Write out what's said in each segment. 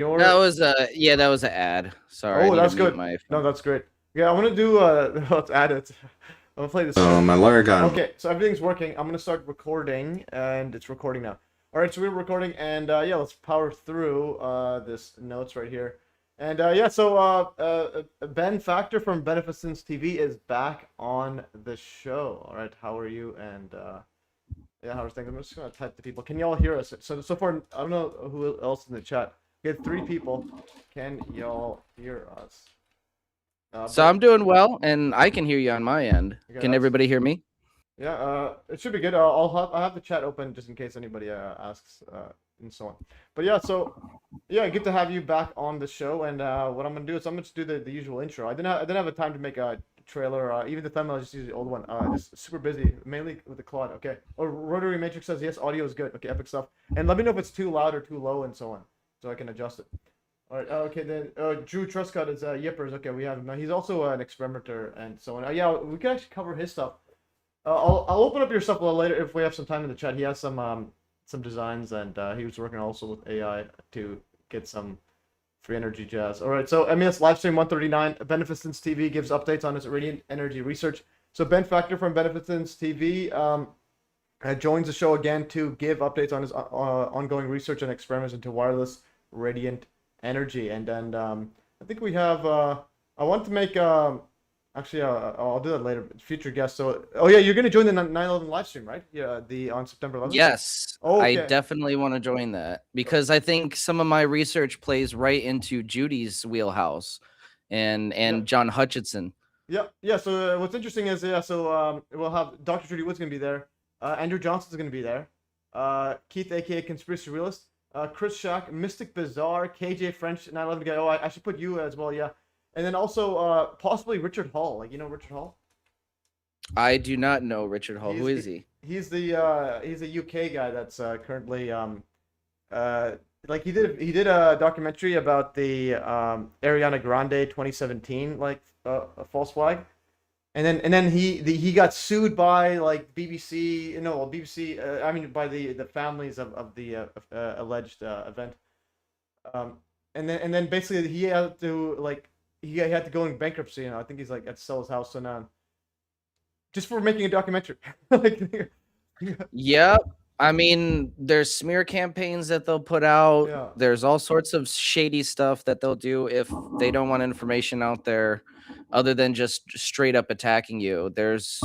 That was yeah, that was an ad. Sorry, I Oh, need to that's mute good. my No, phone. that's great. Yeah, I'm gonna do let's add it. I'm gonna play the Oh, script. my lawyer got him. Okay, so everything's working. I'm gonna start recording, and it's recording now. All right, so we're recording, and yeah, let's power through this notes right here. And yeah, so Ben Factor from Beneficence TV is back on the show. All right, how are you? And yeah, how are things? I'm just gonna type to people. Can y'all hear us? So far, I don't know who else in the chat. We had 3 people. Can y'all hear us? So I'm doing well, and I can hear you on my end. Okay, Can everybody hear me? yeah, it should be good. I'll have the chat open just in case anybody asks and so on. But yeah, so yeah, good to have you back on the show. And what I'm gonna do is I'm gonna just do the usual intro. I didn't have the time to make a trailer. Even the thumbnail, I just used the old one. Just super busy, mainly with the Claude. Okay. Oh, Rotary Matrix says yes, audio is good. Okay, epic stuff. And let me know if it's too loud or too low and so on, so I can adjust it. All right. Okay. Then Drew Trustcott is Yippers. Okay, we have him. He's also an experimenter and so on. Yeah, we can actually cover his stuff. I'll open up your stuff a little later if we have some time in the chat. He has some designs, and he was working also with AI to get some free energy jazz. All right, so MES Livestream 139, Beneficence TV gives updates on its radiant energy research. So Ben Factor from Beneficence TV joins the show again to give updates on his ongoing research and experiments into wireless radiant energy. And then I think we have. I want to make. Actually, I'll do that later. Future guest. So, oh yeah, you're gonna join the 9/11 live stream, right? Yeah, the on September 11th. Yes, Oh, I okay. definitely want to join that because I think some of my research plays right into Judy's wheelhouse, and Yeah. John Hutchinson. Yeah. So what's interesting is yeah. So we'll have Dr. Judy Wood's gonna be there. Andrew Johnson's gonna be there. Keith, aka Conspiracy Realist. Chris Shack, Mystic Bazaar, KJ French, 9/11 guy. Oh, I should put you as well. Yeah. And then also possibly Richard Hall. Like you know Richard Hall. I do not know Richard Hall. Who is he? He's the UK guy that's currently like he did a documentary about the Ariana Grande 2017 like false flag, and then he got sued by like BBC, BBC, I mean by the families of the alleged event, and then basically he had to like he had to go in bankruptcy. I think he's like had to sell his house, so now just for making a documentary. Like, Yeah, I mean, there's smear campaigns that they'll put out. yeah. There's all sorts of shady stuff that they'll do if they don't want information out there other than just straight up attacking you. There's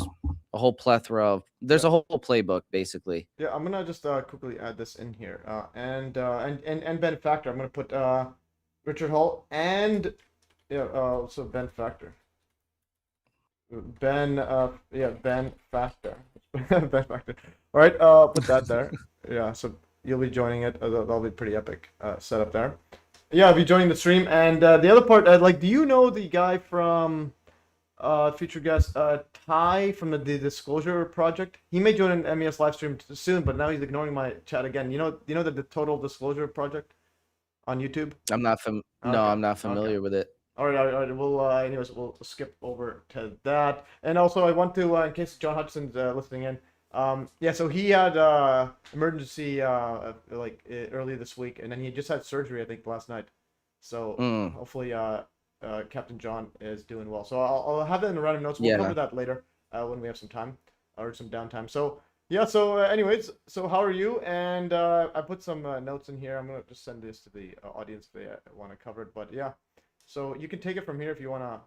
a whole plethora of there's Yeah. a whole playbook basically. Yeah, I'm gonna just quickly add this in here. And Ben Factor. I'm gonna put Richard Hall and yeah, also Ben Factor. Ben yeah, Ben Factor. Ben Factor. All right, put that there. Yeah, so you'll be joining it. That'll be pretty epic setup there. Yeah, I'll be joining the stream. And the other part, like, do you know the guy from featured guest Ty from the Disclosure Project? He may join an MES live stream soon, but now he's ignoring my chat again. You know the Total Disclosure Project on YouTube? I'm not no, I'm not familiar with it. All right. We'll anyways, we'll skip over to that. And also, I want to in case John Hudson's listening in. Yeah, so he had emergency earlier this week, and then he just had surgery I think last night. So hopefully Captain John is doing well. So I'll have that in the random notes. We'll cover that later when we have some time or some downtime. So yeah. So anyways, so how are you? And I put some notes in here. I'm gonna just send this to the audience if they want to cover it. But yeah, so you can take it from here if you wanna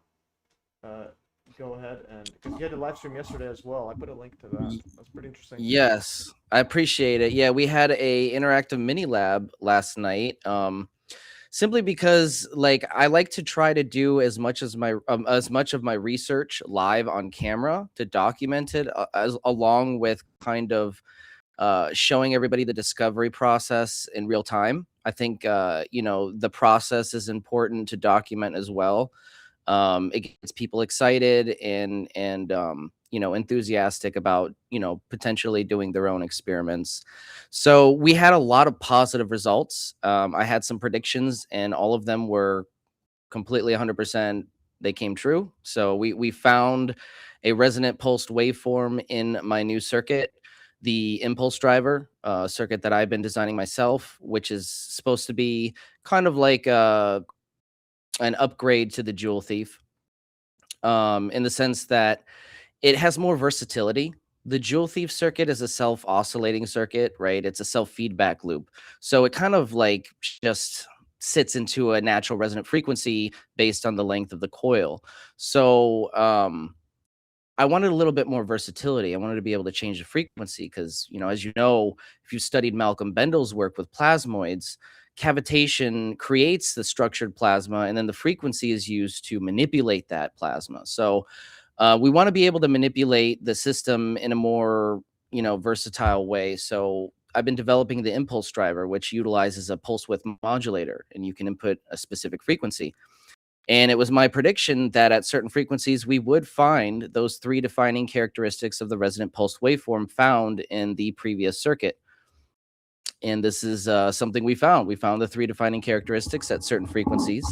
go ahead, and because you had a live stream yesterday as well. I put a link to that. That's pretty interesting. Yes, I appreciate it. Yeah, we had a interactive mini lab last night. Simply because like I like to try to do as much of my research live on camera to document it along with kind of showing everybody the discovery process in real time. I think the process is important to document as well. It gets people excited and enthusiastic about potentially doing their own experiments. So we had a lot of positive results. I had some predictions and all of them were completely 100%. They came true. So we found a resonant pulsed waveform in my new circuit, the impulse driver circuit that I've been designing myself, which is supposed to be kind of like an upgrade to the Jewel Thief, in the sense that it has more versatility. The Jewel Thief circuit is a self-oscillating circuit, right? It's a self-feedback loop. So it kind of like just sits into a natural resonant frequency based on the length of the coil. So I wanted a little bit more versatility. I wanted to be able to change the frequency because, as you know, if you studied Malcolm Bendel's work with plasmoids, cavitation creates the structured plasma, and then the frequency is used to manipulate that plasma. So we want to be able to manipulate the system in a more, versatile way. So I've been developing the impulse driver, which utilizes a pulse width modulator, and you can input a specific frequency. And it was my prediction that at certain frequencies, we would find those three defining characteristics of the resonant pulse waveform found in the previous circuit. And this is something we found. We found the three defining characteristics at certain frequencies.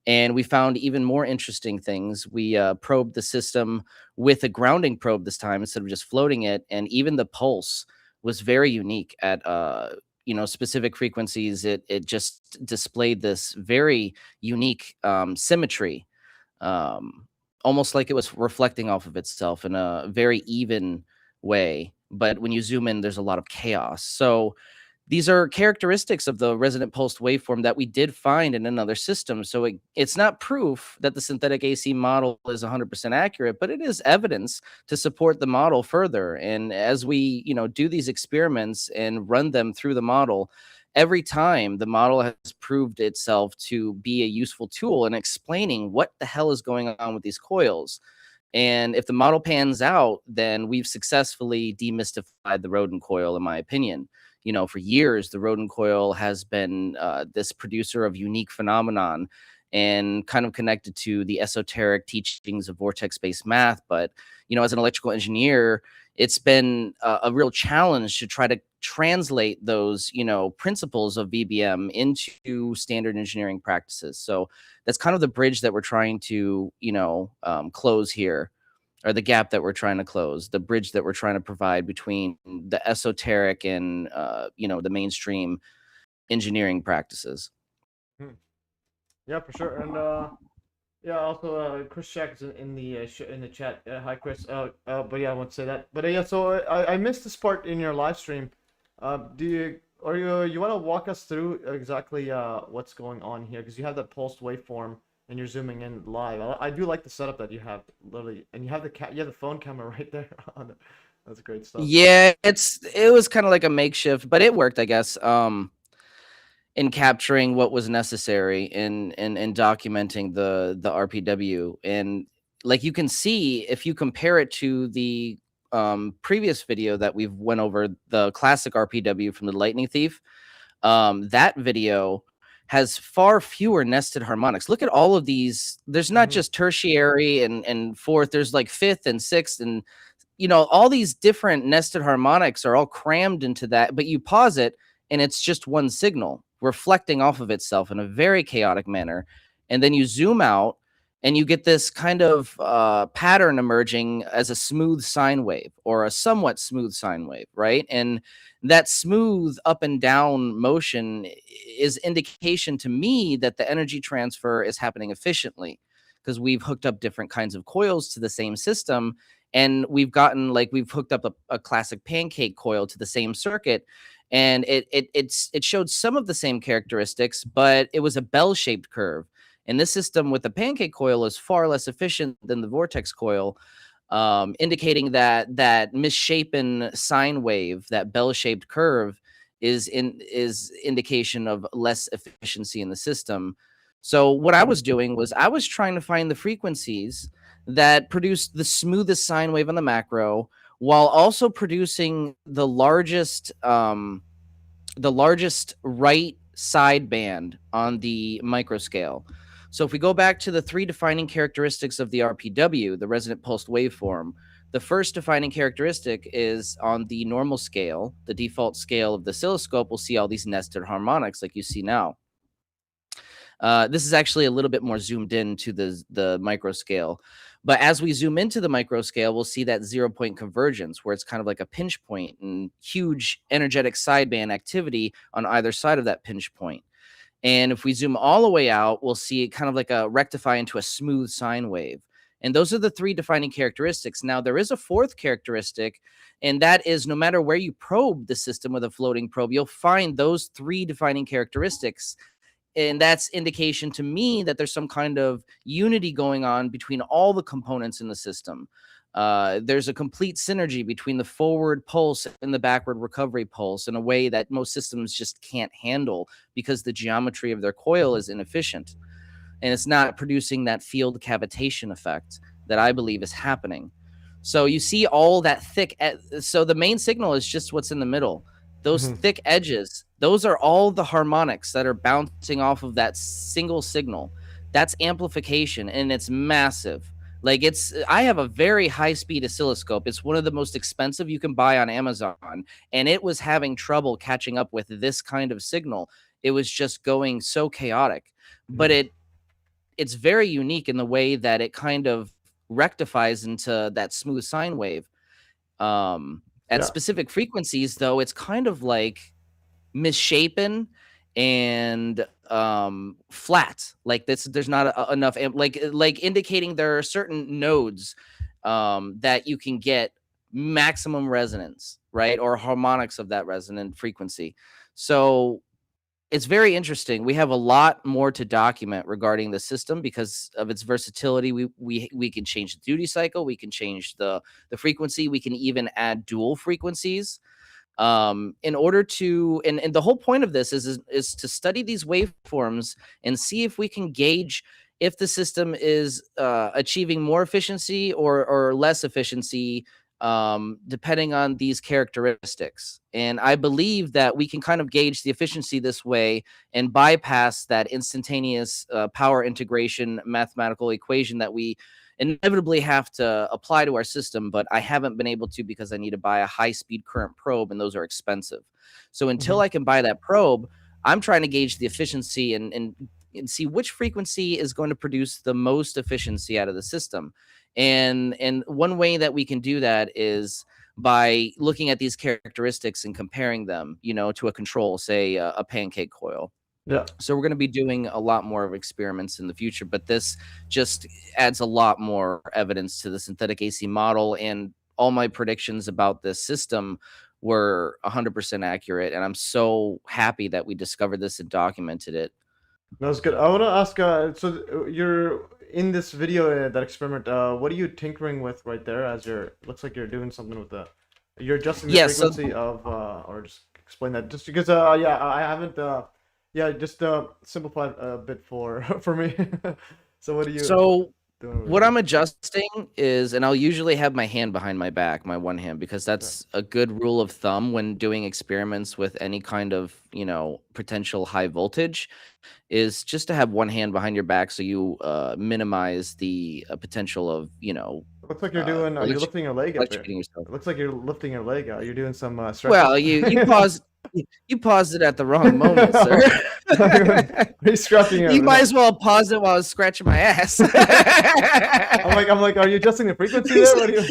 And we found even more interesting things. We probed the system with a grounding probe this time instead of just floating it. And even the pulse was very unique at specific frequencies. It just displayed this very unique symmetry, almost like it was reflecting off of itself in a very even way. But when you zoom in, there's a lot of chaos. So these are characteristics of the resonant pulsed waveform that we did find in another system. So it's not proof that the synthetic AC model is 100% accurate, but it is evidence to support the model further. And as we, do these experiments and run them through the model, every time the model has proved itself to be a useful tool in explaining what the hell is going on with these coils. And if the model pans out, then we've successfully demystified the rodent coil, in my opinion. For years, the rodent coil has been this producer of unique phenomenon and kind of connected to the esoteric teachings of vortex-based math. But, as an electrical engineer, it's been a real challenge to try to translate those, principles of VBM into standard engineering practices. So that's kind of the bridge that we're trying to, close here, or the gap that we're trying to close, the bridge that we're trying to provide between the esoteric and, the mainstream engineering practices. Yeah, for sure. And yeah, also Chris Shack is in the in the chat. Hi, Chris. But yeah, I want to say that. But yeah, so I missed this part in your live stream. You want to walk us through exactly what's going on here? Because you have that pulsed waveform and you're zooming in live. I do like the setup that you have, literally, and you have the phone camera right there on it. That's great stuff. Yeah, it was kind of like a makeshift, but it worked, I guess. In capturing what was necessary in documenting the RPW. And like you can see, if you compare it to the previous video that we've went over, the classic RPW from the Lightning Thief, that video has far fewer nested harmonics. Look at all of these. There's not just tertiary and fourth, there's like fifth and sixth, and all these different nested harmonics are all crammed into that, but you pause it and it's just one signal reflecting off of itself in a very chaotic manner. And then you zoom out and you get this kind of pattern emerging as a smooth sine wave, or a somewhat smooth sine wave, right? And that smooth up and down motion is indication to me that the energy transfer is happening efficiently, because we've hooked up different kinds of coils to the same system. And we've hooked up a classic pancake coil to the same circuit, and it showed some of the same characteristics, but it was a bell-shaped curve. And this system with the pancake coil is far less efficient than the Vortex coil, indicating that misshapen sine wave, that bell-shaped curve, is indication of less efficiency in the system. So what I was doing was I was trying to find the frequencies that produced the smoothest sine wave on the macro, while also producing the largest right side band on the micro scale. So if we go back to the three defining characteristics of the RPW, the resonant pulsed waveform, the first defining characteristic is on the normal scale, the default scale of the oscilloscope. We'll see all these nested harmonics like you see now. This is actually a little bit more zoomed in to the micro scale. But as we zoom into the micro scale, we'll see that 0-point convergence, where it's kind of like a pinch point and huge energetic sideband activity on either side of that pinch point. And if we zoom all the way out, we'll see it kind of like a rectify into a smooth sine wave. And those are the three defining characteristics. Now, there is a fourth characteristic, and that is no matter where you probe the system with a floating probe, you'll find those three defining characteristics. And that's indication to me that there's some kind of unity going on between all the components in the system. There's a complete synergy between the forward pulse and the backward recovery pulse in a way that most systems just can't handle because the geometry of their coil is inefficient and it's not producing that field cavitation effect that I believe is happening. So you see all that thick. So the main signal is just what's in the middle. Those thick edges, those are all the harmonics that are bouncing off of that single signal. That's amplification, and it's massive. Like I have a very high speed oscilloscope. It's one of the most expensive you can buy on Amazon, and it was having trouble catching up with this kind of signal. It was just going so chaotic, but it's very unique in the way that it kind of rectifies into that smooth sine wave. At specific frequencies, though, it's kind of like misshapen and flat. Like there's not enough like indicating there are certain nodes that you can get maximum resonance, right, or harmonics of that resonant frequency. So it's very interesting. We have a lot more to document regarding the system because of its versatility. We can change the duty cycle, we can change the frequency, we can even add dual frequencies in order to, and the whole point of this is to study these waveforms and see if we can gauge if the system is achieving more efficiency or less efficiency depending on these characteristics. And I believe that we can kind of gauge the efficiency this way and bypass that instantaneous power integration mathematical equation that we inevitably have to apply to our system, but I haven't been able to because I need to buy a high-speed current probe, and those are expensive. So until I can buy that probe, I'm trying to gauge the efficiency and see which frequency is going to produce the most efficiency out of the system. And one way that we can do that is by looking at these characteristics and comparing them, to a control, say a pancake coil. Yeah. So we're going to be doing a lot more of experiments in the future, but this just adds a lot more evidence to the synthetic AC model, and all my predictions about this system were 100% accurate. And I'm so happy that we discovered this and documented it. That's good. I want to ask, so you're in this video, that experiment, what are you tinkering with right there as looks like you're doing something with that? You're adjusting the frequency of, or just explain that, just because, yeah, I haven't, yeah, just simplify a bit for me. So what are you doing? What I'm adjusting is, and I'll usually have my hand behind my back, my one hand, because that's a good rule of thumb when doing experiments with any kind of, potential high voltage, is just to have one hand behind your back so you minimize the potential of, Looks like you're doing, you're lifting your leg up there. It looks like you're lifting your leg out. You're doing some stretches. Well, you paused it at the wrong moment, sir. He's scratching it. You might as well pause it while I was scratching my ass. I'm like, are you adjusting the frequency there? What are you...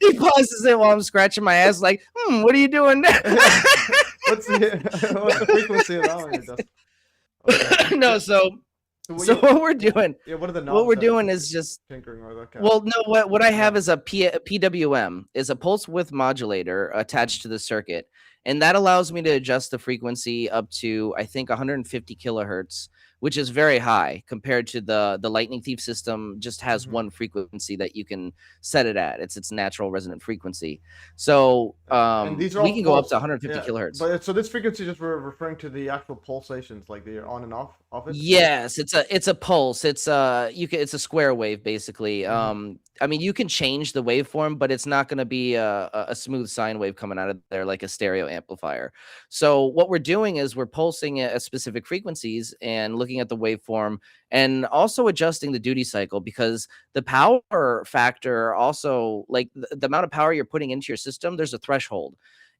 He pauses it while I'm scratching my ass, like, what are you doing now? What's the frequency of that one? Okay. No, so what we're doing, what are the knobs? What we're doing is just tinkering or that kind well, no, what I have is a PWM, is a pulse width modulator attached to the circuit, and that allows me to adjust the frequency up to, I think, 150 kilohertz, which is very high compared to the Lightning Thief system. Just has one frequency that you can set it at. It's its natural resonant frequency. So and these are we can go up to 150 kilohertz. But so this frequency just referring to the actual pulsations, like the on and off it? Yes, it's a pulse. It's it's a square wave basically. I mean, you can change the waveform, but it's not going to be a smooth sine wave coming out of there like a stereo amplifier. So what we're doing is we're pulsing at specific frequencies and looking at the waveform, and also adjusting the duty cycle, because the power factor also, like the amount of power you're putting into your system, there's a threshold.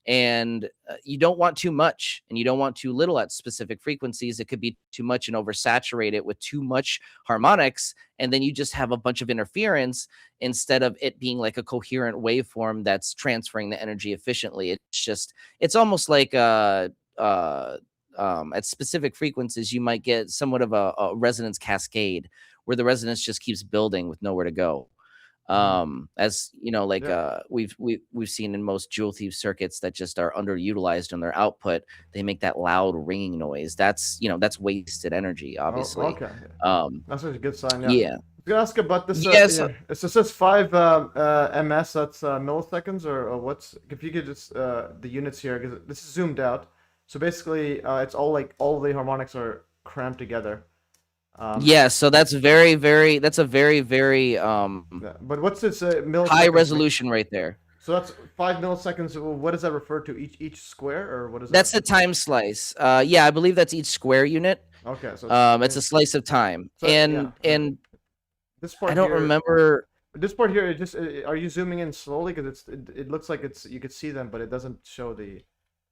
And you don't want too much and you don't want too little at specific frequencies. It could be too much and oversaturate it with too much harmonics, and then you just have a bunch of interference instead of it being like a coherent waveform that's transferring the energy efficiently. It's almost like at specific frequencies, you might get somewhat of a resonance cascade where the resonance just keeps building with nowhere to go. As you know, like Yeah. we've seen in most jewel thief circuits that just are underutilized on their output. They make that loud ringing noise. That's, you know, that's wasted energy, Oh, obviously. okay. Um, That's a good sign. Yeah. yeah. I was gonna ask about this. Yes. Here. It says 5 ms. That's milliseconds, or what's? If you could just the units here, because this is zoomed out. So basically, it's all like all the harmonics are crammed together. Yeah, so that's very, very, that's a very, very Yeah. But what's this high milliseconds mean? resolution right there. So that's 5 milliseconds. What does that refer to? Each square, or what is That's that? the time slice. Yeah, I believe that's each square unit. Okay, so It's a slice of time. so yeah, And this I part don't here. remember. This part here, it just are you zooming in slowly? Because it looks like it's you could see them, but it doesn't show the.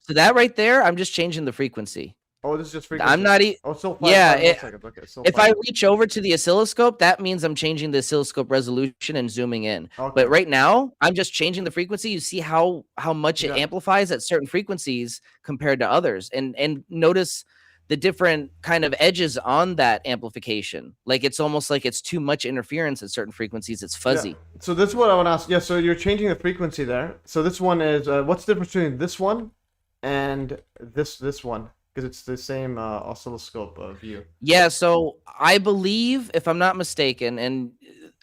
So that right there, I'm just changing the frequency. Oh, this is just I'm frequency. not. Oh, it's still Yeah, 5 milliseconds. Okay, it's still if 5. I reach over to the oscilloscope, that means I'm changing the oscilloscope resolution and zooming in. Okay. But right now, I'm just changing the frequency. You see how much it Yeah. amplifies at certain frequencies compared to others, and notice the different kind of edges on that amplification. Like it's almost like it's too much interference at certain frequencies. It's fuzzy. Yeah. So this is what I want to ask. Yeah. So you're changing the frequency there. So this one is what's the difference between this one and this one? Because it's the same oscilloscope view. Yeah, so I believe, if I'm not mistaken, and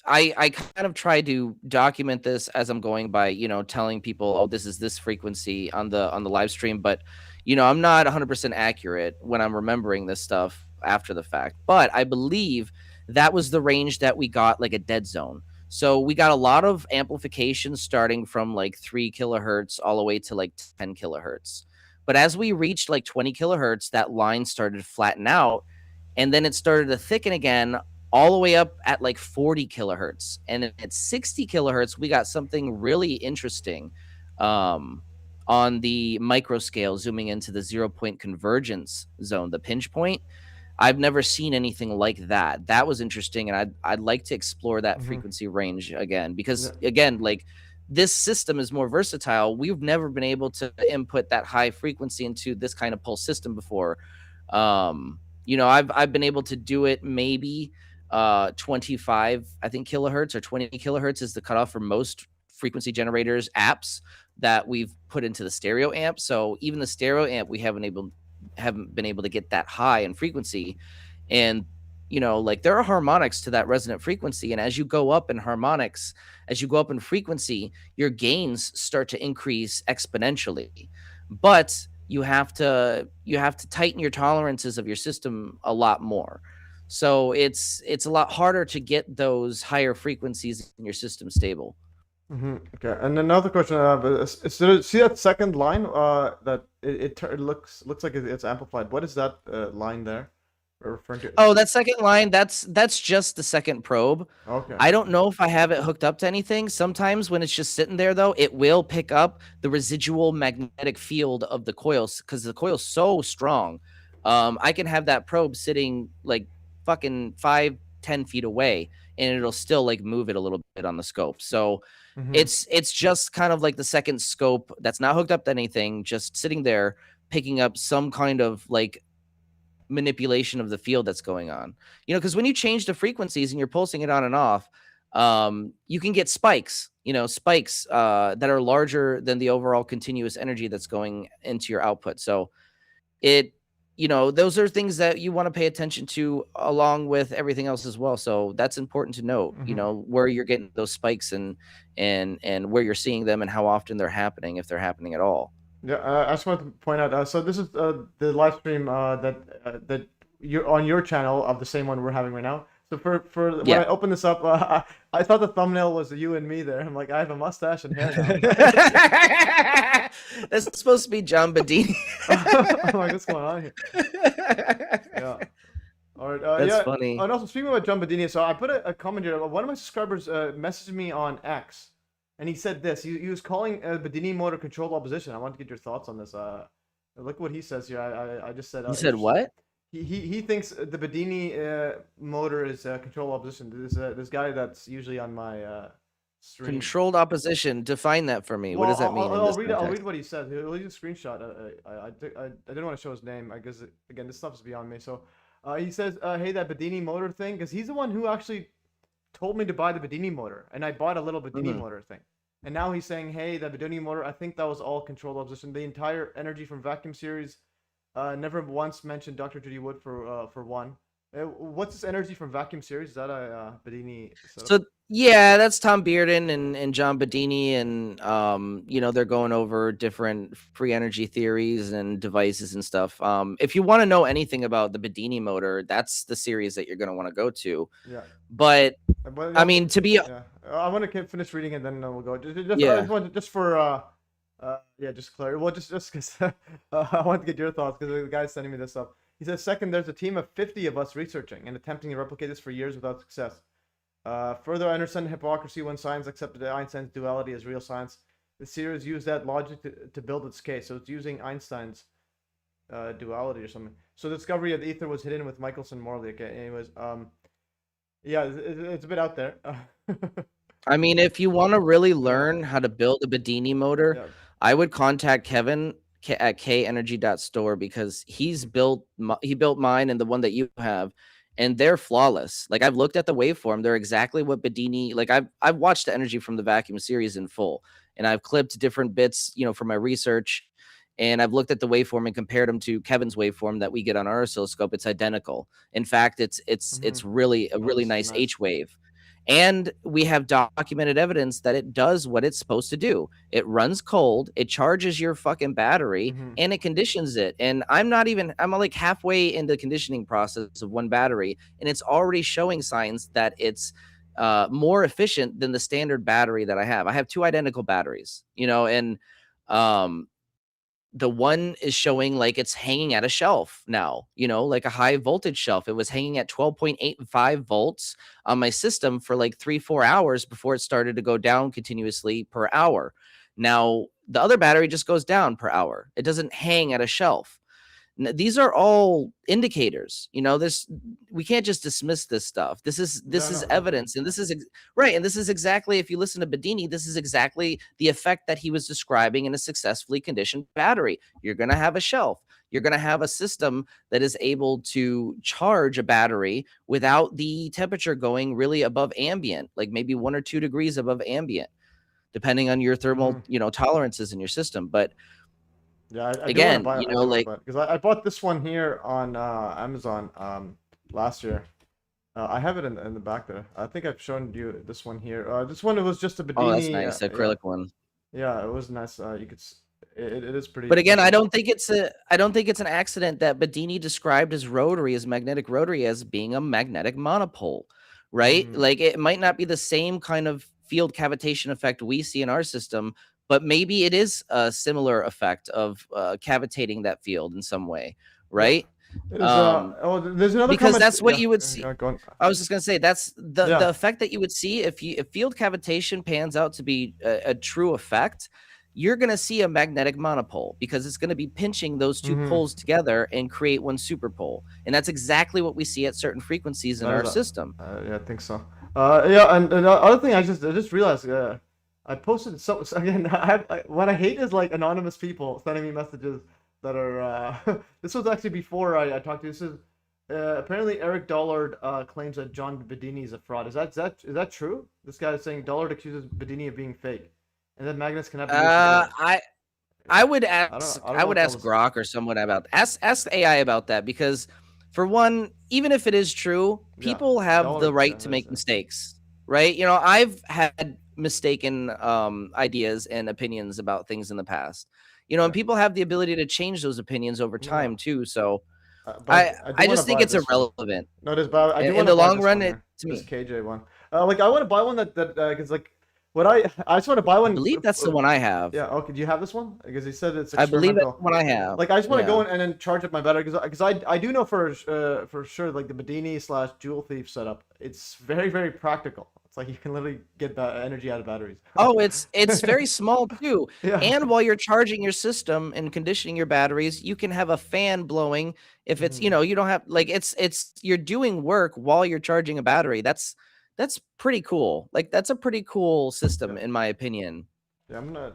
I kind of try to document this as I'm going by, you know, telling people, oh, this is this frequency on the live stream, but you know, I'm not 100% accurate when I'm remembering this stuff after the fact. But I believe that was the range that we got, like a dead zone. So we got a lot of amplification starting from like 3 kilohertz all the way to like 10 kilohertz. But as we reached like 20 kilohertz, that line started to flatten out, and then it started to thicken again all the way up at like 40 kilohertz. And at 60 kilohertz, we got something really interesting on the micro scale, zooming into the 0-point convergence zone, the pinch point. I've never seen anything like that. That was interesting, and I'd like to explore that frequency range again, because again, like this system is more versatile. We've never been able to input that high frequency into this kind of pulse system before. You know, I've been able to do it maybe 25, I think, kilohertz or 20 kilohertz is the cutoff for most frequency generators apps that we've put into the stereo amp. So even the stereo amp, we haven't been able to get that high in frequency. And you know, like there are harmonics to that resonant frequency, and as you go up in harmonics, as you go up in frequency, your gains start to increase exponentially. But you have to tighten your tolerances of your system a lot more. So it's a lot harder to get those higher frequencies in your system stable. Okay, and another question I have is see that second line that it looks like it's amplified. What is that line there referring to? Oh, that second line, that's just the second probe. Okay. I don't know if I have it hooked up to anything. Sometimes when it's just sitting there, though, it will pick up the residual magnetic field of the coils because the coil's so strong. I can have that probe sitting like fucking 5-10 feet away, and it'll still like move it a little bit on the scope. So it's just kind of like the second scope that's not hooked up to anything, just sitting there picking up some kind of like manipulation of the field that's going on. You know, because when you change the frequencies and you're pulsing it on and off, you can get spikes, you know, spikes that are larger than the overall continuous energy that's going into your output. So you know, those are things that you want to pay attention to along with everything else as well. So that's important to note, you know, where you're getting those spikes and where you're seeing them and how often they're happening, if they're happening at all. Yeah, I just want to point out. So this is the live stream that you're on your channel of the same one we're having right now. So when I open this up, I thought the thumbnail was you and me there. I'm like, I have a mustache and hair now. That's supposed to be John Bedini. I'm like, what's going on here? Yeah. All right. That's funny. And also speaking about John Bedini, so I put a comment here. One of my subscribers messaged me on X. And he said this. He was calling Bedini motor controlled opposition. I want to get your thoughts on this. Look what he says here. I just said. He said what? He thinks the Bedini motor is controlled opposition. This guy that's usually on my stream. Controlled opposition. Define that for me. What does that mean in this I'll context? read what he said. He'll use a screenshot. I didn't want to show his name. I guess again, this stuff's beyond me. So, he says, "Hey, that Bedini motor thing," because he's the one who actually told me to buy the Bedini motor, and I bought a little Bedini motor thing. And now he's saying, "Hey, that Bedini motor. I think that was all controlled opposition. The entire energy from vacuum series. Never once mentioned Dr. Judy Wood for one. What's this energy from vacuum series? Is that a Bedini setup? So yeah, that's Tom Bearden and John Bedini, and you know, they're going over different free energy theories and devices and stuff. If you want to know anything about the Bedini motor, that's the series that you're going to want to go to. Yeah. But I mean, to be I want to finish reading and then we'll go. Just for just clarity. Well, just because I want to get your thoughts because the guy's sending me this stuff. He says, second, there's a team of 50 of us researching and attempting to replicate this for years without success. Further, I understand hypocrisy when science accepted Einstein's duality as real science. The series used that logic to build its case, so it's using Einstein's duality or something. So the discovery of the ether was hidden with Michelson Morley. Okay, anyways, yeah, it's a bit out there. I mean, if you want to really learn how to build a Bedini motor, I would contact Kevin at kenergy.store because he built mine and the one that you have, and they're flawless. Like, I've looked at the waveform; they're exactly what Bedini. Like, I've watched the energy from the vacuum series in full, and I've clipped different bits, you know, for my research, and I've looked at the waveform and compared them to Kevin's waveform that we get on our oscilloscope. It's identical. In fact, it's really a really nice H wave. And we have documented evidence that it does what it's supposed to do. It runs cold, it charges your fucking battery, and it conditions it. And I'm like halfway into the conditioning process of one battery, and it's already showing signs that it's more efficient than the standard battery that I have. I have two identical batteries, you know, and the one is showing like it's hanging at a shelf now, you know, like a high voltage shelf. It was hanging at 12.85 volts on my system for like 3-4 hours before it started to go down continuously per hour. Now, the other battery just goes down per hour. It doesn't hang at a shelf. These are all indicators, you know. We can't just dismiss this stuff. This is evidence, and this is right. And this is exactly, if you listen to Bedini, this is exactly the effect that he was describing in a successfully conditioned battery. You're going to have a shelf. You're going to have a system that is able to charge a battery without the temperature going really above ambient, like maybe 1 or 2 degrees above ambient, depending on your thermal, you know, tolerances in your system. But yeah, I again, do buy, you know, like, because I bought this one here on Amazon last year. I have it in the back there. I think I've shown you this one here. This one, it was just a Bedini. Oh, that's nice, acrylic one. Yeah, it was nice. You could. It is pretty. But again, I don't think it's an accident that Bedini described his magnetic rotary, as being a magnetic monopole, right? Like, it might not be the same kind of field cavitation effect we see in our system, but maybe it is a similar effect of cavitating that field in some way, right? There's another, because that's what you would see. I was just gonna say that's the effect that you would see if field cavitation pans out to be a true effect. You're going to see a magnetic monopole because it's going to be pinching those two poles together and create one superpole. And that's exactly what we see at certain frequencies in our system. Yeah, I think so. Yeah, and the other thing I just realized, I posted again. What I hate is like anonymous people sending me messages that are. This was actually before I talked to you. This is apparently Eric Dollard claims that John Bedini is a fraud. Is that true? This guy is saying Dollard accuses Bedini of being fake. And then magnets cannot be used. I would ask Grok or someone about ask AI about that, because for one, even if it is true, people have the right to make mistakes, right? You know, I've had mistaken ideas and opinions about things in the past, you know, and people have the ability to change those opinions over time too. So I just think it's irrelevant. No, there's but in the long run, to me, KJ one. Like, I want to buy one that because like. I just want to buy one. I believe that's the one I have. Yeah. Okay. Do you have this one? Because he said it's. I believe that's the one I have. Like, I just want to go in and then charge up my battery because I do know for sure, like the Bedini / Jewel Thief setup, it's very, very practical. It's like you can literally get energy out of batteries. Oh, it's very small too. Yeah. And while you're charging your system and conditioning your batteries, you can have a fan blowing. If it's you know, you don't have like it's you're doing work while you're charging a battery. That's pretty cool. Like, that's a pretty cool system, Yeah. in my opinion. Yeah, I'm gonna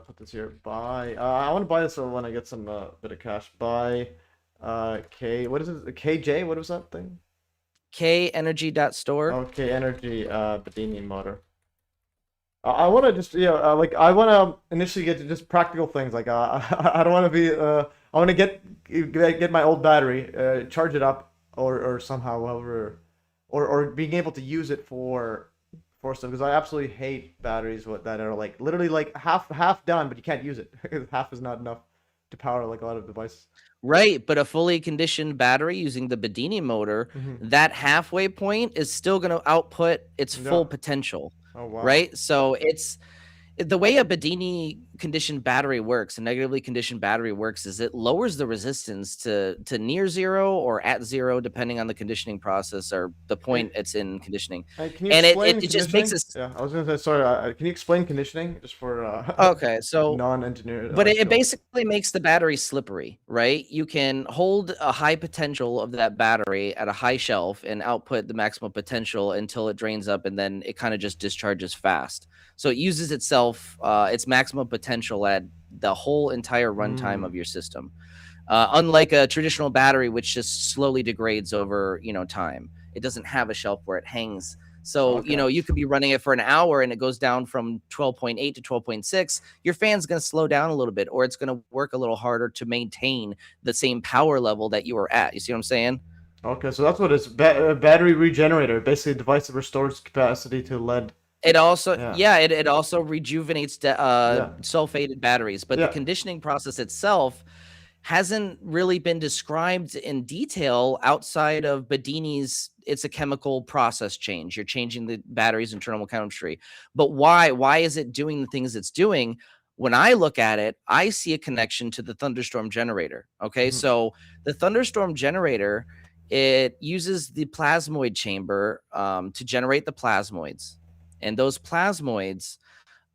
put this here. Buy. I want to buy this so when I get some bit of cash. Buy. K. What is it? KJ. What was that thing? Kenergy.store. Okay, energy. Bedini motor. I want to just like I want to initially get to just practical things. Like I don't want to be. I want to get my old battery, charge it up, or somehow, however, or being able to use it for stuff, because I absolutely hate batteries that are like literally like half done, but you can't use it because half is not enough to power like a lot of devices. Right, but a fully conditioned battery using the Bedini motor, Hmm. that halfway point is still going to output its Yeah. full potential, Oh wow. right? So it's the way a Bedini conditioned battery works, a negatively conditioned battery works, is it lowers the resistance to near zero or at zero, depending on the conditioning process or the point Hey, it's in conditioning. hey, can you And explain it just makes conditioning? us Yeah, I was gonna say sorry. Can you explain conditioning just for okay. So non-engineer but it skills? basically makes the battery slippery, right? You can hold a high potential of that battery at a high shelf and output the maximum potential until it drains up, and then it kind of just discharges fast. So it uses its maximum potential at the whole entire runtime Hmm. of your system. Unlike a traditional battery, which just slowly degrades over, time. It doesn't have a shelf where it hangs. So, Okay. you could be running it for an hour and it goes down from 12.8 to 12.6. Your fan's going to slow down a little bit, or it's going to work a little harder to maintain the same power level that you were at. You see what I'm saying? Okay, so that's what it's battery regenerator, basically a device that restores capacity to lead. It also, Yeah. yeah, it also rejuvenates Yeah. sulfated batteries, but the Yeah. conditioning process itself hasn't really been described in detail outside of Bedini's. It's a chemical process change. You're changing the battery's internal chemistry. But why? Why is it doing the things it's doing? When I look at it, I see a connection to the thunderstorm generator. Okay. Hmm. So the thunderstorm generator, it uses the plasmoid chamber to generate the plasmoids. And those plasmoids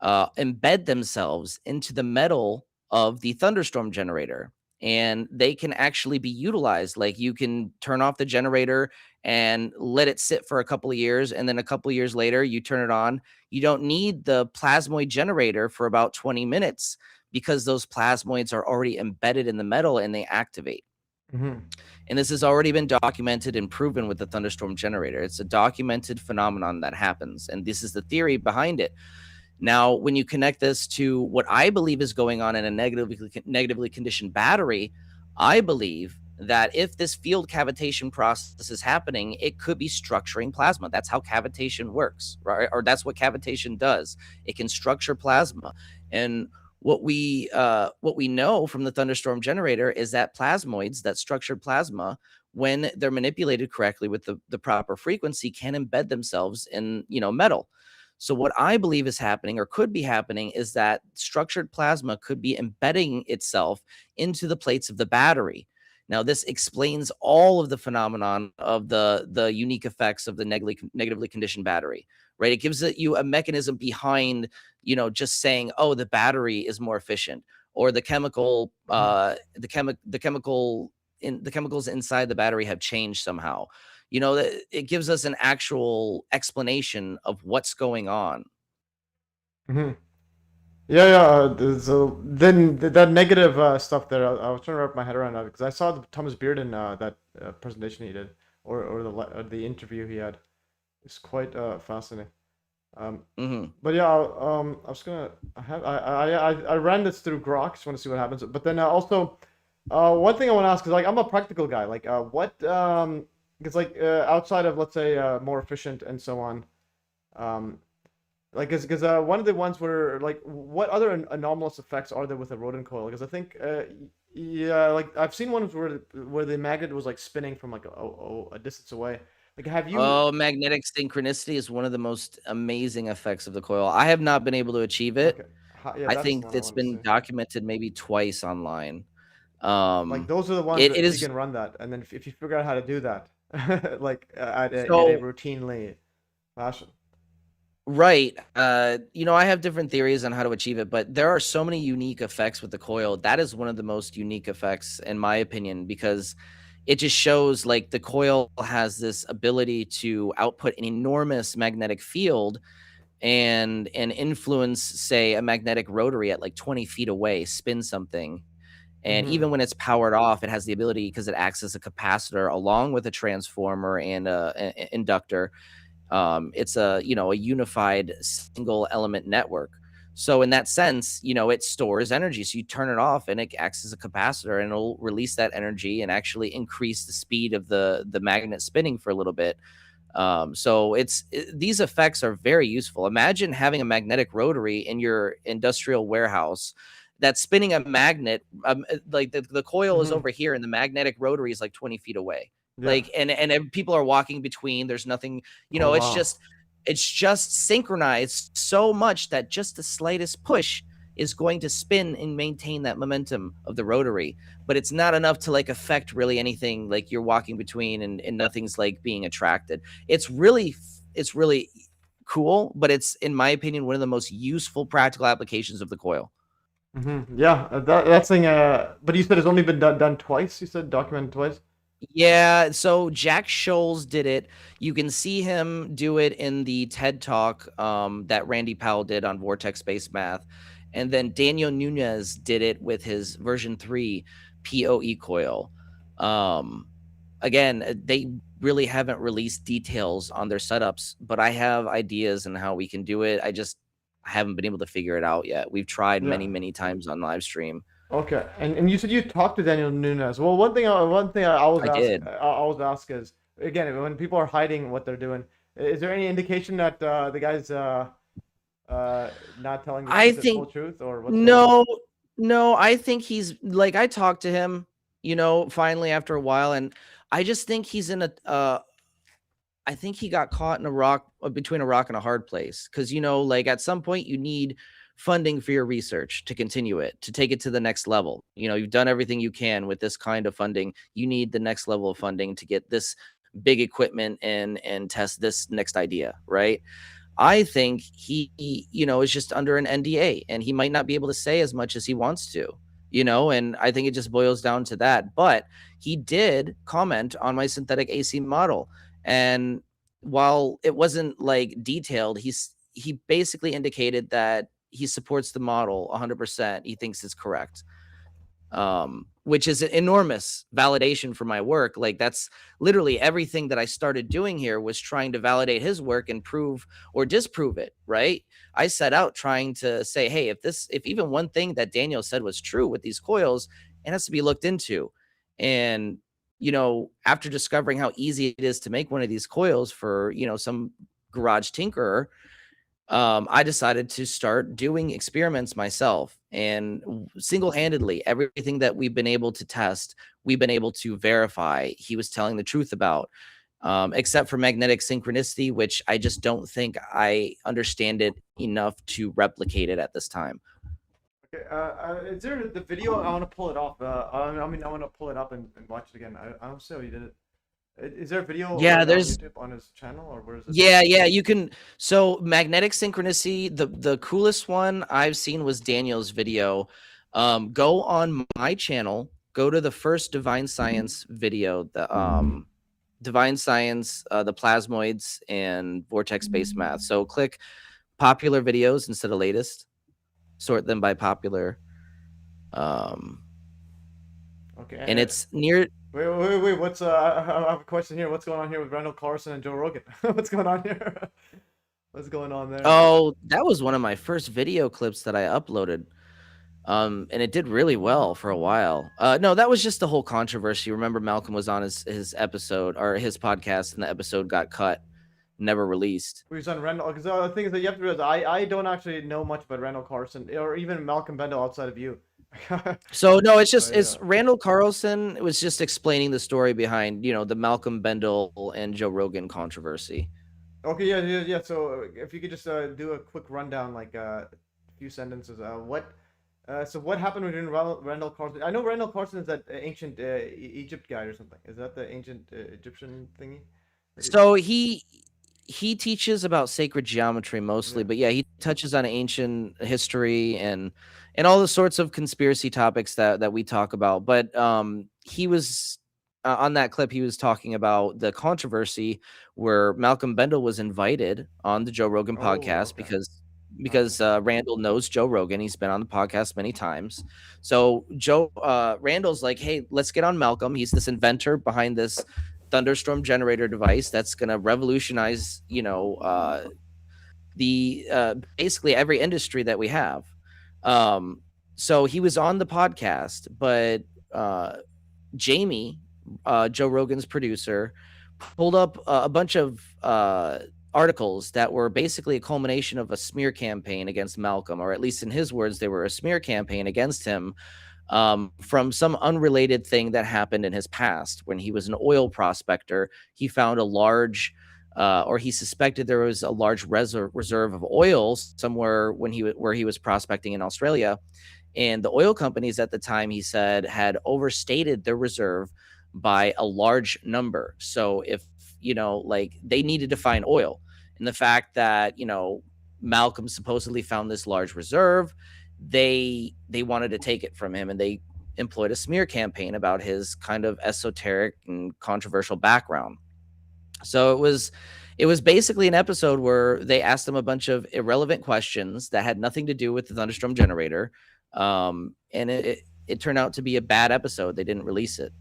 embed themselves into the metal of the thunderstorm generator, and they can actually be utilized. Like, you can turn off the generator and let it sit for a couple of years, and then a couple of years later you turn it on. You don't need the plasmoid generator for about 20 minutes because those plasmoids are already embedded in the metal and they activate. Hmm. And this has already been documented and proven with the thunderstorm generator. It's a documented phenomenon that happens, and this is the theory behind it. Now, when you connect this to what I believe is going on in a negatively conditioned battery, I believe that if this field cavitation process is happening, it could be structuring plasma. That's how cavitation works, right? Or that's what cavitation does. It can structure plasma. And what we know from the thunderstorm generator is that plasmoids, that structured plasma, when they're manipulated correctly with the proper frequency, can embed themselves in metal. So what I believe is happening, or could be happening, is that structured plasma could be embedding itself into the plates of the battery. Now, this explains all of the phenomenon of the unique effects of the negatively conditioned battery, right? It gives you a mechanism behind, just saying, oh, the battery is more efficient, or the Hmm. chemicals inside the battery have changed somehow. It gives us an actual explanation of what's going on. Hmm. Yeah, yeah. So then that negative stuff there, I was trying to wrap my head around that because I saw the Thomas Bearden that presentation he did, or the interview he had. It's quite fascinating. Um, Hmm. but yeah, I was gonna. I ran this through Grok. Just want to see what happens. But then also, one thing I want to ask is like I'm a practical guy. Like, what because like outside of let's say more efficient and so on. Um, like, because one of the ones where like, what other anomalous effects are there with a rodent coil? Because I think, yeah, like I've seen ones where the magnet was like spinning from like a distance away. Like, have you? Oh, magnetic synchronicity is one of the most amazing effects of the coil. I have not been able to achieve it. Okay, yeah, I that's the think one I it's wanted to been see. documented maybe twice online. Like, Um, those are the ones it that you is can run that, and then if you figure out how to do that, like in a so routinely fashion. right. I have different theories on how to achieve it, but there are so many unique effects with the coil. That is one of the most unique effects, in my opinion, because it just shows like the coil has this ability to output an enormous magnetic field and influence, say, a magnetic rotary at like 20 feet away, spin something. And Mm-hmm. even when it's powered off, it has the ability, because it acts as a capacitor along with a transformer and a inductor. It's a, a unified single element network. So in that sense, it stores energy. So you turn it off and it acts as a capacitor, and it'll release that energy and actually increase the speed of the magnet spinning for a little bit. So these effects are very useful. Imagine having a magnetic rotary in your industrial warehouse that's spinning a magnet. Like the coil is Mm-hmm. over here, and the magnetic rotary is like 20 feet away. Yeah. Like, and people are walking between. There's nothing, Oh it's wow. just synchronized so much that just the slightest push is going to spin and maintain that momentum of the rotary. But it's not enough to like affect really anything. Like you're walking between, and nothing's like being attracted. It's really cool, but it's, in my opinion, one of the most useful practical applications of the coil. Mm-hmm. Yeah. That thing. But you said it's only been done twice. You said documented twice. Yeah, so Jack Scholes did it. You can see him do it in the TED Talk that Randy Powell did on Vortex-based math. And then Daniel Nunez did it with his version 3 PoE coil. Again, they really haven't released details on their setups, but I have ideas on how we can do it. I haven't been able to figure it out yet. We've tried Yeah. many, many times on live stream. Okay, and you said you talked to Daniel Nunes. Well, one thing I always I ask did. I always ask is, again, when people are hiding what they're doing, is there any indication that the guy's not telling I the full think truth, or what's going on? No, no, I think he's like, I talked to him, finally after a while, and I just think he's in I think he got caught in a rock, between a rock and a hard place. Cause like at some point you need funding for your research to continue it, to take it to the next level. You've done everything you can with this kind of funding. You need the next level of funding to get this big equipment and test this next idea, right? I think he is just under an NDA, and he might not be able to say as much as he wants to, and I think it just boils down to that. But he did comment on my synthetic AC model. And while it wasn't like detailed, he basically indicated that he supports the model 100%. He thinks it's correct. Which is an enormous validation for my work. Like that's literally everything that I started doing here, was trying to validate his work and prove or disprove it. Right. I set out trying to say, hey, if even one thing that Daniel said was true with these coils, it has to be looked into. And, after discovering how easy it is to make one of these coils for, some garage tinkerer, I decided to start doing experiments myself, and single-handedly, everything that we've been able to test, we've been able to verify he was telling the truth about, except for magnetic synchronicity, which I just don't think I understand it enough to replicate it at this time. Okay, is there the video? I want to pull it off. I mean, I want to pull it up and watch it again. I don't see how you did it. Is there a video Yeah, on there's YouTube on his channel, or where is it? yeah, you can. So magnetic synchronicity, the coolest one I've seen was Daniel's video. Go on my channel, go to the first Divine Science video, the Divine Science, the plasmoids and vortex based math. So click popular videos instead of latest, sort them by popular. Okay, And it's near. wait. What's I have a question here. What's going on here with Randall Carlson and Joe Rogan? What's going on here? What's going on there? Oh, that was one of my first video clips that I uploaded. And it did really well for a while. No, that was just the whole controversy. Remember, Malcolm was on his episode, or his podcast, and the episode got cut, never released. We've done Randall, because the thing is that you have to realize I don't actually know much about Randall Carlson or even Malcolm Bendel outside of you. So no, it's just So, it's yeah. Randall Carlson was just explaining the story behind, the Malcolm Bendel and Joe Rogan controversy. Okay, yeah. So if you could just do a quick rundown, like a few sentences. So what happened with Randall Carlson? I know Randall Carlson is that ancient Egypt guy or something. Is that the ancient Egyptian thingy? So he teaches about sacred geometry mostly, Yeah. but yeah, he touches on ancient history and all the sorts of conspiracy topics that we talk about. But he was on that clip, he was talking about the controversy where Malcolm Bendel was invited on the Joe Rogan Oh, podcast okay. because Randall knows Joe Rogan. He's been on the podcast many times. So Randall's like, hey, let's get on Malcolm. He's this inventor behind this thunderstorm generator device that's going to revolutionize, the basically every industry that we have. So he was on the podcast, but Jamie, Joe Rogan's producer, pulled up a bunch of articles that were basically a culmination of a smear campaign against Malcolm, or at least in his words, they were a smear campaign against him, from some unrelated thing that happened in his past. When he was an oil prospector, he found a large, or he suspected there was a large reserve of oil somewhere where he was prospecting in Australia. And the oil companies at the time, he said, had overstated their reserve by a large number. So if, like they needed to find oil, and the fact that, Malcolm supposedly found this large reserve, they wanted to take it from him, and they employed a smear campaign about his kind of esoteric and controversial background. So it was basically an episode where they asked him a bunch of irrelevant questions that had nothing to do with the thunderstorm generator. And it turned out to be a bad episode. They didn't release it.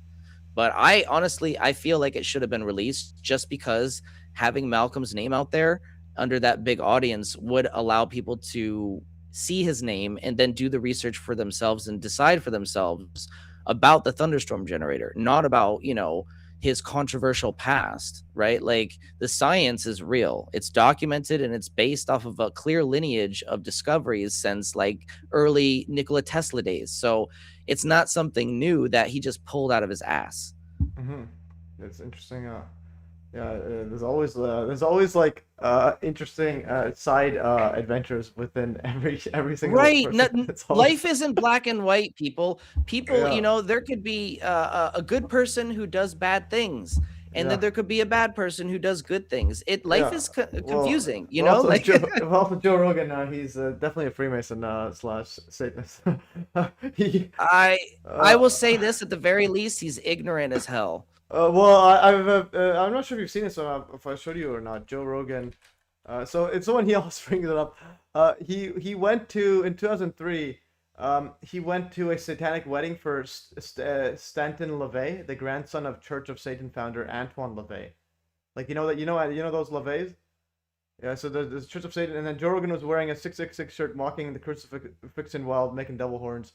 But I feel like it should have been released, just because having Malcolm's name out there under that big audience would allow people to see his name and then do the research for themselves and decide for themselves about the thunderstorm generator, not about, his controversial past, right? Like, the science is real. It's documented, and it's based off of a clear lineage of discoveries since like early Nikola Tesla days. So it's not something new that he just pulled out of his ass. Mm-hmm. It's interesting. Yeah, there's always like interesting side adventures within every single Right. person. It's always... Life isn't black and white, people. Yeah. There could be a good person who does bad things, and then Yeah. there could be a bad person who does good things. Life Yeah. is confusing, Well, also like Joe Rogan, he's definitely a Freemason slash Satanist. I will say this, at the very least, he's ignorant as hell. Well, I'm not sure if you've seen this, so if I showed you or not. Joe Rogan. So it's the one he always brings it up. He went to in 2003. He went to a satanic wedding for Stanton LaVey, the grandson of Church of Satan founder Antoine LaVey. Like, those LaVeys. Yeah. So there's Church of Satan, and then Joe Rogan was wearing a 666 shirt, mocking the crucifixion while making devil horns.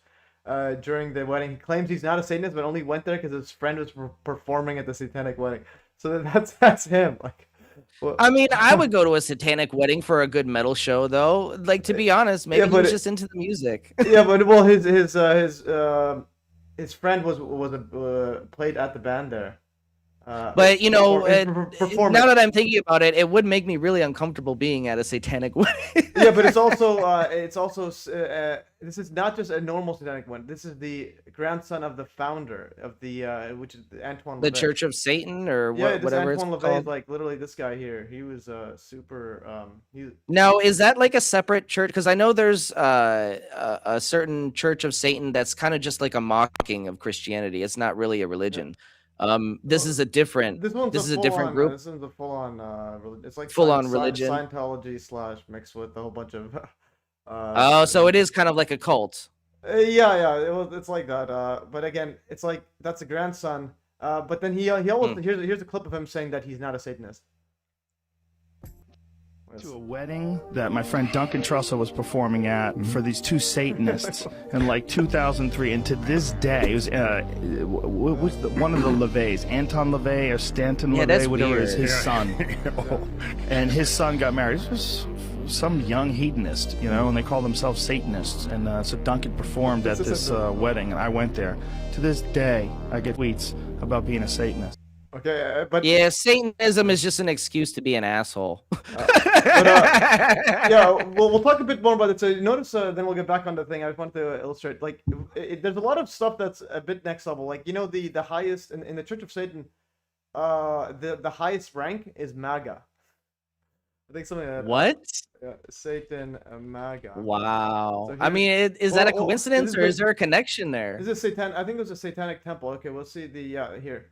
During the wedding, he claims he's not a Satanist, but only went there because his friend was performing at the satanic wedding. So that's him. Like, well, I mean, I would go to a satanic wedding for a good metal show, though. Like, to be honest, maybe he was just into the music. Yeah, but well, his friend was played at the band there. But now that I'm thinking about it, it would make me really uncomfortable being at a satanic wedding. Yeah, but it's also this is not just a normal satanic one. This is the grandson of the founder of the which is Antoine LaVey. The Church of Satan, or whatever Antoine it's LaVey called. is like literally this guy here. He was super Now, is that like a separate church? Because I know there's a certain Church of Satan that's kind of just like a mocking of Christianity. It's not really a religion. This is a different. This one's a different group. This one's a full-on it's like full-on religion. Scientology slash mixed with a whole bunch of so it is kind of like a cult. Yeah, it's like that. But again, it's like that's a grandson. But then he almost here's a clip of him saying that he's not a Satanist. To a wedding that my friend Duncan Trussell was performing at for these two Satanists in like 2003, and to this day, it was one of the LaVeys, Anton LaVey or Stanton LaVey, whatever is his son, and his son got married. This was some young hedonist, and they call themselves Satanists. And so Duncan performed at this wedding, and I went there. To this day, I get tweets about being a Satanist. Okay, but yeah, Satanism is just an excuse to be an asshole. Yeah, we'll talk a bit more about it. So notice, then we'll get back on the thing. I just wanted to illustrate, like, there's a lot of stuff that's a bit next level. Like, the highest in the Church of Satan, the highest rank is MAGA. I think something like that. What? Satan MAGA. Wow. So I mean, is that a coincidence, or is there a connection there? Is this Satan? I think it was a satanic temple. Okay, we'll see the here.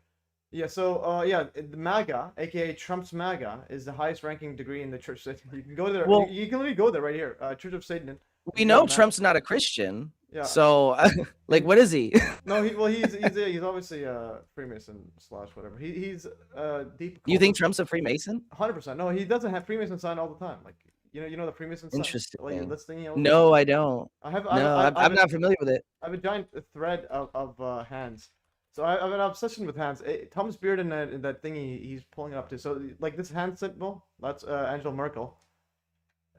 Yeah, so yeah, the MAGA, aka Trump's MAGA, is the highest ranking degree in the Church of Satan. You can go there. Well- you can literally go there right here. Church of Satan. We know Trump's not a Christian. Yeah. So, like, what is he? No, he's obviously a Freemason / whatever. He's deep. You think Trump's a Freemason? 100%. No, he doesn't have Freemason sign all the time. Like you know the Freemason sign. Interesting. Like this thing. No, I don't. I'm not familiar with it. I have a giant thread of hands. So I have an obsession with hands. Thomas Beard in that thing he's pulling it up to. So like this hand symbol, that's Angela Merkel.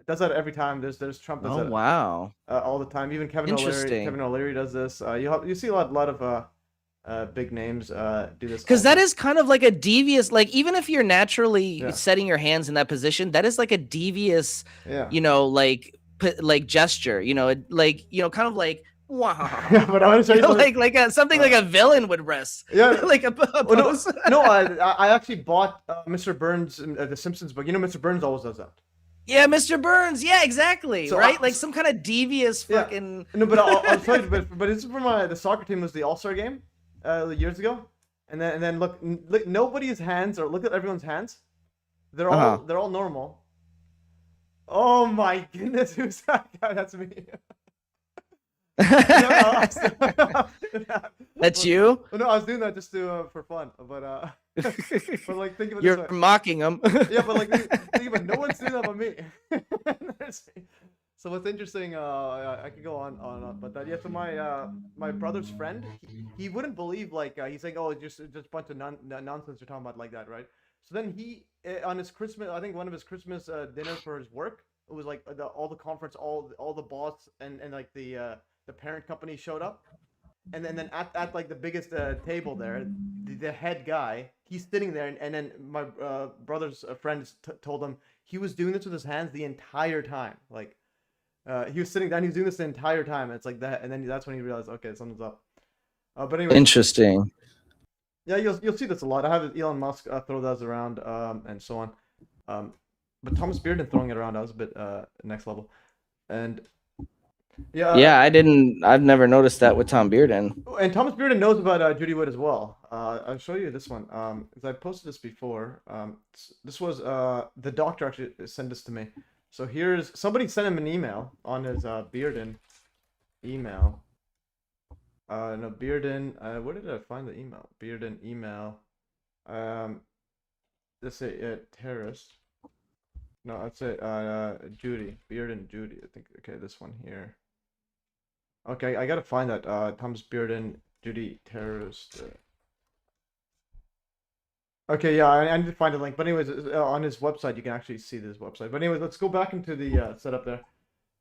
Does that every time. There's Trump does that. Wow. All the time. Even Kevin O'Leary does this. You see a lot of big names do this. Because that is kind of like a devious, like even if you're naturally setting your hands in that position, that is like a devious, like gesture. Kind of like. Wow. Yeah, but I want to show you something like a villain would rest. Yeah. Like a pose. No, I actually bought Mr. Burns the Simpsons book. You know, Mr. Burns always does that. Yeah, Mr. Burns. Yeah, exactly. So right? Like some kind of devious fucking. No, but I'll tell you. But it's from the soccer team was the All-Star game years ago, and then look, nobody's hands or look at everyone's hands. They're all normal. Oh my goodness, who's that guy? That's me. That's you? No, I was doing that just for fun, but like think of it You're this way. mocking him. Yeah, but like think about it, no one's doing that but me. So what's interesting, I could go on, but that so my brother's friend, he wouldn't believe he's saying, oh, just a bunch of nonsense you're talking about like that, right? So then he on his Christmas, I think one of his Christmas dinners for his work, it was like all the conference, all the boss and like the parent company showed up, and then at like the biggest table there, the head guy, he's sitting there, and then my brother's friend told him he was doing this with his hands the entire time. Like he was sitting down, he was doing this the entire time. It's like that, and then that's when he realized, okay, something's up. But anyway, interesting. Yeah, you'll see this a lot. I have Elon Musk throw those around, and so on. But Thomas Bearden throwing it around, that was a bit next level, and. Yeah, I've never noticed that with Tom Bearden. And Thomas Bearden knows about Judy Wood as well. I'll show you this one. Because I posted this before. This was the doctor actually sent this to me. So here's somebody sent him an email on his Bearden email. No, Bearden. Where did I find the email? Bearden email. Let's say terrorist. No, I'd say Judy. Bearden Judy. I think. Okay, this one here. Okay, I gotta find that. Thomas Bearden, Judy terrorist. Okay, yeah, I need to find a link. But anyways, on his website, you can actually see this website. But anyways, let's go back into the setup there.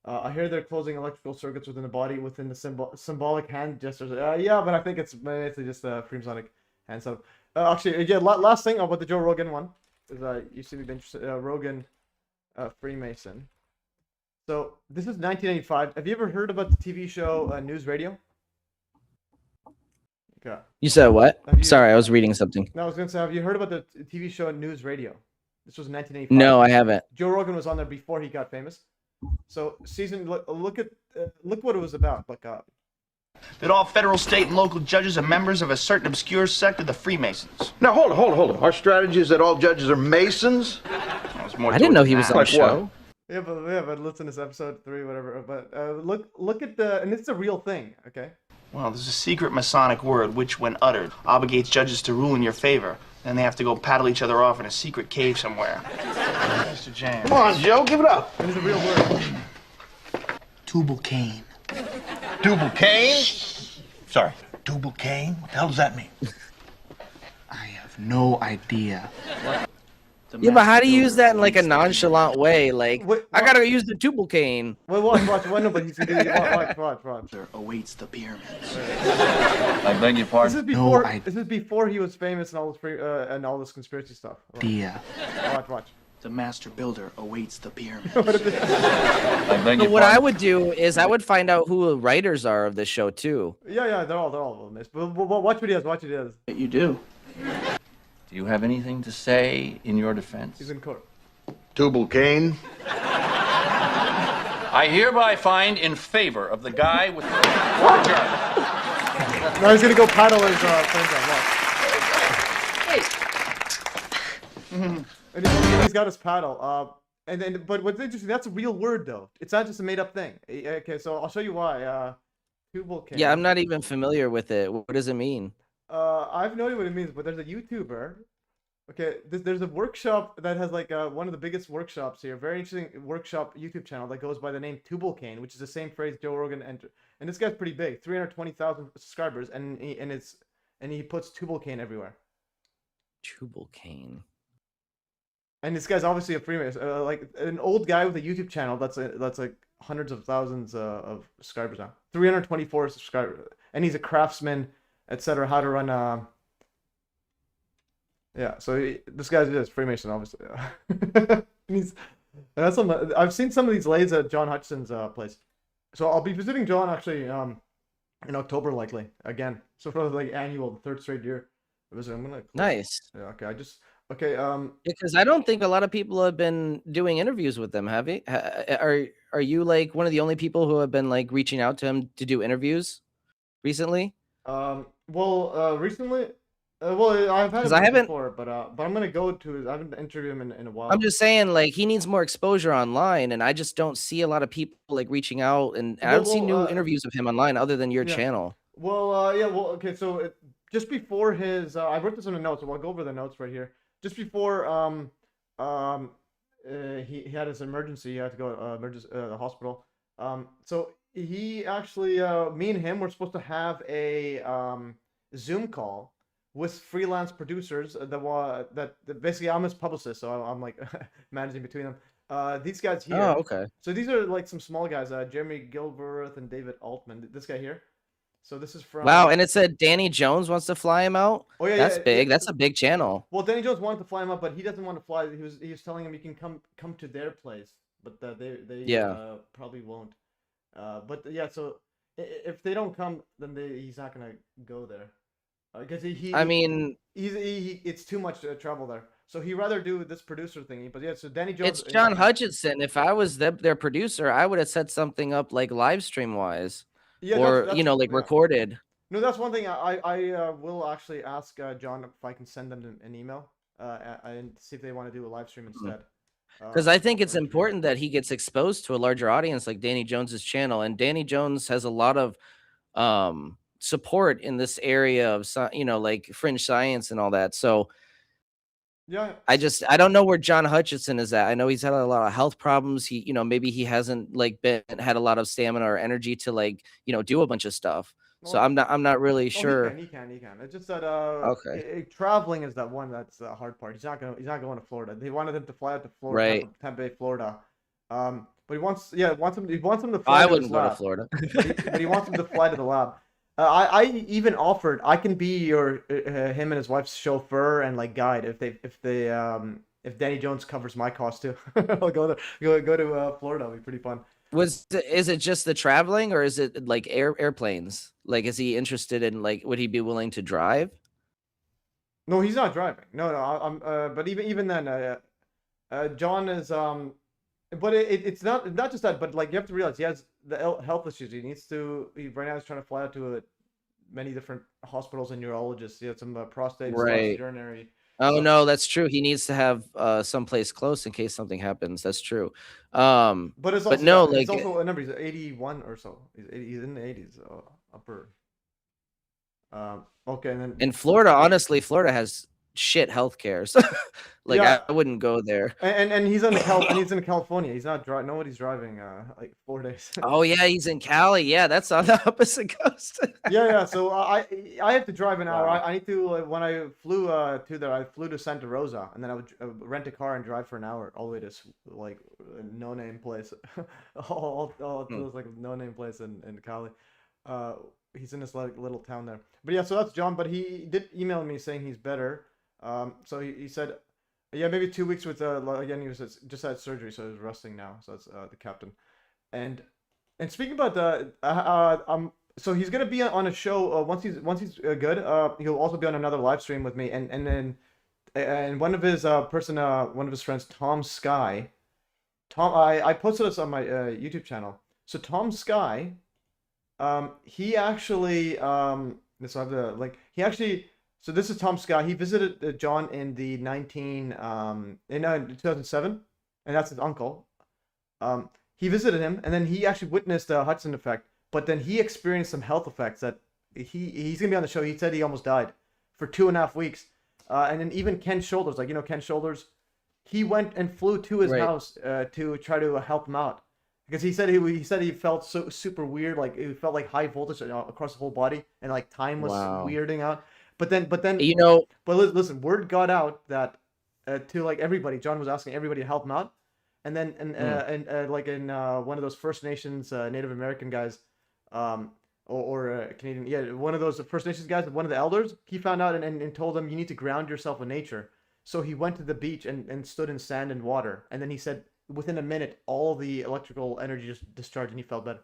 I hear they're closing electrical circuits within the body within the symbolic hand gestures. Yeah, but I think it's basically just a Freemasonic hand setup. Actually, yeah, last thing about the Joe Rogan one is you seem to be interested. Rogan, Freemason. So this is 1985. Have you ever heard about the TV show News Radio? Okay. You said what? Sorry, I was reading something. No, I was gonna say, have you heard about the TV show News Radio? This was 1985. No, I haven't. Joe Rogan was on there before he got famous. So look what it was about. Look up. That all federal, state, and local judges are members of a certain obscure sect of the Freemasons. Now, hold on. Our strategy is that all judges are Masons? I didn't know he was on the show. Yeah, but listen to this episode 3, whatever. But look at and it's a real thing, okay? Well, there's a secret Masonic word which, when uttered, obligates judges to rule in your favor. Then they have to go paddle each other off in a secret cave somewhere. Mr. James. Come on, Joe, give it up. It is a real word. Tubal Cain. Tubal Cain? Sorry. Tubal Cain? What the hell does that mean? I have no idea. Yeah, but how do you use that in like a nonchalant way? Like, I gotta use the tubal cane. Wait, watch. No, but he's gonna do watch. There awaits the pyramids. I beg your pardon. This is before he was famous and all this conspiracy stuff. Watch. The master builder awaits the pyramids. What I would do is I would find out who the writers are of this show too. Yeah, they're all amazing. But watch videos. You do. Do you have anything to say in your defense? He's in court. Tubal Cain? I hereby find in favor of the guy with the Now he's gonna go paddle his friends on. and he's got his paddle. And then, but what's interesting, that's a real word though. It's not just a made up thing. Okay, so I'll show you why. Tubal cane. Yeah, I'm not even familiar with it. What does it mean? I have no idea what it means, but there's a YouTuber. Okay, there's a workshop that has like one of the biggest workshops here. Very interesting workshop YouTube channel that goes by the name Tubal Cane, which is the same phrase Joe Rogan entered. And this guy's pretty big, 320,000 subscribers, and he puts Tubal Cane everywhere. Tubal cane. And this guy's obviously a Freemason, like an old guy with a YouTube channel that's like hundreds of thousands of subscribers now. 324 subscribers, and he's a craftsman, etc. How to run yeah. So this guy's just Freemason, obviously. I've seen some of these lathes at John Hutchison's place. So I'll be visiting John actually in October likely again. So for like annual, the third straight year. I'm gonna Nice. Yeah. Okay. Okay. Because I don't think a lot of people have been doing interviews with them, have you? Are you like one of the only people who have been like reaching out to him to do interviews recently? Recently, well, I've had 'Cause him I haven't- before, but I'm gonna go to his. I haven't interviewed him in a while. I'm just saying, like, he needs more exposure online, and I just don't see a lot of people like reaching out, and I don't see new interviews of him online other than your channel. Well, yeah, well, okay, so just before his, I wrote this in the notes, so I'll go over the notes right here. Just before he had his emergency, he had to go to the hospital. So he actually, me and him were supposed to have a Zoom call with freelance producers that basically I'm his publicist, so I'm like managing between them. These guys here. Oh, okay. So these are like some small guys, Jeremy Gilbert and David Altman. This guy here. So this is from. Wow, and it said Danny Jones wants to fly him out. Oh yeah, that's big. That's a big channel. Well, Danny Jones wanted to fly him up, but he doesn't want to fly. He was telling him you can come to their place, but they probably won't. But yeah, so if they don't come, then he's not gonna go there. Because it's too much travel there. So he'd rather do this producer thingy. But yeah, so Danny Jones. It's John Hutchinson. If I was their producer, I would have set something up like live stream wise, or like recorded. No, that's one thing. I will actually ask John if I can send them an email and see if they want to do a live stream instead. Because I think it's important that he gets exposed to a larger audience like Danny Jones's channel, and Danny Jones has a lot of support in this area of like fringe science and all that. So yeah, I don't know where John Hutchinson is at. I know he's had a lot of health problems. He maybe he hasn't like had a lot of stamina or energy to like do a bunch of stuff. So I'm not really sure. He can. It's just that traveling is that one that's the hard part. He's not going to Florida. They wanted him to fly out to Florida, right? Tampa Bay, Florida. But he wants him to fly. I wouldn't go to Florida. But he wants him to fly to the lab. I even offered I can be him and his wife's chauffeur and like guide if Danny Jones covers my cost too. I'll go to Florida. It'll be pretty fun. Is it just the traveling, or is it like airplanes? Like, is he interested in would he be willing to drive? No, he's not driving. No. But even then, John is but it's not just that, but like you have to realize he has the health issues. Right now he's trying to fly out to many different hospitals and neurologists. He had some prostate, urinary. Oh no, that's true. He needs to have someplace close in case something happens. That's true. But it's also, it's also a number. He's 81 or so. He's in the 80s, upper. Okay, and then in Florida, honestly, Florida has shit healthcare. So I wouldn't go there. And he's in California. He's not driving. Nobody's driving like 4 days. Oh yeah, he's in Cali. Yeah, that's on the opposite coast. yeah. So I have to drive an hour. I need to when I flew to there. I flew to Santa Rosa, and then I would rent a car and drive for an hour all the way to like no name place. all it was like no name place in Cali. He's in this little town there. But yeah, so that's John. But he did email me saying he's better. So he said, yeah, maybe 2 weeks with again he was just had surgery, so he's resting now. So that's the captain. And speaking about so he's gonna be on a show once he's good. He'll also be on another live stream with me, and one of his one of his friends, Tom Sky. I posted this on my YouTube channel. So Tom Sky, he actually this I have the link. He actually. So this is Tom Scott. He visited John in the 2007, and that's his uncle. He visited him, and then he actually witnessed the Hudson effect. But then he experienced some health effects that he's gonna be on the show. He said he almost died for 2.5 weeks. And then even Ken Shoulders, like Ken Shoulders, he went and flew to his house to try to help him out because he said he felt so super weird, like it felt like high voltage across the whole body, and like time was weirding out. But then but listen, word got out that to like everybody, John was asking everybody to help him out, and then like in one of those First Nations Native American guys, or Canadian, one of those First Nations guys, one of the elders, he found out and told him you need to ground yourself with nature. So he went to the beach and stood in sand and water, and then he said within a minute all the electrical energy just discharged and he felt better.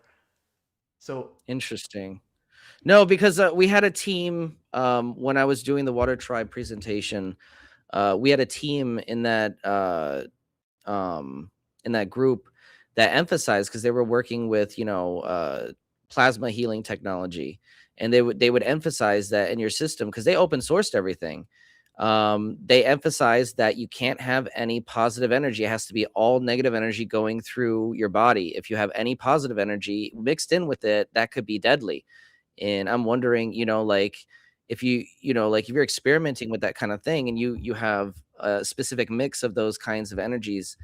So interesting. No, because we had a team when I was doing the Water Tribe presentation. We had a team in that group that emphasized, because they were working with plasma healing technology, and they would emphasize that in your system, because they open sourced everything. They emphasize that you can't have any positive energy. It has to be all negative energy going through your body. If you have any positive energy mixed in with it, that could be deadly. And I'm wondering, like if if you're experimenting with that kind of thing and you have a specific mix of those kinds of energies,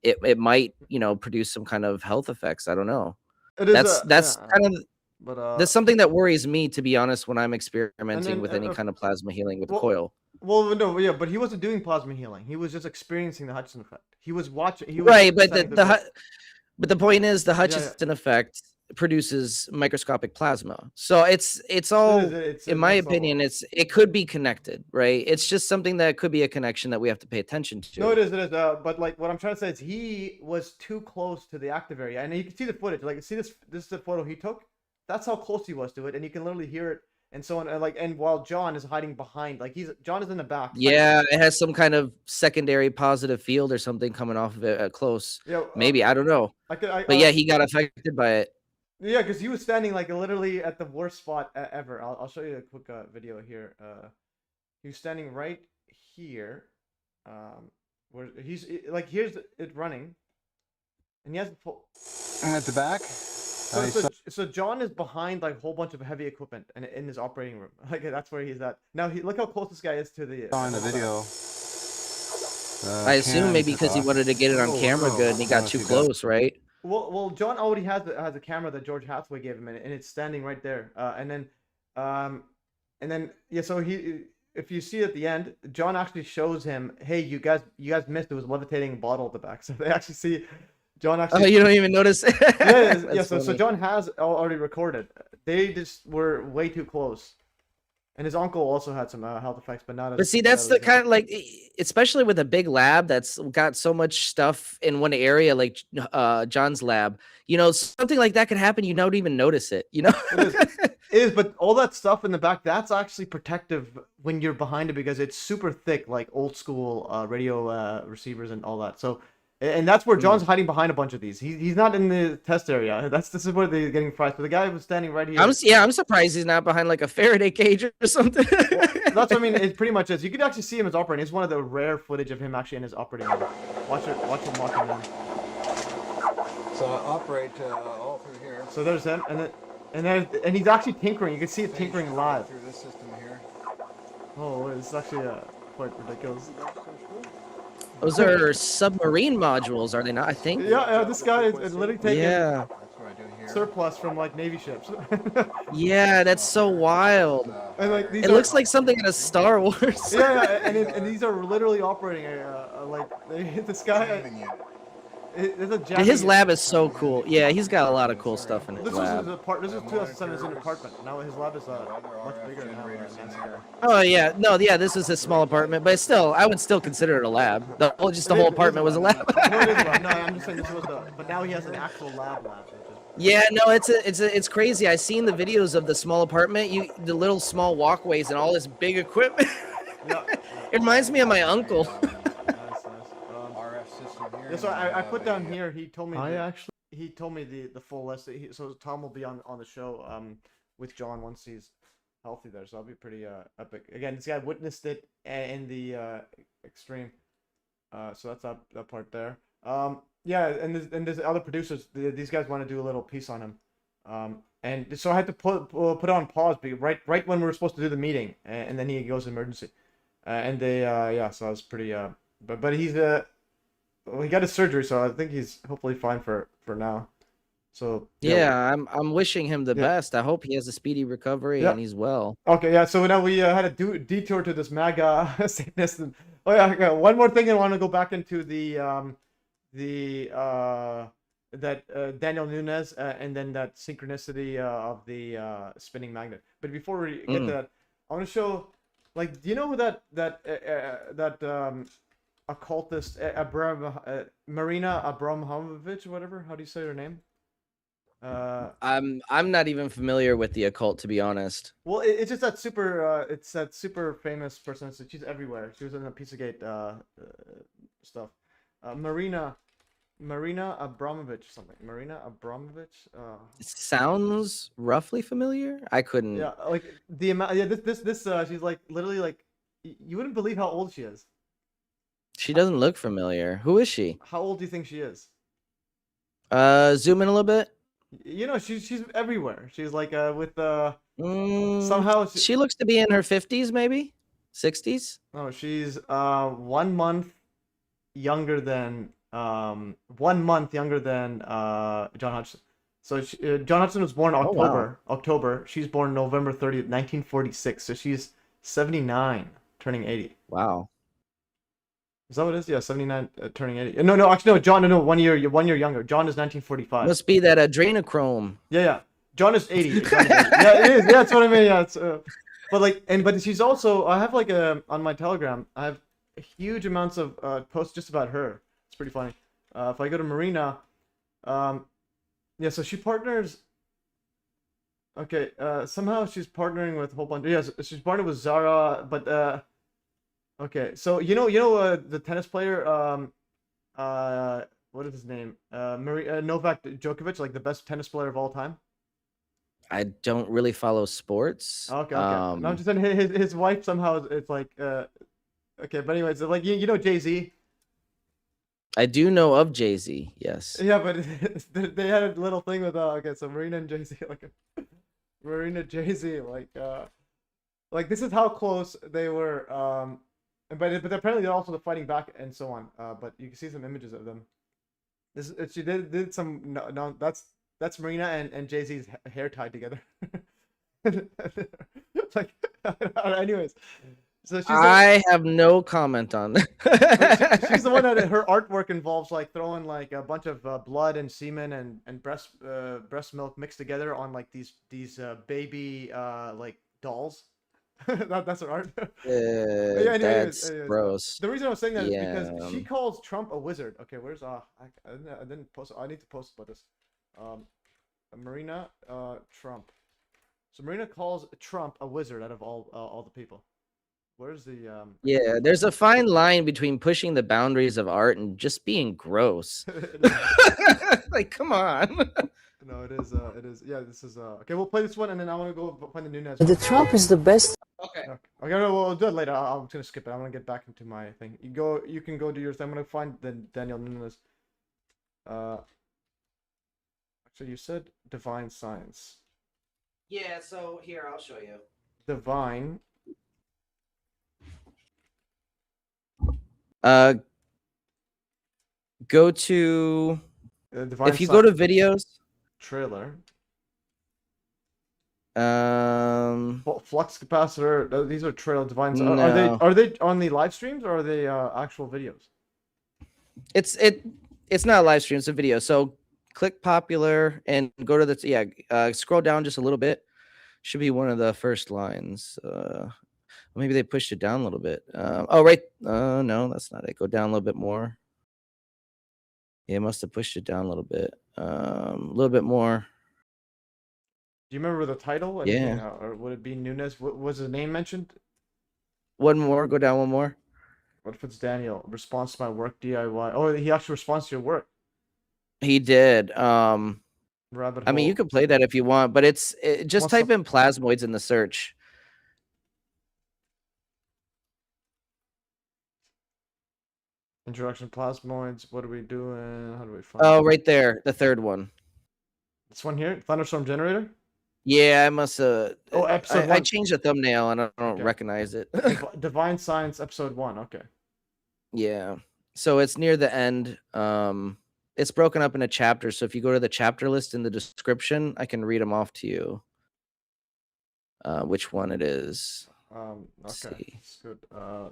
it might, produce some kind of health effects. I don't know. That's kind of, that's something that worries me, to be honest, when I'm experimenting with any kind of plasma healing with Coil. Well, no, yeah, but he wasn't doing plasma healing. He was just experiencing the Hudson effect. He was watching. But the point is, the Hutchinson effect produces microscopic plasma. So it's all, in my opinion, it could be connected, right? It's just something that could be a connection that we have to pay attention to. No, it is. But like what I'm trying to say is he was too close to the active area, and you can see the footage. Like, see this is the photo he took. That's how close he was to it, and you can literally hear it. And so on, and while John is hiding behind, like John is in the back. Yeah, it has some kind of secondary positive field or something coming off of it close. Yeah, maybe, I don't know. But yeah, he got affected by it. Yeah, because he was standing like literally at the worst spot ever. I'll show you a quick video here. He was standing right here, where he's like, here's it running, and he has the full. And at the back. So John is behind like a whole bunch of heavy equipment and in his operating room. Like that's where he's at. Now look how close this guy is to the. On the video. I assume maybe because he wanted to get it on camera good and he got too close, right? Well, John already has a camera that George Hathaway gave him, and it's standing right there. And then yeah. So if you see at the end, John actually shows him, hey, you guys missed. It was a levitating bottle at the back. So they actually see. John actually. Oh, you don't even notice. Yeah. So John has already recorded. They just were way too close, and his uncle also had some health effects, but not. But see, that's the kind of like, especially with a big lab that's got so much stuff in one area, like John's lab. Something like that could happen. You don't even notice it. It is, but all that stuff in the back, that's actually protective when you're behind it because it's super thick, like old school radio receivers and all that. So. And that's where John's hiding behind a bunch of these. He's not in the test area. This is where they're getting fried. But the guy was standing right here. I'm surprised he's not behind like a Faraday cage or something. Well, that's what I mean. It pretty much is. You could actually see him as operating. It's one of the rare footage of him actually in his operating room. Watch him walking in. So I operate all through here. So there's him, and he's actually tinkering. You can see it tinkering live through this system here. Oh, it's actually quite ridiculous. Those are submarine modules, are they not? I think. Yeah, this guy is literally taking that's what I do here. Surplus from like Navy ships. Yeah, that's so wild. And like it looks like something in a Star Wars. Yeah, and these are literally operating this guy. His lab is so cool. Yeah, he's got a lot of cool stuff in his lab. This is 2007. Is an apartment. Now his lab is much bigger now. Oh yeah, no, yeah, this is a small apartment, but still, I would still consider it a lab. The whole apartment was a lab. No, it is a lab. No, I'm just saying this was but now he has an actual lab. Yeah, no, it's crazy. I seen the videos of the small apartment, the little small walkways and all this big equipment. It reminds me of my uncle. Yeah, so I put down here. He told me. He told me the full list. So Tom will be on the show with John once he's healthy there, so that'll be pretty epic. Again, this guy witnessed it in the extreme, so that's that part there. Yeah, and there's other producers. These guys want to do a little piece on him, and so I had to put it on pause right when we were supposed to do the meeting, and then he goes emergency, and they yeah, so I was pretty but he's well, he got his surgery, so I think he's hopefully fine for now. So Yeah, I'm wishing him the Yeah. best. I hope he has a speedy recovery Yeah. and he's well. Okay, yeah. So now we had a detour to this MAGA Satanist. And, oh yeah, okay, one more thing. I want to go back into Daniel Nunes and then that synchronicity of the spinning magnet. But before we get to that, I want to show, like, do you know who that occultist Marina Abramovich, whatever? How do you say her name? I'm not even familiar with the occult, to be honest. Well, it's just that super. It's that super famous person. So she's everywhere. She was in the Pizzagate stuff. Marina Abramovich something. Marina Abramovich. It sounds roughly familiar. I couldn't. Yeah, like the amount. Yeah, this. She's like literally like you wouldn't believe how old she is. She doesn't look familiar. Who is she? How old do you think she is? Zoom in a little bit. You know, she's everywhere. She's like with somehow She looks to be in her 50s, maybe 60s. No, she's 1 month younger than John Hudson. So John Hudson was born October. She's born November 30th, 1946. So she's 79, turning 80. Wow. Is that what it is? Yeah, 79, turning 80. No, actually no. John, no, 1 year younger. John is 1945. Must be that adrenochrome. Yeah. John is 80. Yeah, it is. Yeah, that's what I mean. Yeah, it's but she's also. I have like on my Telegram. I have huge amounts of posts just about her. It's pretty funny. If I go to Marina, yeah. So she partners. Okay. Somehow she's partnering with a whole bunch. Yes, she's partnered with Zara, but okay. So you know the tennis player. What is his name? Novak Djokovic, like the best tennis player of all time. I don't really follow sports. Okay. No, I'm just saying his wife somehow it's like okay, but anyways, like you know Jay-Z. I do know of Jay-Z. Yes. Yeah, but they had a little thing with okay, so Marina and Jay-Z, like Marina Jay-Z, like this is how close they were. But apparently they're also fighting back and so on. But you can see some images of them. She did some no that's Marina and Jay-Z's hair tied together. Like, anyways, so I have no comment on that. she's the one that her artwork involves like throwing like a bunch of blood and semen and breast milk mixed together on like these baby like dolls. That's her art. Yeah, That's gross. The reason I was saying that is Yeah. because she calls Trump a wizard. Okay, where's I didn't post. I need to post about this. Marina Trump. So Marina calls Trump a wizard out of all the people. Where's the Yeah, there's a fine line between pushing the boundaries of art and just being gross. Like, come on. No, it is. Yeah, this is. Okay, we'll play this one, and then I want to go find the Nunes. The Trump is the best. Okay. Okay, no, we'll do it later. I'm just gonna skip it. I'm gonna get back into my thing. You can go do yours. I'm gonna find the Daniel Nunes. Actually, you said divine science. Yeah, so here, I'll show you. Divine. Go to Divine if you go to videos. trailer. Um, Flux capacitor. These are trailer divines. No. Are they on the live streams or are they actual videos? it's not a live stream, it's a video. So click popular and go to the scroll down just a little bit. Should be one of the first lines. Maybe they pushed it down a little bit. Oh, right. No, that's not it. Go down a little bit more. Yeah, it must have pushed it down a little bit. A little bit more. Do you remember the title? Yeah. Or would it be Nunes? Was his name mentioned? One more. Go down one more. What if it's Daniel? Response to my work DIY. Oh, he actually responds to your work. He did. Rabbit I mean, hole. you could play that if you want, but just type in plasmoids in the search. Introduction plasmoids. What are we doing? How do we find Oh, it? right there, the third one. This one here, thunderstorm generator. Yeah, I must Oh, episode I one. changed the thumbnail and I don't Okay. recognize it. Divine Science episode 1. Okay. Yeah. So it's near the end. It's broken up into chapters. So if you go to the chapter list in the description, I can read them off to you. Which one it is. Let's Okay. see. That's good.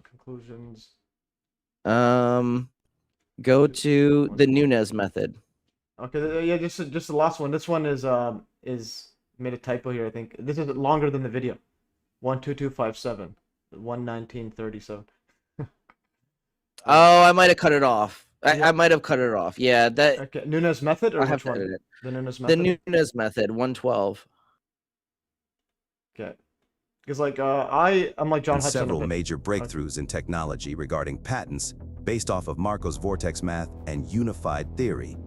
Conclusions. Go to the Nunez method. Okay, yeah, just the last one. This one is made a typo here, I think. This is longer than the video. 12257. 11937. Oh, I might have cut it off. Yeah. I might have cut it off. Yeah, that Okay, Nunez method or I have which to one? edit it. The Nunez The method. Nunez method, 112. Okay. Because like I'm like John and Hudson. several major breakthroughs in technology regarding patents based off of Marco's vortex math and unified theory.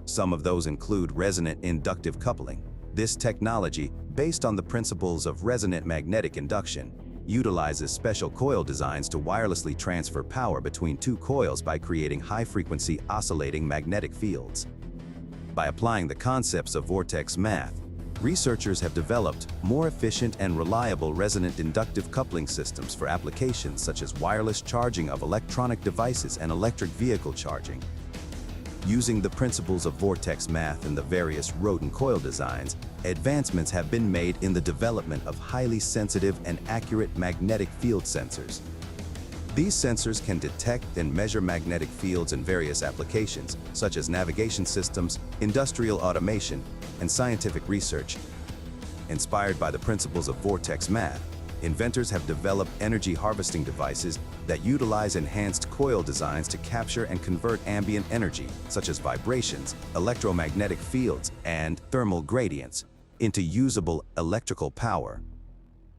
Some of those include resonant inductive coupling. This technology, based on the principles of resonant magnetic induction, utilizes special coil designs to wirelessly transfer power between two coils by creating high-frequency oscillating magnetic fields. By applying the concepts of vortex math, researchers have developed more efficient and reliable resonant inductive coupling systems for applications such as wireless charging of electronic devices and electric vehicle charging. Using the principles of vortex math in the various rodent coil designs, advancements have been made in the development of highly sensitive and accurate magnetic field sensors. These sensors can detect and measure magnetic fields in various applications, such as navigation systems, industrial automation, and scientific research. Inspired by the principles of vortex math, inventors have developed energy harvesting devices that utilize enhanced coil designs to capture and convert ambient energy, such as vibrations, electromagnetic fields, and thermal gradients, into usable electrical power.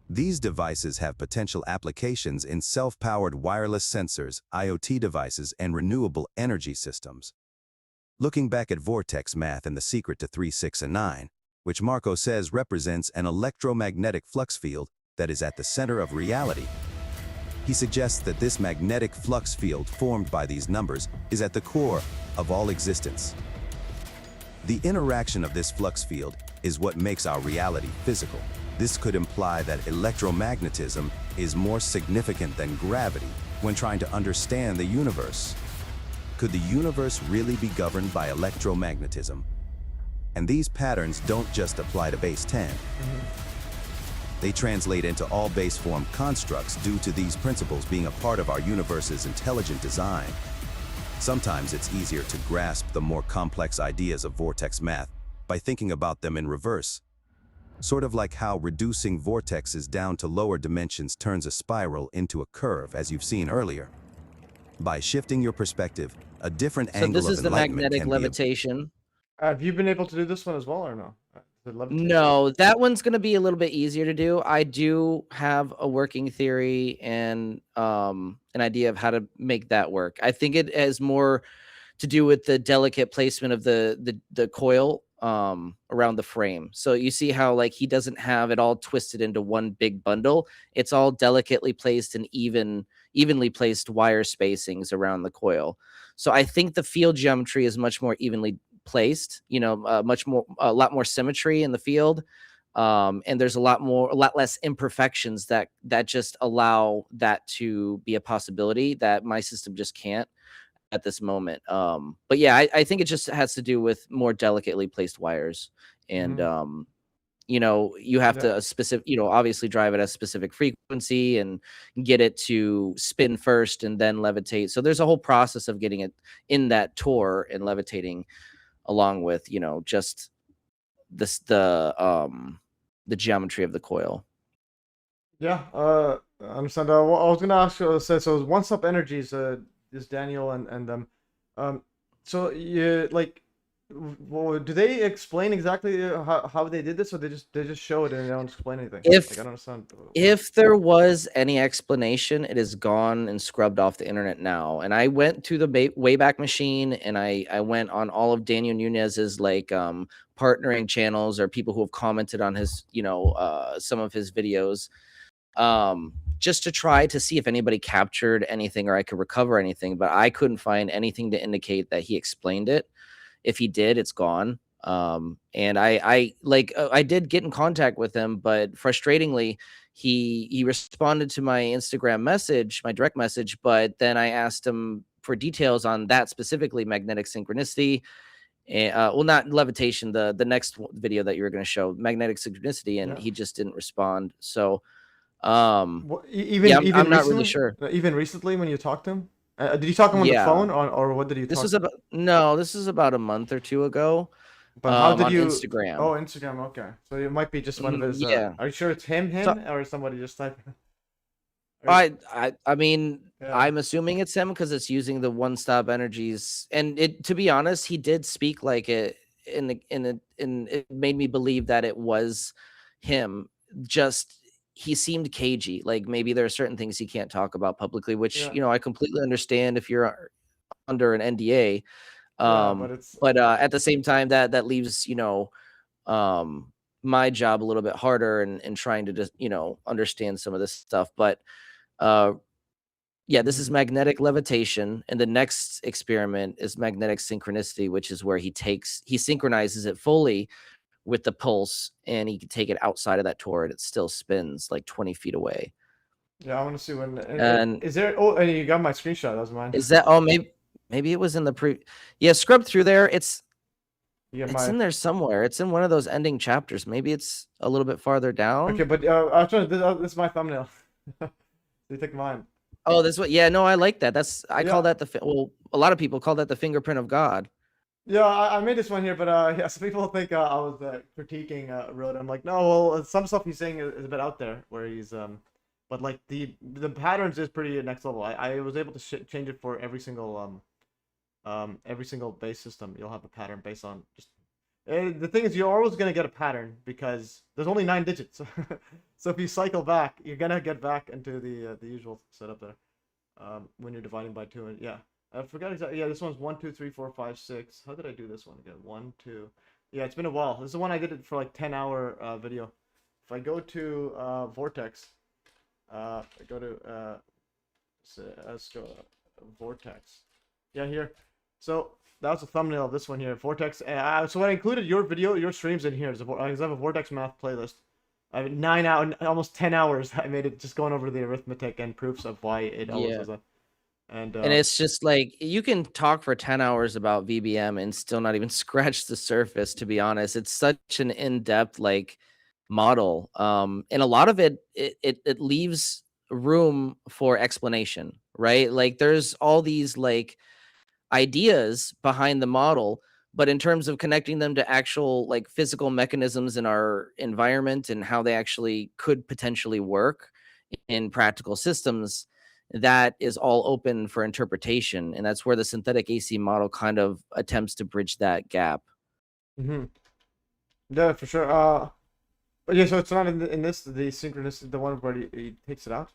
These devices have potential applications in self-powered wireless sensors, IoT devices, and renewable energy systems. Looking back at vortex math and the secret to 3, 6, and 9, which Marco says represents an electromagnetic flux field that is at the center of reality, he suggests that this magnetic flux field formed by these numbers is at the core of all existence. The interaction of this flux field is what makes our reality physical. This could imply that electromagnetism is more significant than gravity when trying to understand the universe. Could the universe really be governed by electromagnetism? And these patterns don't just apply to base 10. They translate into all base form constructs due to these principles being a part of our universe's intelligent design. Sometimes it's easier to grasp the more complex ideas of vortex math by thinking about them in reverse. Sort of like how reducing vortexes down to lower dimensions turns a spiral into a curve, as you've seen earlier. By shifting your perspective, a different So angle this of is the enlightenment magnetic can be levitation. Have you been able to do this one as well or no? The levitation? No, that one's going to be a little bit easier to do. I do have a working theory and an idea of how to make that work. I think it has more to do with the delicate placement of the coil around the frame. So you see how like he doesn't have it all twisted into one big bundle. It's all delicately placed and evenly placed wire spacings around the coil. So I think the field geometry is much more evenly placed, a lot more symmetry in the field. And there's a lot less imperfections that just allow that to be a possibility that my system just can't at this moment. But yeah, I think it just has to do with more delicately placed wires. And you have to obviously drive it at a specific frequency and get it to spin first and then levitate. So there's a whole process of getting it in that torr and levitating, along with just the geometry of the coil. Yeah, I understand. I was gonna ask you. So One Stop Energies, is Daniel and them. So you like, well, do they explain exactly how they did this, or they just show it and they don't explain anything? If I don't understand. If there was any explanation, it is gone and scrubbed off the internet now. And I went to the Wayback Machine and I went on all of Daniel Nunez's partnering channels or people who have commented on his, some of his videos. just to try to see if anybody captured anything or I could recover anything, but I couldn't find anything to indicate that he explained it. If he did, it's gone. And I did get in contact with him, but frustratingly, he responded to my Instagram message, my direct message, but then I asked him for details on that, specifically magnetic synchronicity, and well, not levitation, the next video that you were going to show, magnetic synchronicity, and he just didn't respond. So Well, even yeah, even I'm not recently, really sure. Even recently when you talked to him, did you talk to him on the phone or what did you This talk? was about this is about a month or two ago. But how did on you? Instagram? Oh, Instagram. Okay, so it might be just one of his. Yeah. Are you sure it's him, So- or somebody just typed? I mean, Yeah. I'm assuming it's him because it's using the one stop energies, and it, to be honest, he did speak like it in it made me believe that it was him. Just he seemed cagey, like maybe there are certain things he can't talk about publicly, which Yeah. I completely understand if you're under an NDA. Yeah, but it's But at the same time, that leaves my job a little bit harder and trying to just understand some of this stuff. But yeah, this is magnetic levitation, and the next experiment is magnetic synchronicity, which is where he synchronizes it fully with the pulse, and he can take it outside of that turret. It still spins like 20 feet away. yeah. I want to see when. And is there? Oh, and you got my screenshot. That was mine. is that? Oh, maybe it was in the Yeah, scrub through there. It's in there somewhere. It's in one of those ending chapters. Maybe it's a little bit farther down. Okay, but I'm trying to. This is my thumbnail. You take mine. Oh, this one. Yeah, no, I like that. I Yeah. call that well, a lot of people call that the fingerprint of God. Yeah, I made this one here, but yeah, some people think I was critiquing Road. I'm like, no, well, some stuff he's saying is a bit out there, where he's but like the patterns is pretty next level. I was able to change it for every single base system. You'll have a pattern based on just. The thing is, you're always gonna get a pattern because there's only 9 digits. So if you cycle back, you're gonna get back into the usual setup there. When you're dividing by 2, and yeah. I forgot exactly. Yeah, this one's 1, 2, 3, 4, 5, 6. How did I do this one again? 1, 2. Yeah, it's been a while. This is the one I did it for like 10-hour video. If I go to Vortex, I go to let's go Vortex. Yeah, here. So that was the thumbnail of this one here, Vortex. So I included your video, your streams in here. I have a Vortex math playlist. I have 9 hours, almost 10 hours. I made it just going over the arithmetic and proofs of why it always was that. And it's just like you can talk for 10 hours about VBM and still not even scratch the surface, to be honest. It's such an in-depth model. And a lot of it leaves room for explanation, right? Like there's all these ideas behind the model, but in terms of connecting them to actual physical mechanisms in our environment and how they actually could potentially work in practical systems, that is all open for interpretation, and that's where the synthetic AC model kind of attempts to bridge that gap. Yeah, for sure. But yeah, so it's not in this the synchronicity, the one where he takes it out.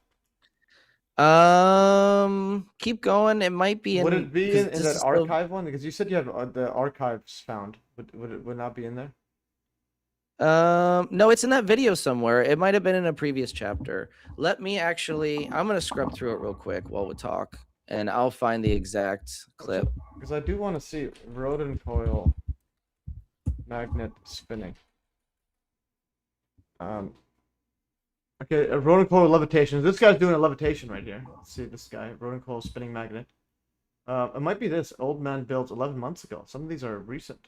Keep going. It might be in. Would it be in that archive one? Because you said you have the archives found. Would it not be in there? No, it's in that video somewhere. It might have been in a previous chapter. I'm gonna scrub through it real quick while we talk, and I'll find the exact clip. Because I do want to see Rodent Coil magnet spinning. Okay, a Rodent Coil levitation. This guy's doing a levitation right here. Let's see this guy, Rodent Coil spinning magnet. It might be this old man built 11 months ago. Some of these are recent.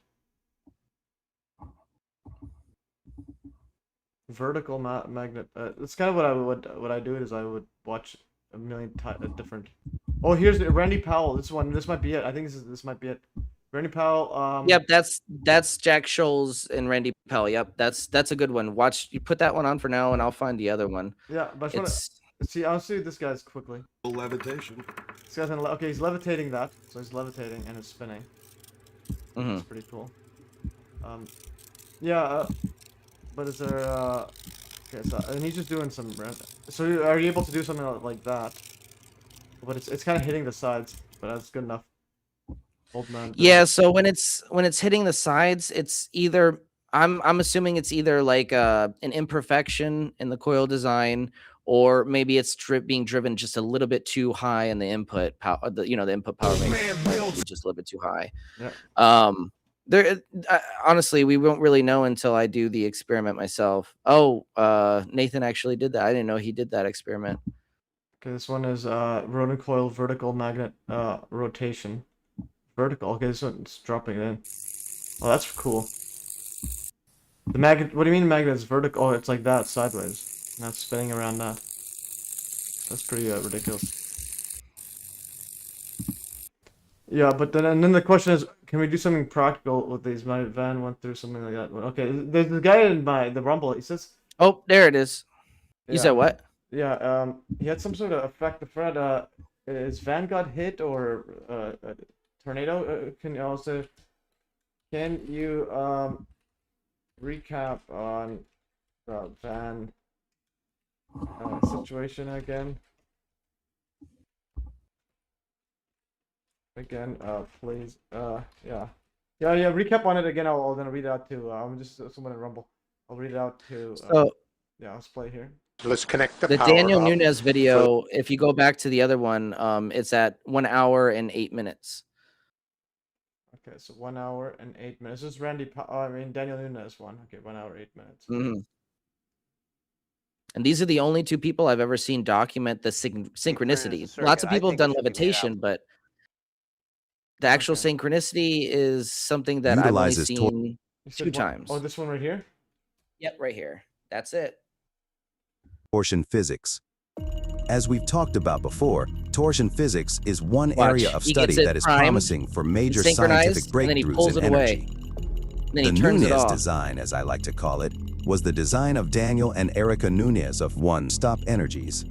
Vertical magnet. That's kind of what I do is I would watch a million different. Oh, here's Randy Powell. This might be it. I think this might be it. Randy Powell. Yep, that's Jack Scholes and Randy Powell. Yep, that's a good one. You put that one on for now, and I'll find the other one. Yeah, but I'll see this guy's quickly. Levitation. This guy's okay. He's levitating that, so he's levitating and it's spinning. That's pretty cool. Yeah. But is there okay, so and he's just doing some so are you able to do something like that? But it's kind of hitting the sides, but that's good enough. Old man. Yeah, so when it's hitting the sides, it's either I'm assuming it's either an imperfection in the coil design, or maybe it's being driven just a little bit too high in the input power. The input power might be just a little bit too high. Yeah. Honestly, we won't really know until I do the experiment myself. Oh, Nathan actually did that. I didn't know he did that experiment. Okay, this one is rodent coil vertical magnet rotation. Vertical. Okay, this one's dropping it in. Oh, that's cool. The magnet. What do you mean magnet is vertical? Oh, it's like that sideways. And that's spinning around that. That's pretty ridiculous. Yeah, but then the question is, can we do something practical with these? My van went through something like that. Okay, there's the guy in the Rumble. He says, "Oh, there it is." You said what? Yeah, he had some sort of effect. The Fred, his van got hit or a tornado. Can you recap on the van situation again? Please. Yeah. Recap on it again. I'll then read it out to. I'm just someone in Rumble. I'll read it out to. Yeah, let's play here. Let's connect the Daniel Nunes video. If you go back to the other one, it's at 1 hour and 8 minutes. Okay, so 1 hour and 8 minutes. This is Daniel Nunes one. Okay, 1 hour 8 minutes. Mm-hmm. And these are the only two people I've ever seen document the synchronicity. Lots of people have done levitation, but the actual synchronicity is something that I've only seen 2 times. Oh, this one right here? Yep, right here. That's it. Torsion physics. As we've talked about before, torsion physics is one area of study that is promising for major scientific breakthroughs in energy. The Nunes design, as I like to call it, was the design of Daniel and Erica Nunes of One Stop Energies,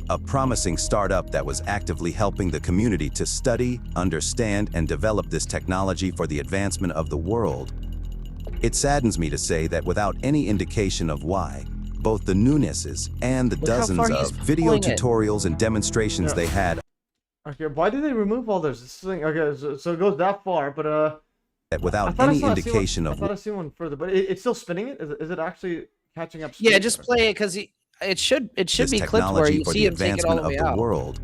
a promising startup that was actively helping the community to study, understand, and develop this technology for the advancement of the world. It saddens me to say that without any indication of why, both the Nuneses and the dozens of video tutorials and demonstrations they had. Okay, why did they remove all this thing? Okay, so it goes that far, but without any indication of. I thought I seen one further, but it's still spinning it. Is it actually catching up? Yeah, just play it because it should be clipped where you see him take it all the way out. World.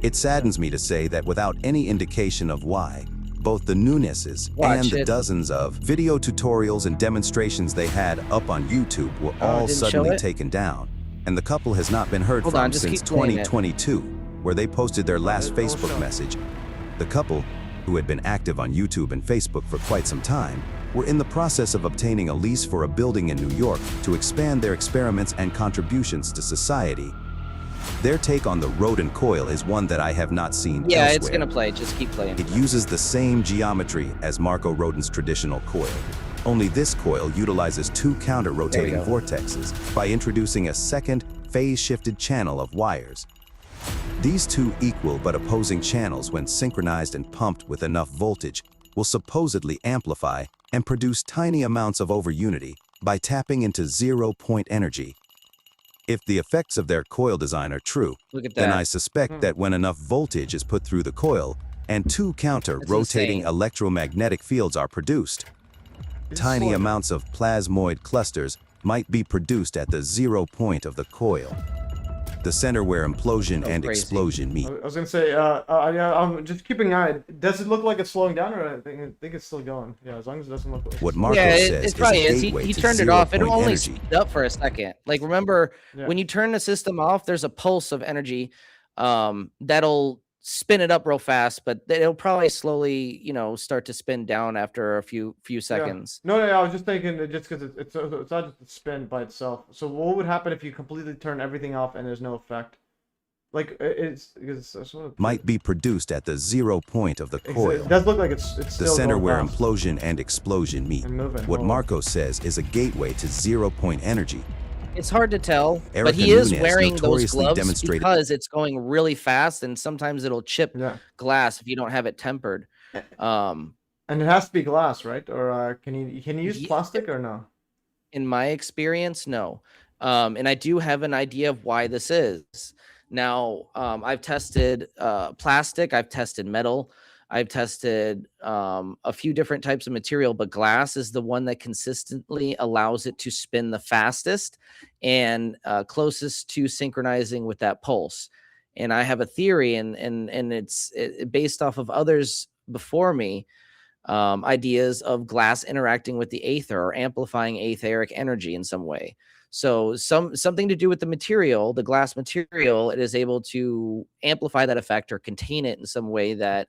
It saddens me to say that without any indication of why, both the Nuneses and the dozens of video tutorials and demonstrations they had up on YouTube were all suddenly taken down, and the couple has not been heard from since 2022, where they posted their last Facebook message. The couple, who had been active on YouTube and Facebook for quite some time, were in the process of obtaining a lease for a building in New York to expand their experiments and contributions to society. Their take on the rodent coil is one that I have not seen elsewhere. It's gonna play, just keep playing. It uses the same geometry as Marco Rodent's traditional coil. Only this coil utilizes 2 counter-rotating vortexes by introducing a second phase-shifted channel of wires. These 2 equal but opposing channels, when synchronized and pumped with enough voltage, will supposedly amplify and produce tiny amounts of overunity by tapping into zero-point energy. If the effects of their coil design are true, then I suspect that when enough voltage is put through the coil and 2 counter-rotating electromagnetic fields are produced, tiny amounts of plasmoid clusters might be produced at the 0 point of the coil, the center where implosion and explosion meet. I was gonna say, I'm just keeping an eye. Does it look like it's slowing down, or I think it's still going? Yeah, as long as it doesn't look like what Marco says it probably is. He turned it off. It'll only speed up for a second. Like, remember, when you turn the system off, there's a pulse of energy that'll spin it up real fast, but it'll probably slowly, start to spin down after a few seconds. No, I was just thinking that just because it's not just a spin by itself. So what would happen if you completely turn everything off and there's no effect? Like might be produced at the 0 point of the coil. It does look like it's still the center where fast. Implosion and explosion meet. What Marco says is a gateway to 0 point energy. It's hard to tell, but he is wearing those gloves because it's going really fast, and sometimes it'll chip glass if you don't have it tempered. And it has to be glass, right? Or can you use plastic or no? In my experience, no. And I do have an idea of why this is. Now, I've tested plastic, I've tested metal. I've tested a few different types of material, but glass is the one that consistently allows it to spin the fastest and closest to synchronizing with that pulse. And I have a theory, and it's based off of others before me, ideas of glass interacting with the aether or amplifying etheric energy in some way. So something to do with the material, the glass material, it is able to amplify that effect or contain it in some way that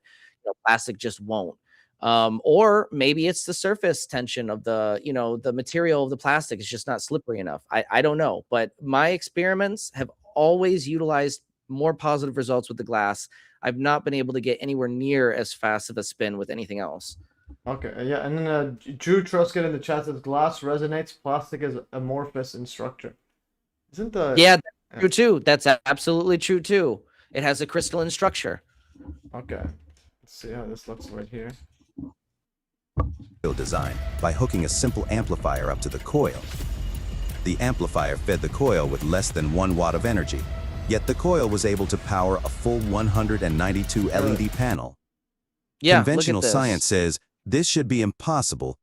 plastic just won't. Or maybe it's the surface tension of the material of the plastic is just not slippery enough. I don't know, but my experiments have always utilized more positive results with the glass. I've not been able to get anywhere near as fast of a spin with anything else. Okay, yeah, and then Drew Truscott in the chat says glass resonates, plastic is amorphous in structure. Isn't the Yeah, that's true too. That's absolutely true too. It has a crystalline structure. Okay, let's see how this looks right here. Design by hooking a simple amplifier up to the coil. The amplifier fed the coil with less than 1 watt of energy, yet the coil was able to power a full 192 LED panel. Yeah, conventional look at this. science says this should be impossible.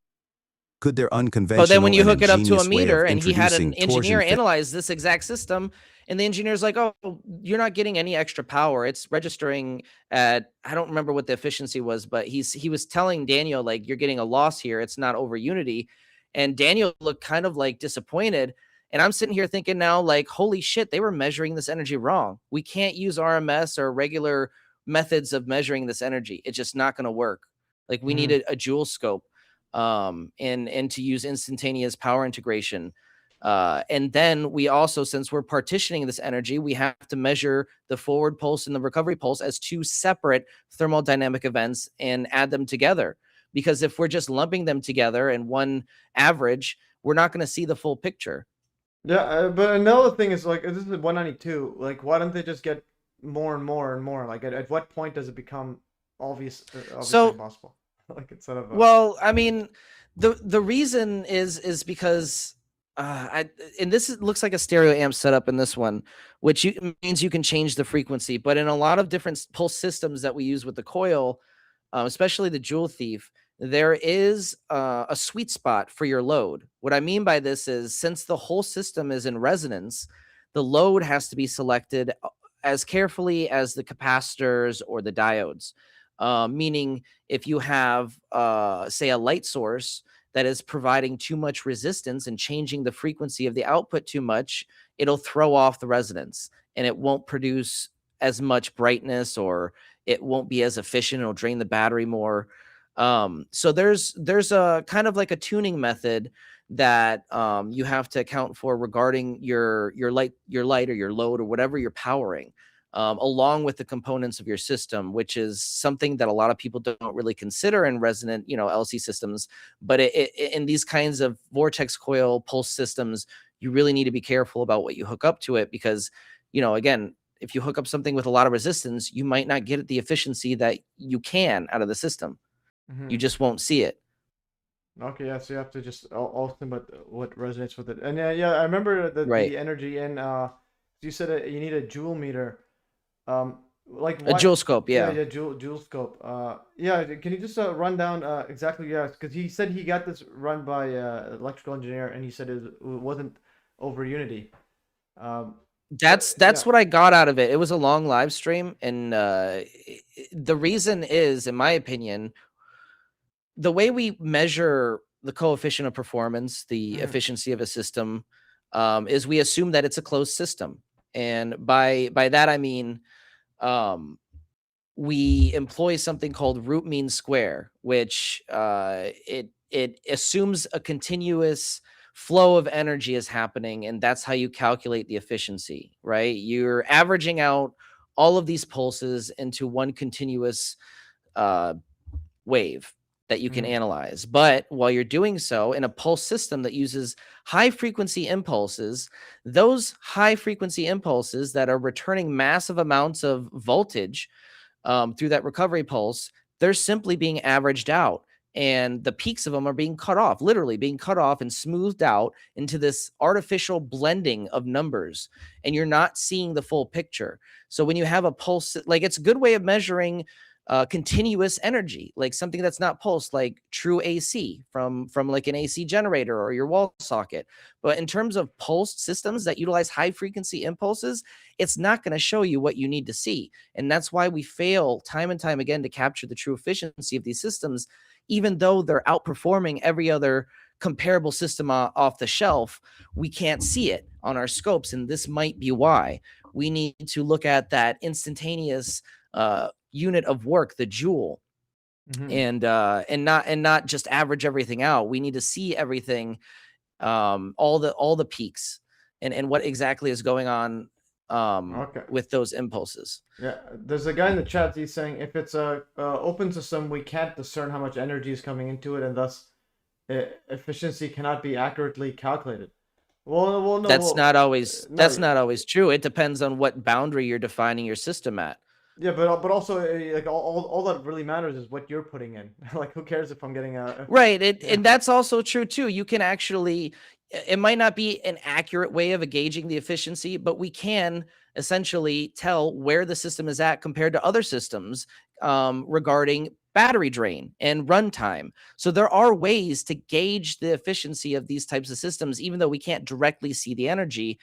Could their unconventional But then when you and hook it up to a ingenious way meter, of and he had an introducing engineer torsion analyze this exact system, and the engineer's like, oh, you're not getting any extra power. It's registering at, I don't remember what the efficiency was, but he was telling Daniel, like, you're getting a loss here. It's not over unity. And Daniel looked kind of like disappointed. And I'm sitting here thinking now, like, holy shit, they were measuring this energy wrong. We can't use RMS or regular methods of measuring this energy. It's just not going to work. Like, we need a joule scope, and to use instantaneous power integration. And then we also, since we're partitioning this energy, we have to measure the forward pulse and the recovery pulse as 2 separate thermodynamic events and add them together. Because if we're just lumping them together in one average, we're not going to see the full picture. Yeah, but another thing is, like, this is 192. Like, why don't they just get more and more and more? Like, at what point does it become obviously impossible? Like, instead of well, I mean, the reason is because and this looks like a stereo amp setup in this one, which means you can change the frequency. But in a lot of different pulse systems that we use with the coil, especially the Joule Thief, there is a sweet spot for your load. What I mean by this is, since the whole system is in resonance, the load has to be selected as carefully as the capacitors or the diodes. Meaning, if you have, say, a light source that is providing too much resistance and changing the frequency of the output too much, it'll throw off the resonance and it won't produce as much brightness, or it won't be as efficient. It'll drain the battery more. So there's a kind of like a tuning method that you have to account for regarding your light or your load or whatever you're powering, along with the components of your system, which is something that a lot of people don't really consider in resonant, LC systems. But in these kinds of vortex coil pulse systems, you really need to be careful about what you hook up to it, because, again, if you hook up something with a lot of resistance, you might not get the efficiency that you can out of the system. You just won't see it. Okay, yeah, so you have to just all think about what resonates with it. And yeah, I remember the energy in, you said you need a joule meter. Like a joule scope, yeah. Yeah, joule scope. Yeah, can you just run down exactly? Yeah, because he said he got this run by electrical engineer, and he said it wasn't over unity. That's what I got out of it. It was a long live stream, and the reason is, in my opinion, the way we measure the coefficient of performance, the efficiency of a system, is we assume that it's a closed system. And by that, I mean, we employ something called root mean square, which it assumes a continuous flow of energy is happening, and that's how you calculate the efficiency, right? You're averaging out all of these pulses into one continuous wave that you can analyze. But while you're doing so in a pulse system that uses high frequency impulses, those high frequency impulses that are returning massive amounts of voltage through that recovery pulse, they're simply being averaged out. And the peaks of them are being cut off, literally being cut off and smoothed out into this artificial blending of numbers. And you're not seeing the full picture. So when you have a pulse, like, it's a good way of measuring continuous energy, like something that's not pulsed, like true AC from like an AC generator or your wall socket. But in terms of pulsed systems that utilize high frequency impulses, it's not going to show you what you need to see. And that's why we fail time and time again to capture the true efficiency of these systems, even though they're outperforming every other comparable system off the shelf. We can't see it on our scopes, and this might be why. We need to look at that instantaneous unit of work, the joule, and not just average everything out. We need to see everything, all the peaks, and what exactly is going on with those impulses. Yeah, there's a guy in the chat. He's saying if it's a open system, we can't discern how much energy is coming into it, and thus efficiency cannot be accurately calculated. Well, no, that's not always true. It depends on what boundary you're defining your system at. Yeah, but also like all that really matters is what you're putting in. Like, who cares if I'm getting a right? And that's also true too. You can actually, it might not be an accurate way of gauging the efficiency, but we can essentially tell where the system is at compared to other systems regarding battery drain and runtime. So there are ways to gauge the efficiency of these types of systems, even though we can't directly see the energy.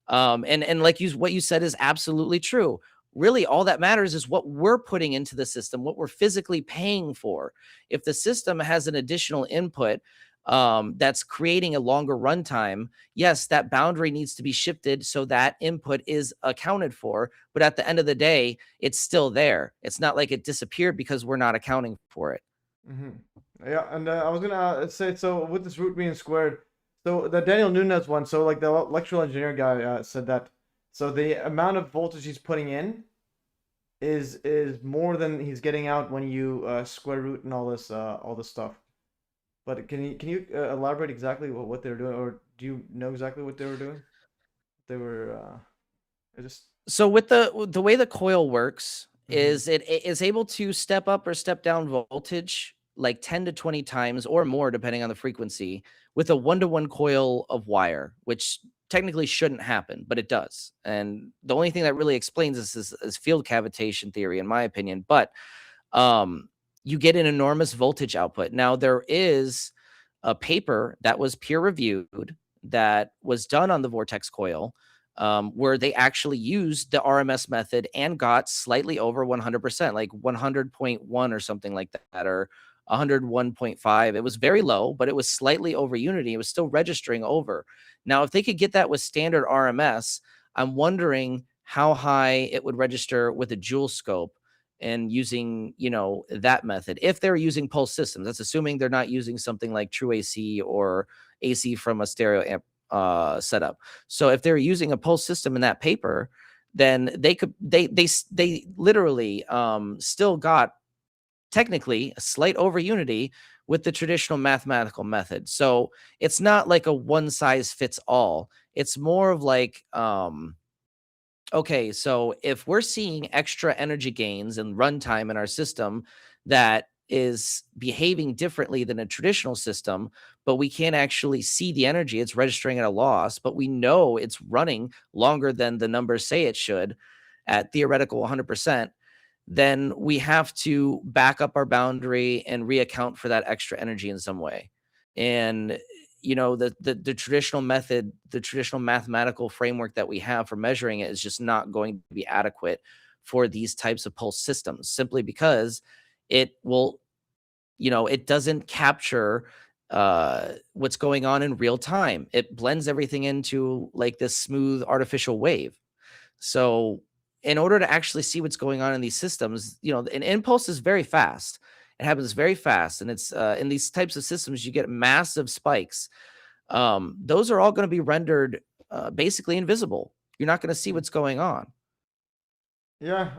And like what you said is absolutely true. Really, all that matters is what we're putting into the system, what we're physically paying for. If the system has an additional input that's creating a longer runtime, yes, that boundary needs to be shifted so that input is accounted for. But at the end of the day, it's still there. It's not like it disappeared because we're not accounting for it. Yeah, and I was gonna say, so with this root mean squared, so the Daniel Nunes one, so like the electrical engineer guy said that, so the amount of voltage he's putting in is more than he's getting out when you square root and all this stuff. But can you elaborate exactly what they were doing, or do you know exactly what they were doing? They were so with the way the coil works is it is able to step up or step down voltage like 10 to 20 times or more, depending on the frequency, with a 1-to-1 coil of wire, which technically shouldn't happen, but it does. And the only thing that really explains this is field cavitation theory, in my opinion. But you get an enormous voltage output. Now, there is a paper that was peer reviewed that was done on the Vortex coil, where they actually used the RMS method and got slightly over 100%, like 100.1 or something like that, or 101.5. It was very low, but it was slightly over unity. It was still registering over. Now, if they could get that with standard RMS, I'm wondering how high it would register with a joule scope and using, that method. If they're using pulse systems, that's assuming they're not using something like true AC or AC from a stereo amp setup. So if they're using a pulse system in that paper, then they literally still got technically a slight over unity with the traditional mathematical method. So it's not like a one size fits all. It's more of like, okay, so if we're seeing extra energy gains and runtime in our system that is behaving differently than a traditional system, but we can't actually see the energy, it's registering at a loss, but we know it's running longer than the numbers say it should at theoretical 100%, then we have to back up our boundary and reaccount for that extra energy in some way. And the traditional method, the traditional mathematical framework that we have for measuring it is just not going to be adequate for these types of pulse systems, simply because it will, it doesn't capture what's going on in real time. It blends everything into like this smooth artificial wave. So in order to actually see what's going on in these systems, an impulse is very fast. It happens very fast. And it's in these types of systems, you get massive spikes. Those are all going to be rendered basically invisible. You're not going to see what's going on. Yeah.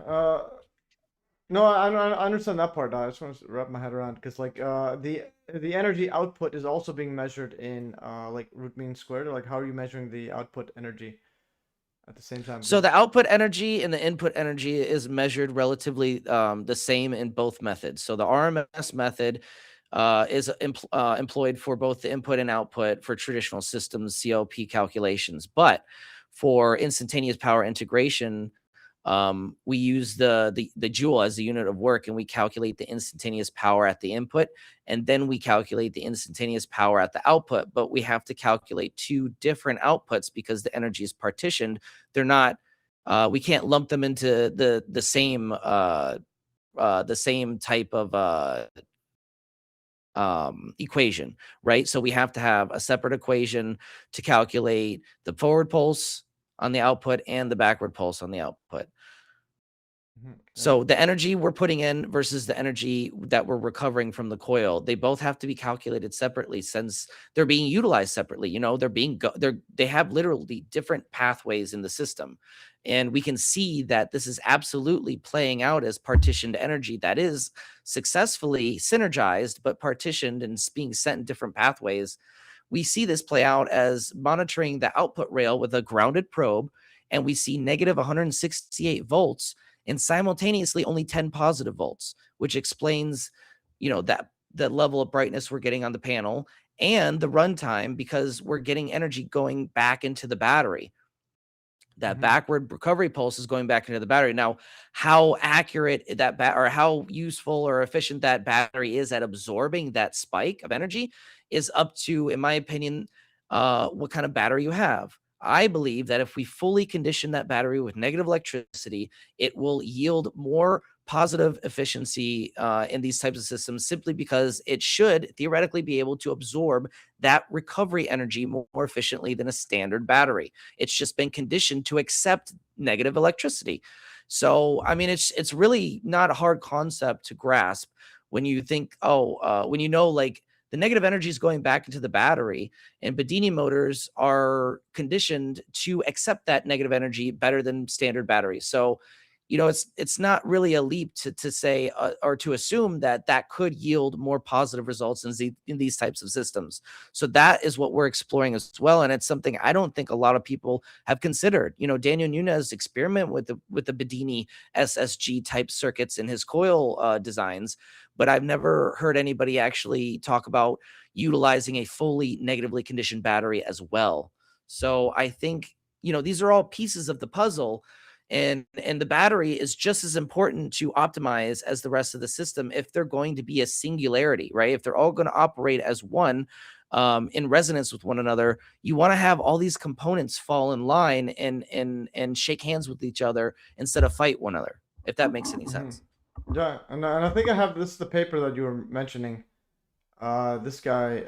No, I understand that part. I just want to wrap my head around, because like the energy output is also being measured in like root mean squared. Or like, how are you measuring the output energy at the same time? So the output energy and the input energy is measured relatively the same in both methods. So the RMS method is employed for both the input and output for traditional systems CLP calculations. But for instantaneous power integration, we use the joule as the unit of work, and we calculate the instantaneous power at the input, and then we calculate the instantaneous power at the output. But we have to calculate two different outputs because the energy is partitioned. They're not. We can't lump them into the same type of equation, right? So we have to have a separate equation to calculate the forward pulse on the output and the backward pulse on the output. So the energy we're putting in versus the energy that we're recovering from the coil, they both have to be calculated separately since they're being utilized separately. You know, they have literally different pathways in the system. And we can see that this is absolutely playing out as partitioned energy that is successfully synergized, but partitioned and being sent in different pathways. We see this play out as monitoring the output rail with a grounded probe, and we see negative 168 volts and simultaneously only 10 positive volts, which explains, you know, that the level of brightness we're getting on the panel and the runtime, because we're getting energy going back into the battery. That backward recovery pulse is going back into the battery. Now, how accurate that or how useful or efficient that battery is at absorbing that spike of energy is up to, in my opinion, what kind of battery you have. I believe that if we fully condition that battery with negative electricity, it will yield more positive efficiency in these types of systems, simply because it should theoretically be able to absorb that recovery energy more efficiently than a standard battery. It's just been conditioned to accept negative electricity. So, I mean, it's really not a hard concept to grasp when you think, when you know, like, the negative energy is going back into the battery, and Bedini motors are conditioned to accept that negative energy better than standard batteries. So, you know, it's not really a leap to say or to assume that that could yield more positive results in these types of systems. So that is what we're exploring as well, and it's something I don't think a lot of people have considered. You know, Daniel Nunez experiment with the Bedini SSG type circuits in his coil designs, but I've never heard anybody actually talk about utilizing a fully negatively conditioned battery as well. So I think, you know, these are all pieces of the puzzle. And the battery is just as important to optimize as the rest of the system if they're going to be a singularity, right? If they're all going to operate as one in resonance with one another, you want to have all these components fall in line and shake hands with each other instead of fight one another, if that makes any sense. Yeah, and I think I have this, the paper that you were mentioning. This guy,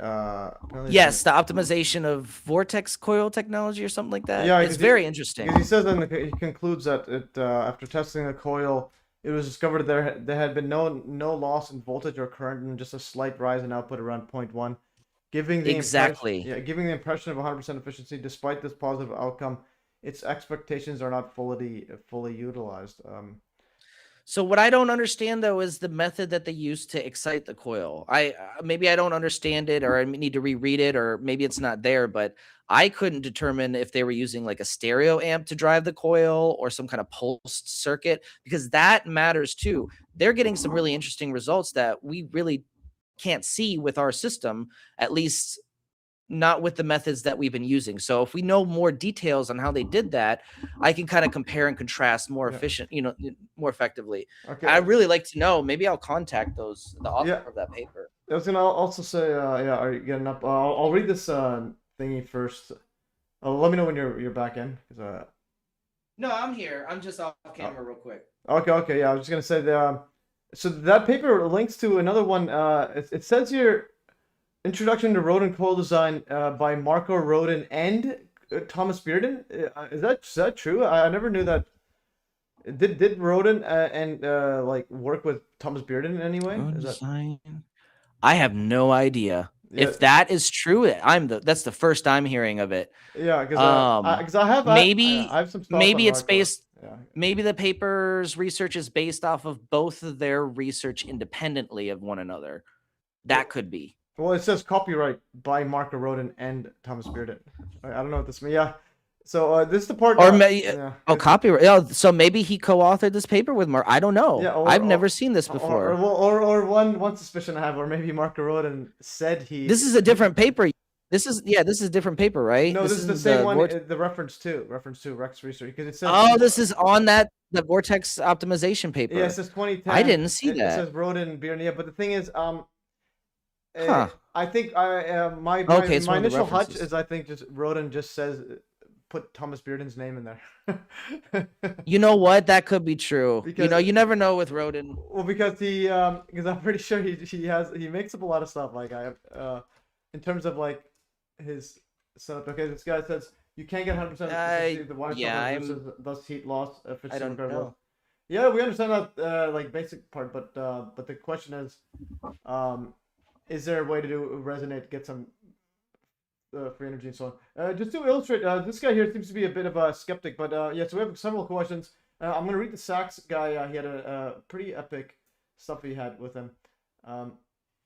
yes, the optimization of Vortex coil technology or something like that. Yeah, it's very interesting. Because he says he concludes that after testing the coil, it was discovered there had been no loss in voltage or current, and just a slight rise in output around 0.1, giving the impression of 100% efficiency. Despite this positive outcome, its expectations are not fully utilized. So what I don't understand, though, is the method that they use to excite the coil. Maybe I don't understand it, or I need to reread it, or maybe it's not there, but I couldn't determine if they were using like a stereo amp to drive the coil or some kind of pulsed circuit, because that matters too. They're getting some really interesting results that we really can't see with our system, at least not with the methods that we've been using. So if we know more details on how they did that, I can kind of compare and contrast more more effectively. Okay. I'd really like to know. Maybe I'll contact the author of that paper. I was gonna also say, are you getting up? I'll read this thingy first. Let me know when you're back in. No, I'm here. I'm just off camera real quick. Okay, yeah. I was just gonna say so that paper links to another one. It says here, Introduction to Rodin Coil Design by Marco Rodin and Thomas Bearden. Is that true? I never knew that. Did Rodin like work with Thomas Bearden in any way? I have no idea. Yeah. If that is true, that's the first I'm hearing of it. Yeah, because I have some stuff. Maybe it's based. Yeah. Maybe the paper's research is based off of both of their research independently of one another. That could be. Well, it says copyright by Marco Rodin and Thomas Bearden. I don't know what this means. Yeah. So this is the part. Copyright. Yeah. So maybe he co-authored this paper with Mark. I don't know. Yeah, I've never seen this before. Or one suspicion I have, or maybe Marco Rodin said he. This is a different paper. This is a different paper, right? No, this is the same one. The reference to Rex Research, because it says. Oh, this is on that. the Vortex optimization paper. Yeah, it says 2010. I didn't see It that. says Rodin beer. Yeah, but the thing is, Huh. I think my Okay, it's my one of the initial hunch references. is I think just Rodin just says put Thomas Bearden's name in there. You know what? That could be true. Because You never know with Rodin. well, because because I'm pretty sure he makes up a lot of stuff. Like in terms of like his setup. Okay, this guy says you can't get 100% efficiency of the water supply, thus heat loss efficiency. I don't know. Yeah, we understand that like basic part, but the question is there a way to do resonate, get some free energy and so on? Just to illustrate, this guy here seems to be a bit of a skeptic, but yeah, so we have several questions. I'm gonna read the Sachs guy. He had a pretty epic stuff he had with him.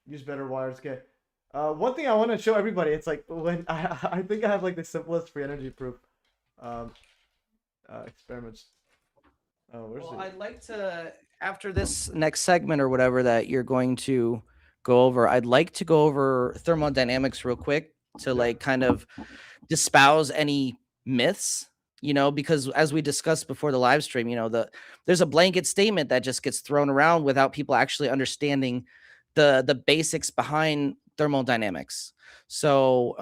Use better wires. Okay. One thing I want to show everybody, it's like when I think I have like the simplest free energy proof experiments. Oh, where's it? I'd like to, after this next segment or whatever that you're going to go over, I'd like to go over thermodynamics real quick to like kind of espouse any myths, because as we discussed before the live stream, there's a blanket statement that just gets thrown around without people actually understanding the basics behind thermodynamics. So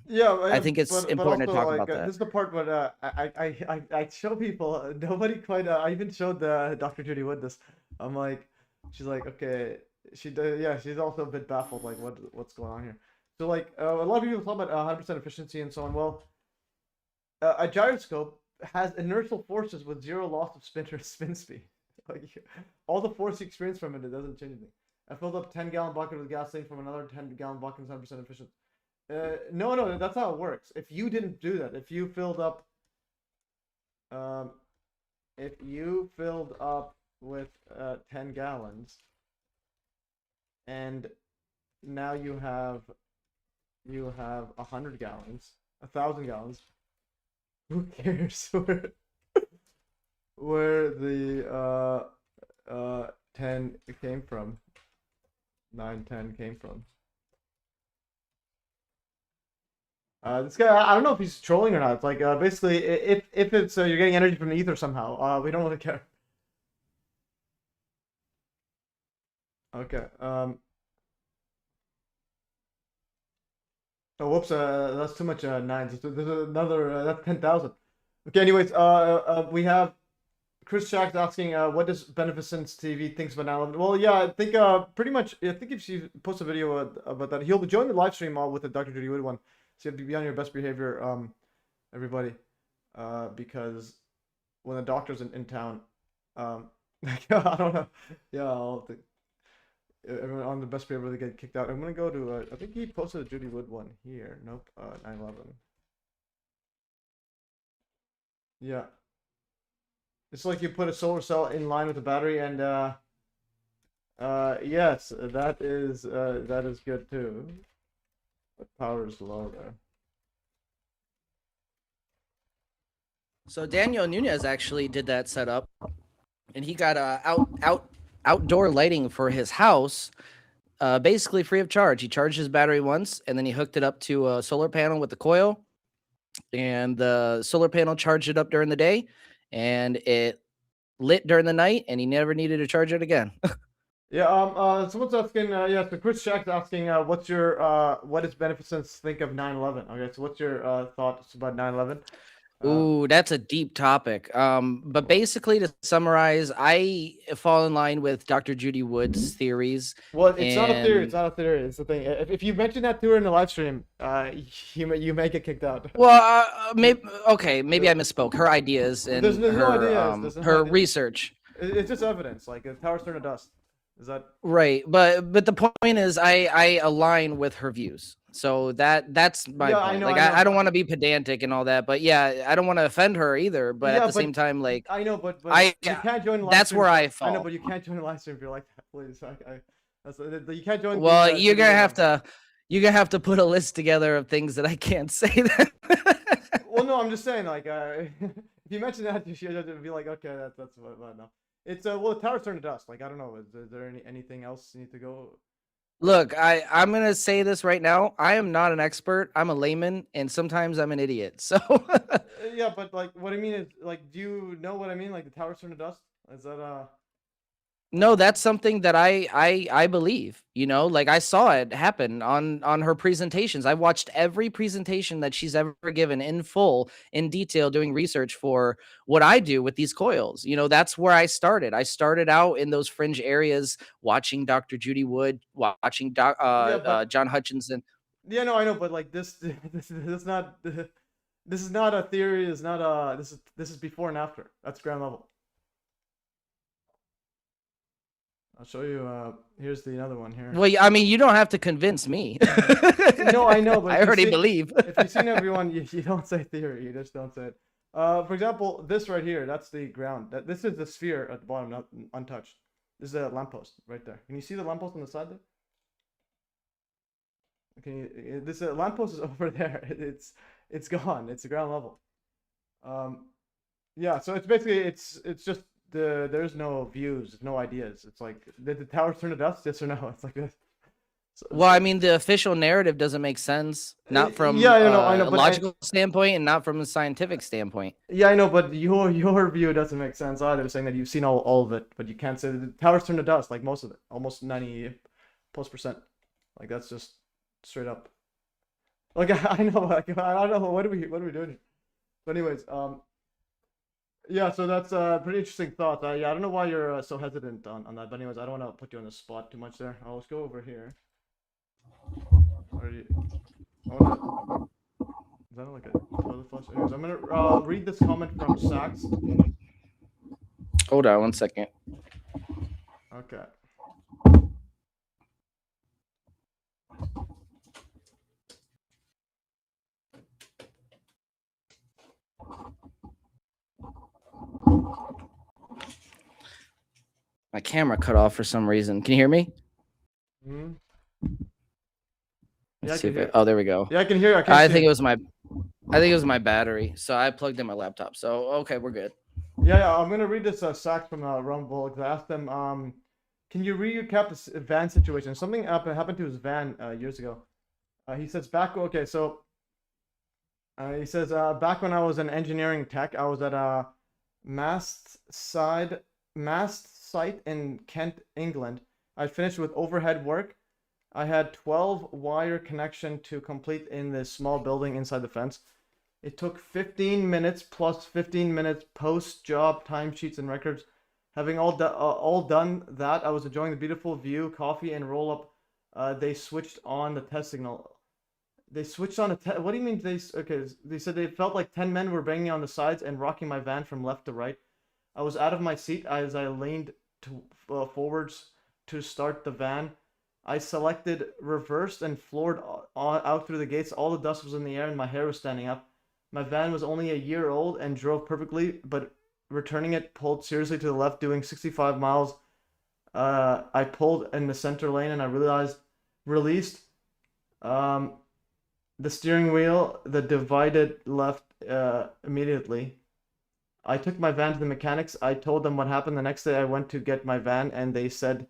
yeah, I think it's important to talk about that. This is the part where I show people. Nobody quite. I even showed Dr. Judy Wood this. I'm like, she's like, okay. Yeah, she's also a bit baffled, like what's going on here. So like a lot of people talk about 100% efficiency and so on. Well, a gyroscope has inertial forces with zero loss of spin speed. Like all the force you experience from it doesn't change anything. I filled up 10-gallon bucket with gasoline from another 10-gallon bucket, 100% efficient. No, that's how it works. If you didn't do that, if you filled up, with 10 gallons, and now you have 100 gallons, 1,000 gallons. Who cares where the 10 came from? 910 came from. This guy, I don't know if he's trolling or not. It's like basically, if it's you're getting energy from the ether somehow, we don't really care. Okay. Oh, whoops. That's too much nines. There's another. That's 10,000. Okay. Anyways, we have Chris Shack's asking, what does BeneficenceTV thinks about 9/11? Well, yeah, I think pretty much. I think if you post a video about that, he'll join the live stream with the Dr. Judy Wood one. So you have to be on your best behavior, everybody, because when the doctor's in town, I don't know. Yeah, I'll think everyone on the best behavior they get kicked out. I'm gonna go to. I think he posted a Judy Wood one here. Nope. 9/11. Yeah. It's like you put a solar cell in line with the battery, and yes, that is good too. But power is low there. So Daniel Nunez actually did that setup, and he got outdoor lighting for his house, basically free of charge. He charged his battery once, and then he hooked it up to a solar panel with the coil, and the solar panel charged it up during the day, and it lit during the night, and he never needed to charge it again. Yeah. Someone's asking. Yeah. So Chris Shack's asking. What does Beneficence think of 9/11? Okay. So what's your thoughts about 9/11? Ooh, that's a deep topic. But basically, to summarize, I fall in line with Dr. Judy Wood's theories. Well, it's not a theory. It's not a theory. It's the thing. If you mention that to her in the live stream, you may get kicked out. Well, maybe I misspoke. Her ideas and there's no her ideas. her research. It's just evidence. Like the towers turn to dust. Is that right? But the point is, I align with her views. So that's my point. I know, like I don't want to be pedantic and all that, but yeah, I don't want to offend her either. But at the same time, like I know, but you can't join. That's where I fall. I know, but you can't join the live stream if you're like that, please. You can't join. Well, you're gonna have to put a list together of things that I can't say. Then. Well, no, I'm just saying, like, if you mention that, you should be like, okay, that's what no. It's well, the towers turn to dust. Like, I don't know. Is there anything else you need to go? Look, I'm gonna say this right now. I am not an expert. I'm a layman, and sometimes I'm an idiot. So Yeah, but like, what I mean is, like, do you know what I mean? Like, the towers turn to dust. Is that no, that's something that I believe. You know, like I saw it happen on her presentations. I watched every presentation that she's ever given in full, in detail, doing research for what I do with these coils. You know, that's where I started. I started out in those fringe areas, watching Dr. Judy Wood, watching yeah, but John Hutchinson. yeah, no, I know, but like this, this is not, this is not a theory. Is not a this is before and after. That's ground level. I'll show you. Here's the other one here. Well, I mean, you don't have to convince me. No, I know, but I already believe. if you've seen everyone, you don't say theory. You just don't say it. For example, this right here, that's the ground. This is the sphere at the bottom, not untouched. This is a lamppost right there. Can you see the lamppost on the side there? Can you? This lamppost is over there. It's gone. It's the ground level. Yeah. So it's basically it's just there's no views, no ideas. It's like did the towers turn to dust? Yes or no? It's like this. Well, I mean, the official narrative doesn't make sense, not from yeah, I know, a but logical standpoint and not from a scientific standpoint. yeah, I know, but your view doesn't make sense either. Saying that you've seen all of it, but you can't say that the towers turn to dust, like most of it, almost 90+%. Like that's just straight up. Like I know, like I don't know what are we doing here? But anyways, yeah, so that's a pretty interesting thought. Yeah, I don't know why you're so hesitant on that, but anyways, I don't want to put you on the spot too much there. I'll just go over here. Already, is that like a toilet flush? Anyways, I'm gonna read this comment from Sax. Hold on 1 second. Okay. My camera cut off for some reason. Can you hear me? Hmm. Let's see if it, oh, there we go. Yeah, I can hear you. I think it was my battery. So I plugged in my laptop. So okay, we're good. Yeah, I'm gonna read this Sax from Rumble because I asked them, can you recap this van situation? Something happened to his van years ago. He says okay, so he says back when I was an engineering tech, I was at a mast site in Kent, England. I finished with overhead work. I had 12 wire connection to complete in this small building inside the fence. It took 15 minutes plus 15 minutes post job timesheets and records. Having all done that, I was enjoying the beautiful view, coffee, and roll up. They switched on the test signal. They switched on a what do you mean okay, they said they felt like 10 men were banging on the sides and rocking my van from left to right. I was out of my seat as I leaned forwards to start the van. I selected reversed and floored out through the gates. All the dust was in the air and my hair was standing up. My van was only a year old and drove perfectly, but returning it pulled seriously to the left doing 65 miles. I pulled in the center lane and I released the steering wheel, the divided left immediely. I took my van to the mechanics. I told them what happened. The next day I went to get my van and they said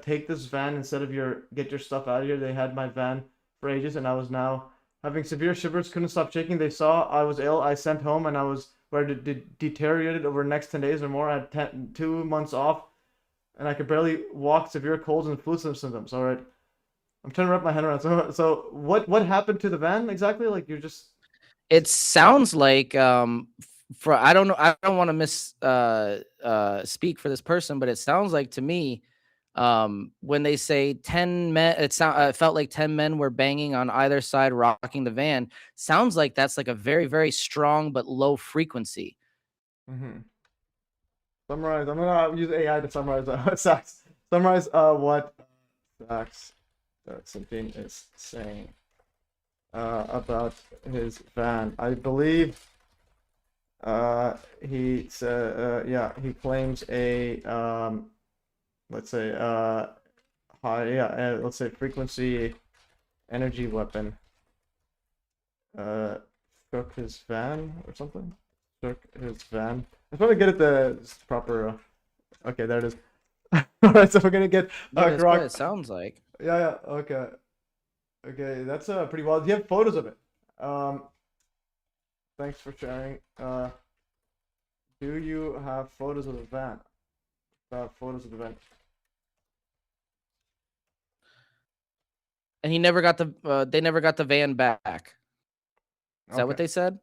take this van instead of get your stuff out of here. They had my van for ages and I was now having severe shivers, couldn't stop shaking. They saw I was ill. I sent home and I was deteriorated over the next 10 days or more. I had 2 months off and I could barely walk, severe colds and flu symptoms. All right. I'm trying to wrap my head around. So what happened to the van exactly? Like you're just. It sounds like for I don't know, I don't want to speak for this person, but it sounds like to me when they say 10 men, it felt like 10 men were banging on either side rocking the van. Sounds like that's like a very, very strong but low frequency. Summarize. I'm gonna use AI to summarize Sax. Summarize what Sax something is saying about his van. I believe he said he claims a let's say high let's say frequency energy weapon struck his van or something. Struck his van. I'm trying to get at the proper okay, there it is. All right, so we're gonna get That's what Grok. it sounds like. Yeah, okay. Okay, that's pretty wild. Do you have photos of it? Thanks for sharing. Do you have photos of the van? Photos of the van. And he never got the they never got the van back. Is that what they said?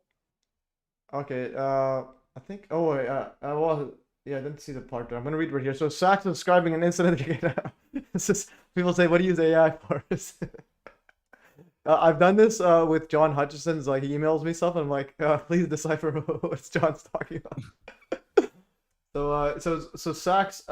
Okay, I think. Oh wait, well, yeah, I didn't see the part there. I'm gonna read right here. So Sachs is describing an incident. This is people say, "What do you use AI for?" I've done this with John Hutchison's. Like he emails me stuff, and I'm like, please decipher what John's talking about. So Sachs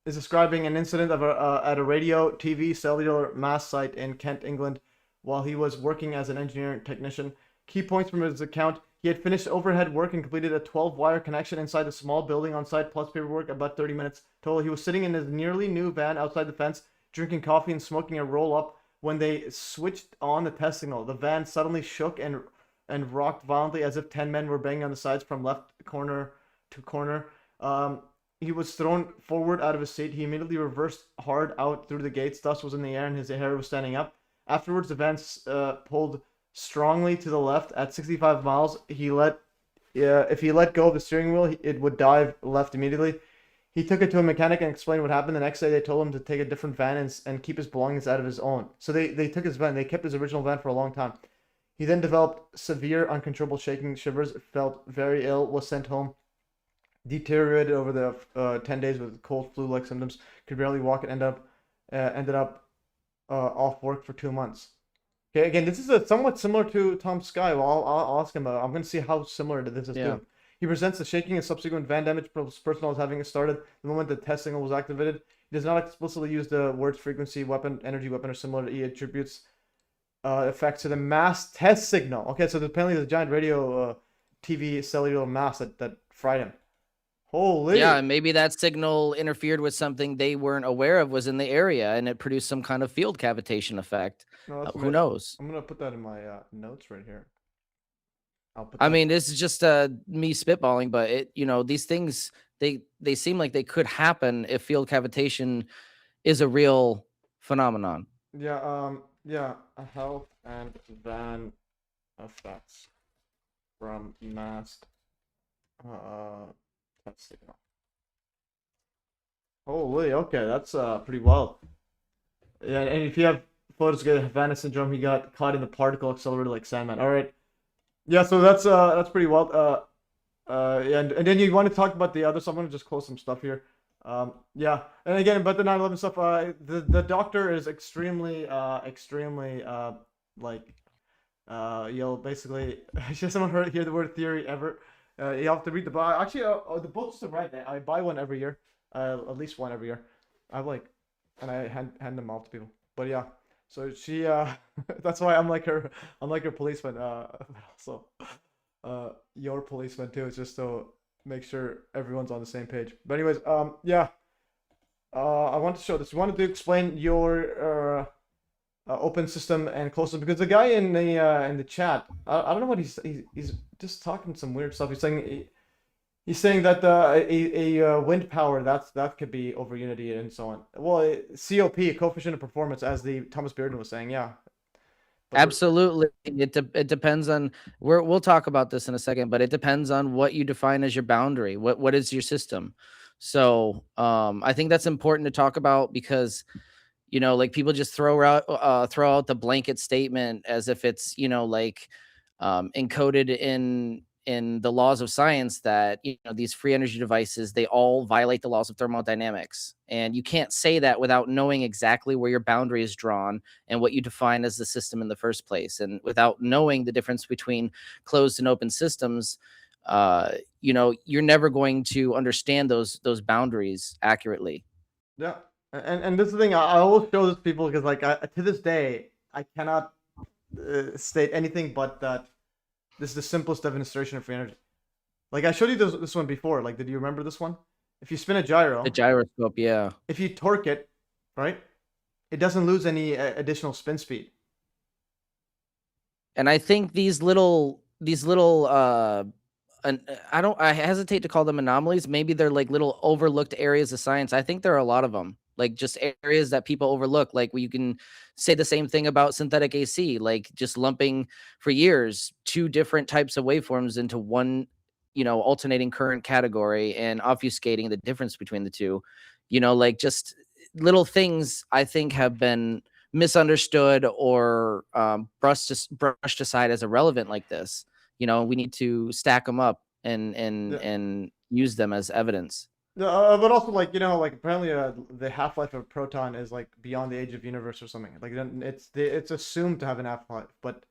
is describing an incident of at a radio, TV, cellular mast site in Kent, England, while he was working as an engineering technician. Key points from his account: he had finished overhead work and completed a 12-wire connection inside a small building on site, plus paperwork, about 30 minutes total. He was sitting in his nearly new van outside the fence, drinking coffee and smoking a roll-up when they switched on the test signal. The van suddenly shook and rocked violently as if 10 men were banging on the sides from left corner to corner. He was thrown forward out of his seat. He immediately reversed hard out through the gates. Dust was in the air and his hair was standing up. Afterwards, the van pulled strongly to the left at 65 miles. If he let go of the steering wheel, it would dive left immediately. He took it to a mechanic and explained what happened. The next day, they told him to take a different van and keep his belongings out of his own. So they took his van. They kept his original van for a long time. He then developed severe, uncontrollable shaking, shivers, felt very ill, was sent home, deteriorated over the 10 days with cold flu-like symptoms, could barely walk, and ended up off work for 2 months. Okay, again, this is somewhat similar to Tom Sky. Well, I'll ask him. I'm going to see how similar this is to him. He presents the shaking and subsequent van damage personnel as having started the moment the test signal was activated. He does not explicitly use the words frequency, weapon, energy weapon, or similar. He attributes effects to the mass test signal. Okay, so apparently there's a giant radio TV cellular mass that fried him. Holy. Yeah, and maybe that signal interfered with something they weren't aware of was in the area, and it produced some kind of field cavitation effect. No, Who knows? I'm going to put that in my notes right here. I mean, this is just me spitballing, but these things they seem like they could happen if field cavitation is a real phenomenon. Yeah, health and van effects from mast test signal. Holy, okay, that's pretty wild. Yeah, and if you have photos of Havana syndrome, he got caught in the particle accelerator like Sandman. All right. Yeah, so that's pretty wild. And then you want to talk about the other stuff. I'm gonna just close some stuff here. Yeah, and again, about the 9/11 stuff, the doctor is extremely you'll basically just haven't hear the word theory ever. You have to read the book. Actually, the books are right. I buy one every year, at least one every year. And I hand them off to people. But yeah. So she, that's why I'm like her policeman, but also, your policeman too, just to make sure everyone's on the same page. But anyways, yeah, I want to show this. You wanted to explain your open system and closed system, because the guy in the chat, I don't know what he's just talking some weird stuff. He's saying that a wind power that could be over Unity and so on. Well, COP, coefficient of performance, as the Thomas Bearden was saying, yeah. But absolutely, it depends on we'll talk about this in a second, but it depends on what you define as your boundary. What is your system? So I think that's important to talk about, because like people just throw out the blanket statement as if it's encoded in the laws of science that these free energy devices, they all violate the laws of thermodynamics, and you can't say that without knowing exactly where your boundary is drawn and what you define as the system in the first place. And without knowing the difference between closed and open systems, you're never going to understand those boundaries accurately. Yeah, and this is the thing, I will show this to people, because to this day I cannot state anything but that this is the simplest demonstration of free energy. Like I showed you this one before. Like, did you remember this one? If you spin a gyro, the gyroscope, yeah. If you torque it, right, it doesn't lose any additional spin speed. And I think these little I hesitate to call them anomalies. Maybe they're like little overlooked areas of science. I think there are a lot of them, like just areas that people overlook. Like you can say the same thing about synthetic AC, like just lumping for years two different types of waveforms into one, alternating current category and obfuscating the difference between the two. Like just little things I think have been misunderstood or brushed aside as irrelevant like this. We need to stack them up and use them as evidence. But also, like, like apparently the half-life of a proton is like beyond the age of universe or something. Like it's assumed to have an half-life, but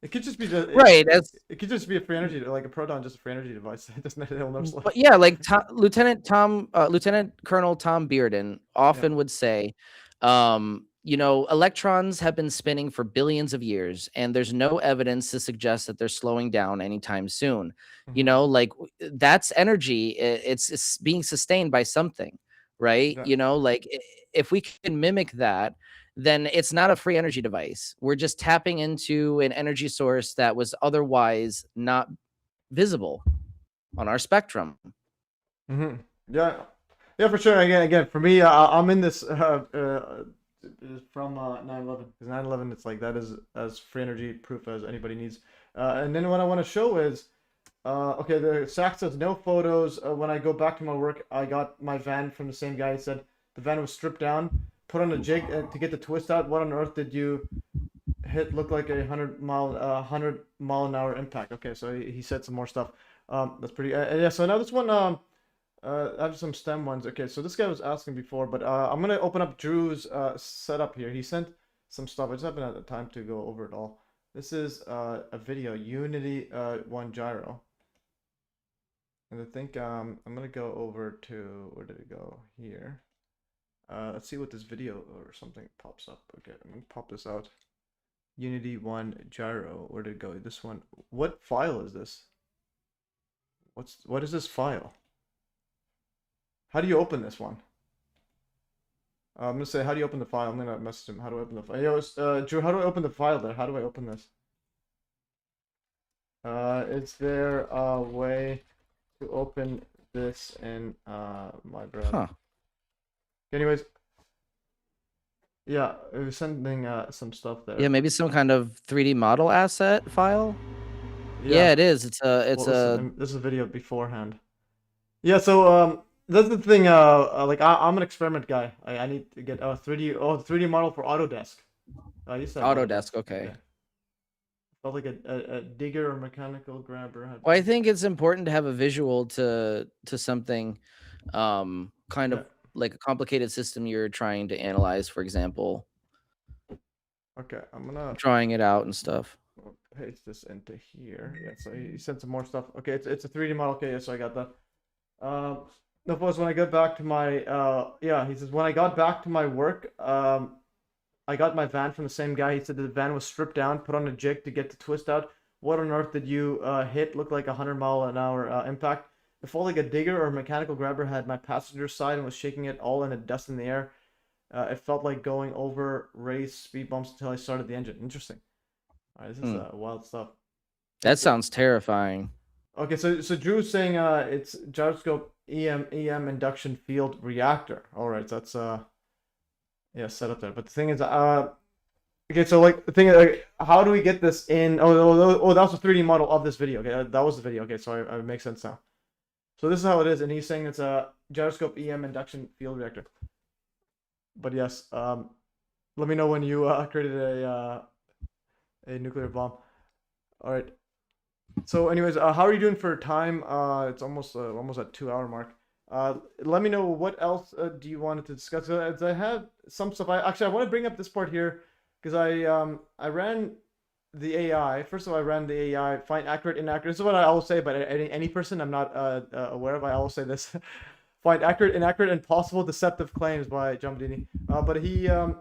it could just be right. It could just be a free energy, like a proton, just a free energy device. It doesn't. It'll never slow. But yeah, like Lieutenant Colonel Tom Bearden often would say, electrons have been spinning for billions of years, and there's no evidence to suggest that they're slowing down anytime soon. Like that's energy. It's being sustained by something, right? Yeah. Like if we can mimic that, then it's not a free energy device. We're just tapping into an energy source that was otherwise not visible on our spectrum. Yeah, for sure. Again, for me, I'm in this from 9/11, because 9/11, it's like that is as free energy proof as anybody needs. And then what I want to show is, okay, the Sack says no photos. When I go back to my work, I got my van from the same guy. He said the van was stripped down, put on a jig to get the twist out. What on earth did you hit? Look like a 100 mile an hour impact. Okay, so he said some more stuff. That's pretty. Yeah. So now this one. I have some STEM ones. Okay, so this guy was asking before, but I'm gonna open up Drew's setup here. He sent some stuff. I just haven't had the time to go over it all. This is a video, Unity 1 gyro. And I think I'm gonna go over to, where did it go? Here. Let's see what this video or something pops up. Okay, I'm gonna pop this out. Unity 1 gyro. Where did it go? This one. What file is this? What is this file? How do you open this one? I'm gonna say, how do you open the file? I'm gonna message him. How do I open the file? Yo, Drew, how do I open the file there? How do I open this? Is there a way to open this in my browser? Huh. Anyways, yeah, it was sending some stuff there. Yeah, maybe some kind of 3D model asset file. Yeah, it is. This is a video beforehand. Yeah, so that's the thing. Like I'm an experiment guy. I need to get a 3D model for Autodesk. You said Autodesk, okay. Yeah. Felt like a digger or mechanical grabber. Well, I think it's important to have a visual to something, kind of like a complicated system you're trying to analyze, for example. Okay, I'm gonna drawing it out and stuff. Paste this into here. Yeah, so he sent some more stuff. Okay, it's a 3D model. Okay, yeah, so I got that. No, first, when I got back to my he says when I got back to my work, I got my van from the same guy. He said the van was stripped down, put on a jig to get the twist out. What on earth did you hit? Looked like a 100 mile an hour impact. It felt like a digger or a mechanical grabber had my passenger side and was shaking it all in a dust in the air. It felt like going over raised speed bumps until I started the engine. Interesting. All right, this is wild stuff. That sounds terrifying. Okay, so Drew's saying it's gyroscope EM induction field reactor. All right, so that's set up there. But the thing is, okay, so like the thing is, like, how do we get this in? Oh, that was a 3D model of this video. Okay, that was the video. Okay, so it makes sense now. So this is how it is, and he's saying it's a gyroscope EM induction field reactor. But yes, let me know when you created a nuclear bomb. All right. So, anyways, how are you doing for time? It's almost at 2-hour mark. Let me know what else do you want to discuss. I have some stuff. I want to bring up this part here because I ran the AI. First of all, I ran the AI, find accurate, inaccurate. This is what I always say about any person I'm not aware of. I always say this. Find accurate, inaccurate, and possible deceptive claims by Jamdini. But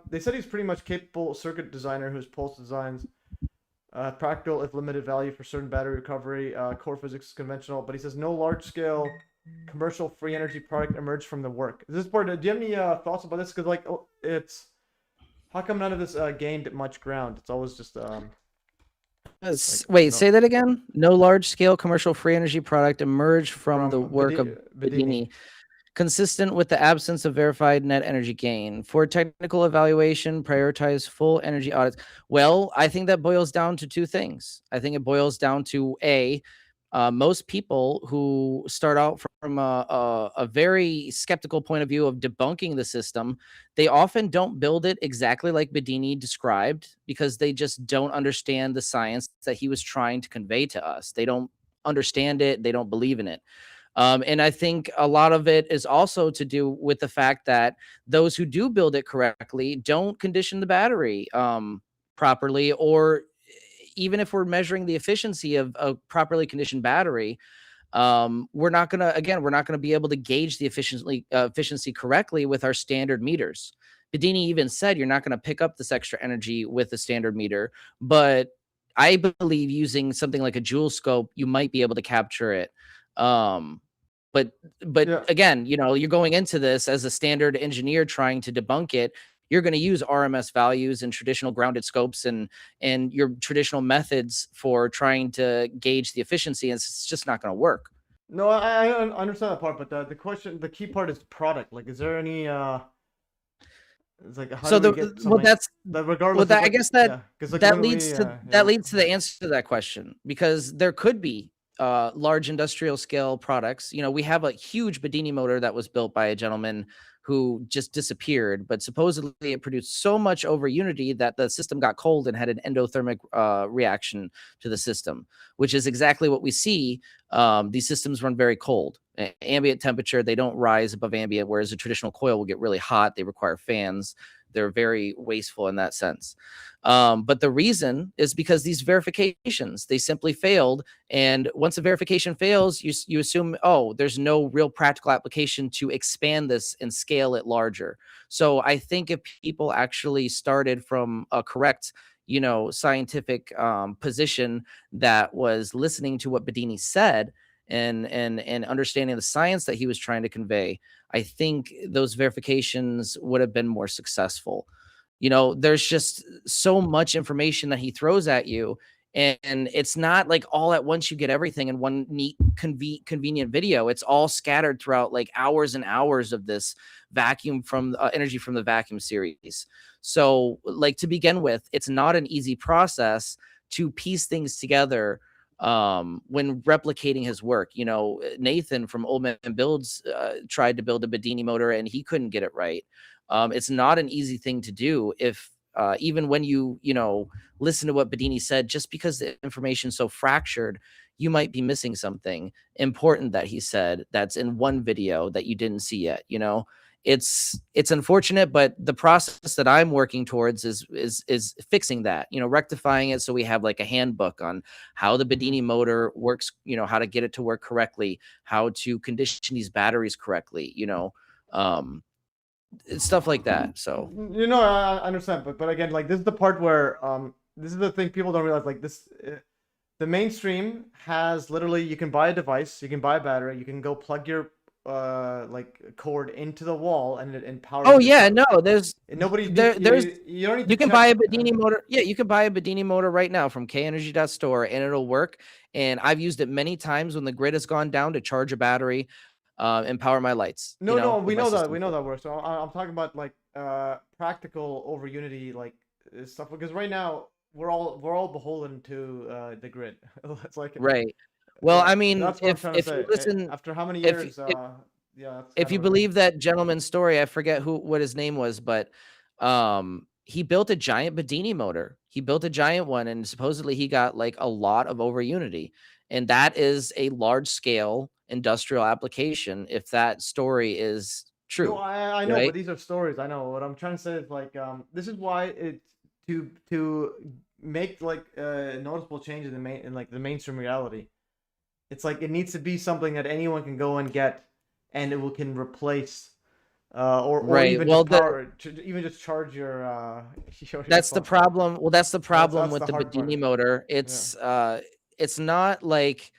they said he's pretty much capable circuit designer whose pulse designs practical if limited value for certain battery recovery. Core physics is conventional, but he says no large-scale commercial free energy product emerged from the work. Is this part? Do you have any thoughts about this? Because it's how come none of this gained much ground? It's always just Wait, no. say that again. No large-scale commercial free energy product emerged from the work of Bedini, consistent with the absence of verified net energy gain. For technical evaluation, prioritize full energy audits. Well, I think that boils down to two things. I think it boils down to most people who start out from a very skeptical point of view of debunking the system, they often don't build it exactly like Bedini described because they just don't understand the science that he was trying to convey to us. They don't understand it. They don't believe in it. And I think a lot of it is also to do with the fact that those who do build it correctly don't condition the battery properly, or even if we're measuring the efficiency of a properly conditioned battery, we're not gonna be able to gauge the efficiency correctly with our standard meters. Bedini even said you're not going to pick up this extra energy with a standard meter, but I believe using something like a joule scope, you might be able to capture it. Um, but Yeah. again, you're going into this as a standard engineer trying to debunk it. You're going to use RMS values and traditional grounded scopes and your traditional methods for trying to gauge the efficiency, and it's just not going to work. No, I understand that part, but the key part is product. Like, is there any it's like how So do we get something that regardless I of, like, guess that yeah, because like that when leads we, to yeah. leads to the answer to that question, because there could be large industrial scale products. We have a huge Bedini motor that was built by a gentleman who just disappeared, but supposedly it produced so much over unity that the system got cold and had an endothermic reaction to the system, which is exactly what we see. These systems run very cold. Ambient temperature, they don't rise above ambient, whereas a traditional coil will get really hot. They require fans. They're very wasteful in that sense. But the reason is because these verifications, they simply failed. And once a verification fails, you assume, oh, there's no real practical application to expand this and scale it larger. So I think if people actually started from a correct, scientific position that was listening to what Bedini said and understanding the science that he was trying to convey, I think those verifications would have been more successful. There's just so much information that he throws at you, and it's not like all at once you get everything in one neat, convenient video. It's all scattered throughout like hours and hours of this vacuum from energy from the vacuum series. So, like, to begin with, it's not an easy process to piece things together when replicating his work. Nathan from Old Man Builds tried to build a Bedini motor and he couldn't get it right. It's not an easy thing to do if even when you listen to what Bedini said, just because the information's so fractured, you might be missing something important that he said that's in one video that you didn't see yet. It's unfortunate, but the process that I'm working towards is fixing that, rectifying it, so we have like a handbook on how the Bedini motor works, how to get it to work correctly, how to condition these batteries correctly, stuff like that. So I understand, but again, like, this is the part where this is the thing people don't realize. Like, this the mainstream has literally, you can buy a device, you can buy a battery, you can go plug your like cord into the wall and power. Oh yeah, no, there's nobody there's you don't need to you can check, buy a Bedini motor. Yeah, you can buy a Bedini motor right now from kenergy.store and it'll work. And I've used it many times when the grid has gone down to charge a battery and power my lights. No, we know that works. So I'm talking about like practical over unity like stuff, because right now we're all beholden to the grid. It's like, right. Well, I mean, that's what I'm trying to if say. you listen, After how many years, yeah. if you believe that gentleman's story, I forget what his name was, but he built a giant Bedini motor. He built a giant one, and supposedly he got like a lot of over unity, and that is a large scale industrial application. If that story is true, No, I know, right? but these are stories. I know. What I'm trying to say is like this is why it to make like noticeable change in the mainstream reality. It's like it needs to be something that anyone can go and get, and it can replace, or even just power, even just charge your. That's the problem. Well, that's the problem with the hard part. Bedini motor. It's not like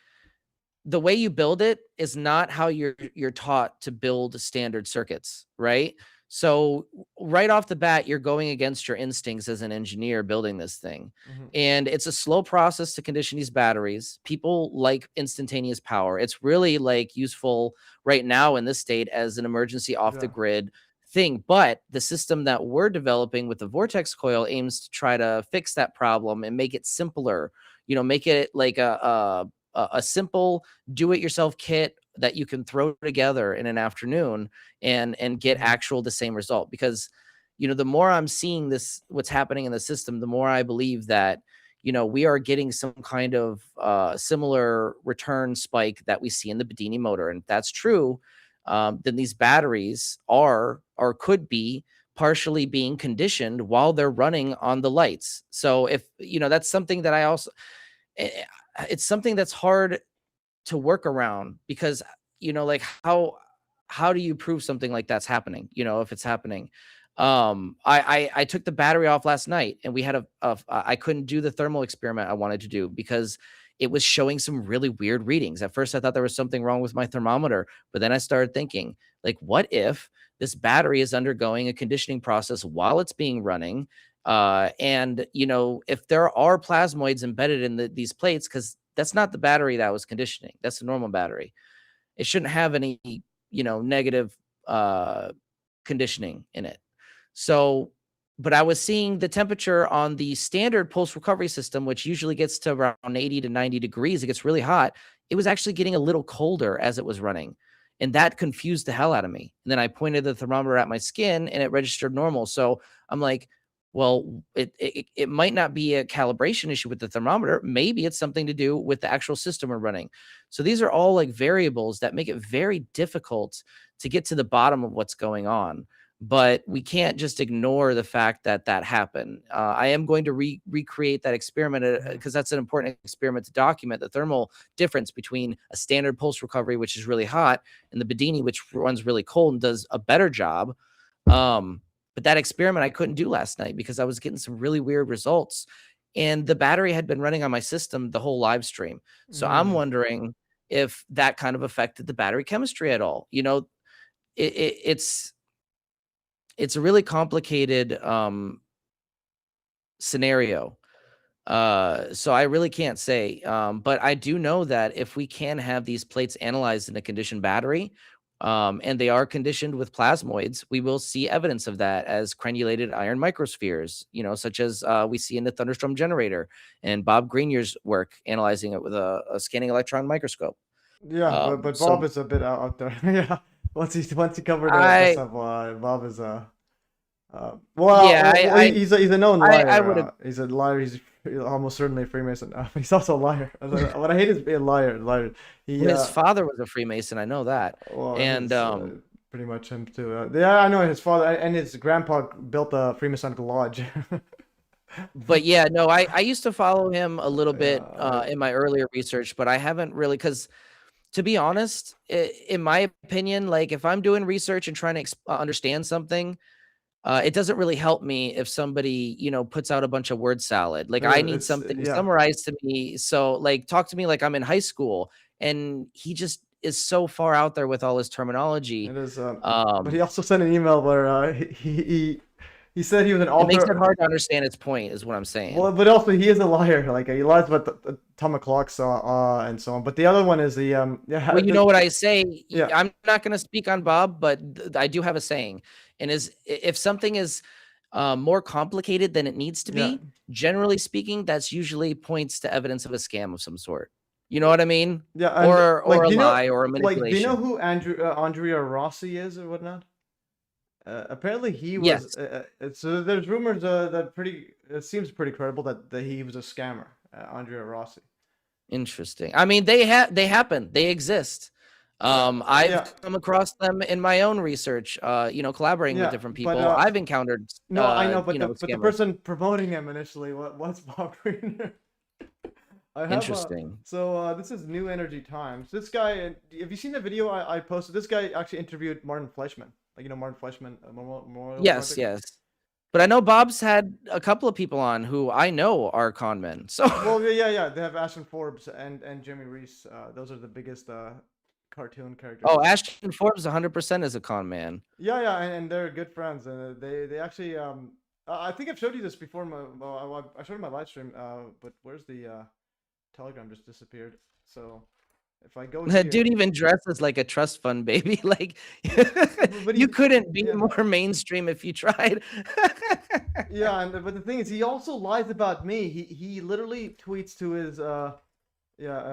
the way you build it is not how you're taught to build standard circuits, right? So right off the bat, you're going against your instincts as an engineer building this thing. And it's a slow process to condition these batteries. People like instantaneous power. It's really like useful right now in this state as an emergency off the grid thing. But the system that we're developing with the Vortex coil aims to try to fix that problem and make it simpler, make it like a simple do-it-yourself kit that you can throw together in an afternoon and get actual the same result. Because the more I'm seeing this, what's happening in the system, the more I believe that we are getting some kind of similar return spike that we see in the Bedini motor. And if that's true, then these batteries are or could be partially being conditioned while they're running on the lights. So if that's something that I also, it's something that's hard to work around, because like how do you prove something like that's happening, if it's happening? I took the battery off last night, and we had I couldn't do the thermal experiment I wanted to do because it was showing some really weird readings. At first I thought there was something wrong with my thermometer, but then I started thinking, like, what if this battery is undergoing a conditioning process while it's being running? And if there are plasmoids embedded in these plates, because that's not the battery that was conditioning, that's a normal battery. It shouldn't have any, negative conditioning in it. So, but I was seeing the temperature on the standard pulse recovery system, which usually gets to around 80 to 90 degrees. It gets really hot. It was actually getting a little colder as it was running. And that confused the hell out of me. And then I pointed the thermometer at my skin and it registered normal. So I'm like, well, it might not be a calibration issue with the thermometer. Maybe it's something to do with the actual system we're running. So these are all like variables that make it very difficult to get to the bottom of what's going on. But we can't just ignore the fact that that happened. I am going to recreate that experiment because that's an important experiment to document the thermal difference between a standard pulse recovery, which is really hot, and the Bedini, which runs really cold and does a better job. But that experiment I couldn't do last night because I was getting some really weird results, and the battery had been running on my system the whole live stream. So I'm wondering if that kind of affected the battery chemistry at all. It's a really complicated scenario. So I really can't say. But I do know that if we can have these plates analyzed in a conditioned battery, and they are conditioned with plasmoids, we will see evidence of that as crenulated iron microspheres, such as we see in the Thunderstrom generator and Bob Greenier's work analyzing it with a scanning electron microscope. Yeah, but Bob is a bit out there. Yeah, once he covered the stuff, Bob is he's a known liar. He's a liar. He's almost certainly a Freemason. He's also a liar. What I hate is being a liar. His father was a Freemason. I know that. Well, and pretty much him too. Yeah, I know his father and his grandpa built a Freemasonic lodge. But yeah, no, I used to follow him a little bit in my earlier research, but I haven't really, because to be honest, in my opinion, like if I'm doing research and trying to understand something, it doesn't really help me if somebody, puts out a bunch of word salad. Like I need something summarized to me. So like, talk to me like I'm in high school, and he just is so far out there with all his terminology. It is, but he also sent an email where he said he was an author. It makes it hard to understand its point, is what I'm saying. Well, but also he is a liar. Like he lies about the atomic clocks and so on. But the other one is the Well, you know what I say. Yeah. I'm not going to speak on Bob, but I do have a saying, and if something is more complicated than it needs to be, generally speaking, that's usually points to evidence of a scam of some sort. You know what I mean? Yeah, or a lie or a manipulation. Like, do you know who Andrea Rossi is or whatnot? Apparently he was. Yes. So there's rumors that it seems pretty credible that he was a scammer, Andrea Rossi. Interesting. I mean, they happen. They exist. I've come across them in my own research. Collaborating with different people. I've encountered. No, I know, but the person promoting him initially what's Bob Greener. Interesting. This is New Energy Times. This guy, have you seen the video I posted? This guy actually interviewed Martin Fleischmann. Like, Martin Fleischmann, Memorial Yes, Project. yes. But I know Bob's had a couple of people on who I know are con men. So well, yeah. They have Ashton Forbes and Jimmy Reese. Those are the biggest cartoon character. Oh, Ashton Forbes 100% is a con man. Yeah, and they're good friends, and they actually I think I've showed you this before. I showed my live stream, but where's the Telegram? Just disappeared. So if I go That here, dude even dresses like a trust fund baby. Like but you he- couldn't be yeah. more mainstream if you tried. yeah, but the thing is, he also lies about me. He literally tweets to his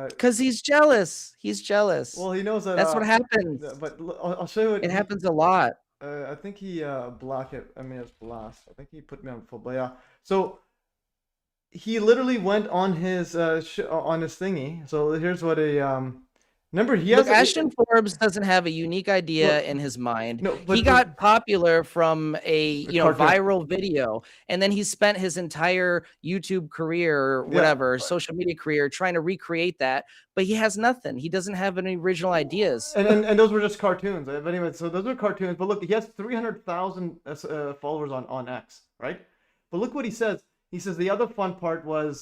Because he's jealous. He's jealous. well, he knows that That's what happens. But I'll show you what It happens a lot. I think he blocked it. I mean, it's blast. I think he put me on full. But yeah, so he literally went on his on his thingy. So here's what a remember he has Look, Ashton Forbes doesn't have a unique idea Well, in his mind. no, but He got popular from a cartoon. viral video, and then he spent his entire YouTube career, or Yeah, whatever, social media career, trying to recreate that. But he has nothing. He doesn't have any original ideas. and those were just cartoons. But anyway, so those are cartoons. But look, he has 300,000 followers on X, right? But look what he says. He says the other fun part was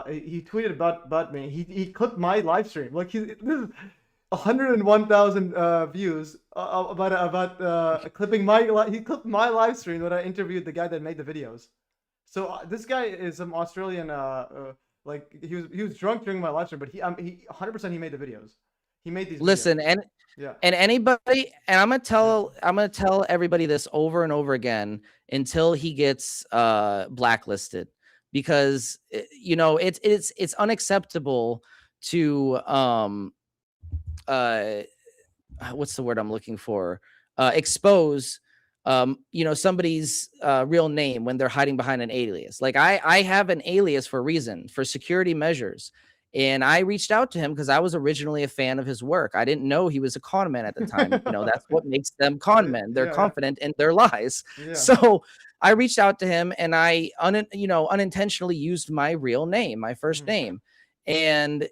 he tweeted about me. He clipped my live stream. Like this is 101,000 views about clipping he clipped my live stream when I interviewed the guy that made the videos. So this guy is some Australian like he was drunk during my live stream, but he 100% he made the videos. He made these. Listen, videos. and anybody, and I'm gonna tell everybody this over and over again until he gets blacklisted, because it's unacceptable to what's the word I'm looking for? Expose somebody's real name when they're hiding behind an alias. Like I have an alias for a reason, for security measures. And I reached out to him because I was originally a fan of his work. I didn't know he was a con man at the time. That's what makes them con men. They're confident in their lies. Yeah. So I reached out to him, and I unintentionally used my real name, my first name. And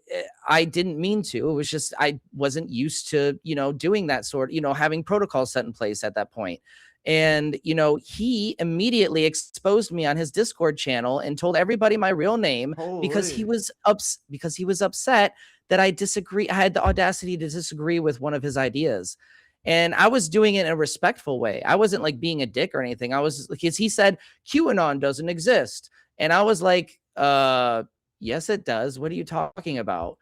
I didn't mean to. It was just I wasn't used to, doing that sort, having protocols set in place at that point. And, he immediately exposed me on his Discord channel and told everybody my real name because he was upset that I had the audacity to disagree with one of his ideas. And I was doing it in a respectful way. I wasn't like being a dick or anything. I was, because he said QAnon doesn't exist. And I was like, yes, it does. What are you talking about?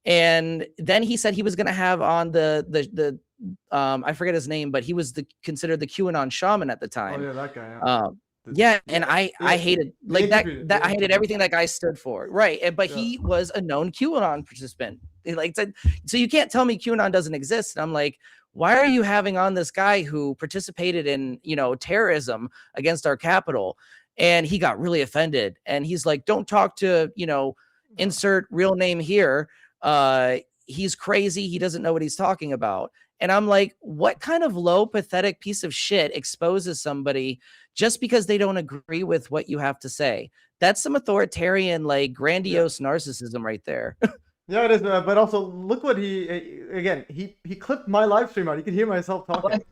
And then he said he was going to have on the I forget his name, but he was considered the QAnon shaman at the time. Oh yeah, that guy. Yeah. And I hated that. I hated everything that guy stood for. Right. But he was a known QAnon participant. Like said, so you can't tell me QAnon doesn't exist. And I'm like, why are you having on this guy who participated in, terrorism against our capital? And he got really offended. And he's like, don't talk to, insert real name here. He's crazy. He doesn't know what he's talking about. And I'm like, what kind of low, pathetic piece of shit exposes somebody just because they don't agree with what you have to say? That's some authoritarian, like grandiose narcissism right there. Yeah, it is. But also, look what he clipped my live stream out. You can hear myself talking.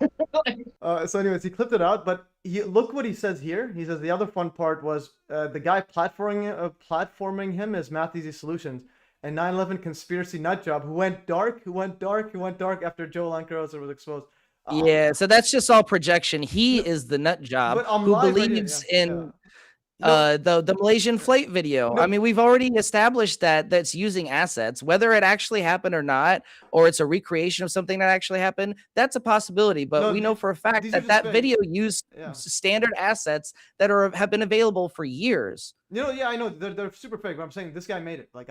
So, anyways, he clipped it out. But look what he says here. He says the other fun part was the guy platforming him is Math Easy Solutions, and 9/11 conspiracy nut job who went dark after Joe Lancarosa was exposed. Yeah, so that's just all projection. He is the nut job who believes in the Malaysian flight video. I mean, we've already established that's using assets, whether it actually happened or not, or it's a recreation of something that actually happened. That's a possibility, but we know for a fact that video used standard assets that have been available for years. Yeah, I know they're super fake, but I'm saying this guy made it. Like,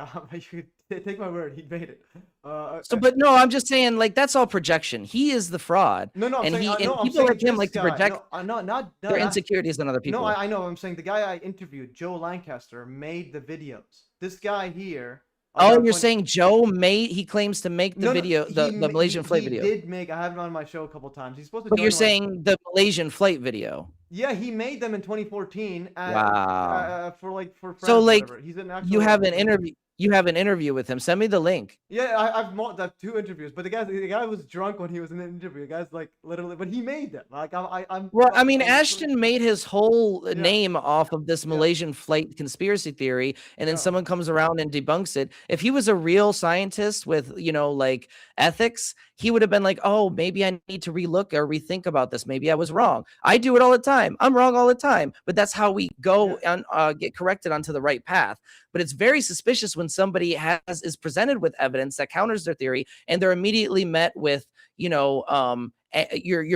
you could take my word, he made it. But no, I'm just saying, like, that's all projection. He is the fraud. No, and I'm people saying like him like guy, to project not their insecurities on other people. No, I know. I'm saying the guy I interviewed, Joe Lancaster, made the videos. This guy here. Oh, you're saying Joe he claims to make the video, the Malaysian flight video. He did make. I have it on my show a couple times. He's supposed to. But you're saying the Malaysian flight video. Yeah, he made them in 2014. Wow. For for friends So or like whatever. He's an actual. you have an interview. You have an interview with him. Send me the link. Yeah, I've 2 interviews, but the guy was drunk when he was in the interview. The guy's like literally, but he made them. Like I'm. Well, I mean, I'm Ashton made his whole Yeah. name off of this Malaysian flight conspiracy theory, and then Yeah. someone comes around and debunks it. If he was a real scientist with, like ethics, he would have been like, "Oh, maybe I need to relook or rethink about this. Maybe I was wrong. I do it all the time. I'm wrong all the time." But that's how we go and get corrected onto the right path. But it's very suspicious when somebody is presented with evidence that counters their theory, and they're immediately met with, you're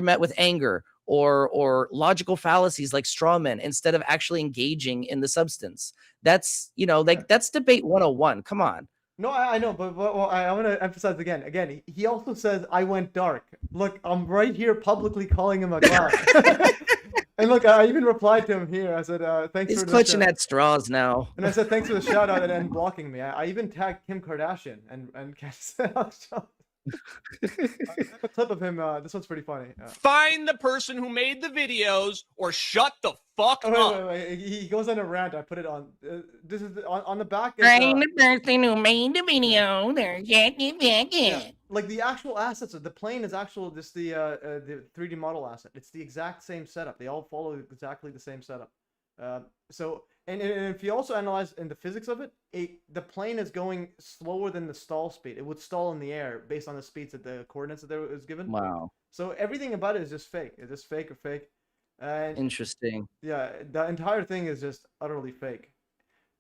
met with anger or logical fallacies like straw men instead of actually engaging in the substance. That's, that's debate 101. Come on. No, I know, but I want to emphasize again. Again, he also says I went dark. Look, I'm right here publicly calling him a clown. And look, I even replied to him here. I said, thanks He's for clutching at straws now. And I said, thanks for the shout out and blocking me. I even tagged Kim Kardashian and I have a clip of him. This one's pretty funny. Find the person who made the videos or shut the fuck up. Wait. He goes on a rant. I put it on. This is on the back. Find the person who made the video. Like the actual assets of the plane is just the 3D model asset. It's the exact same setup. They all follow exactly the same setup. And if you also analyze in the physics of it, the plane is going slower than the stall speed. It would stall in the air based on the speeds that the coordinates that it was given. Wow. So everything about it is just fake. It's just fake or fake. And interesting. Yeah, the entire thing is just utterly fake.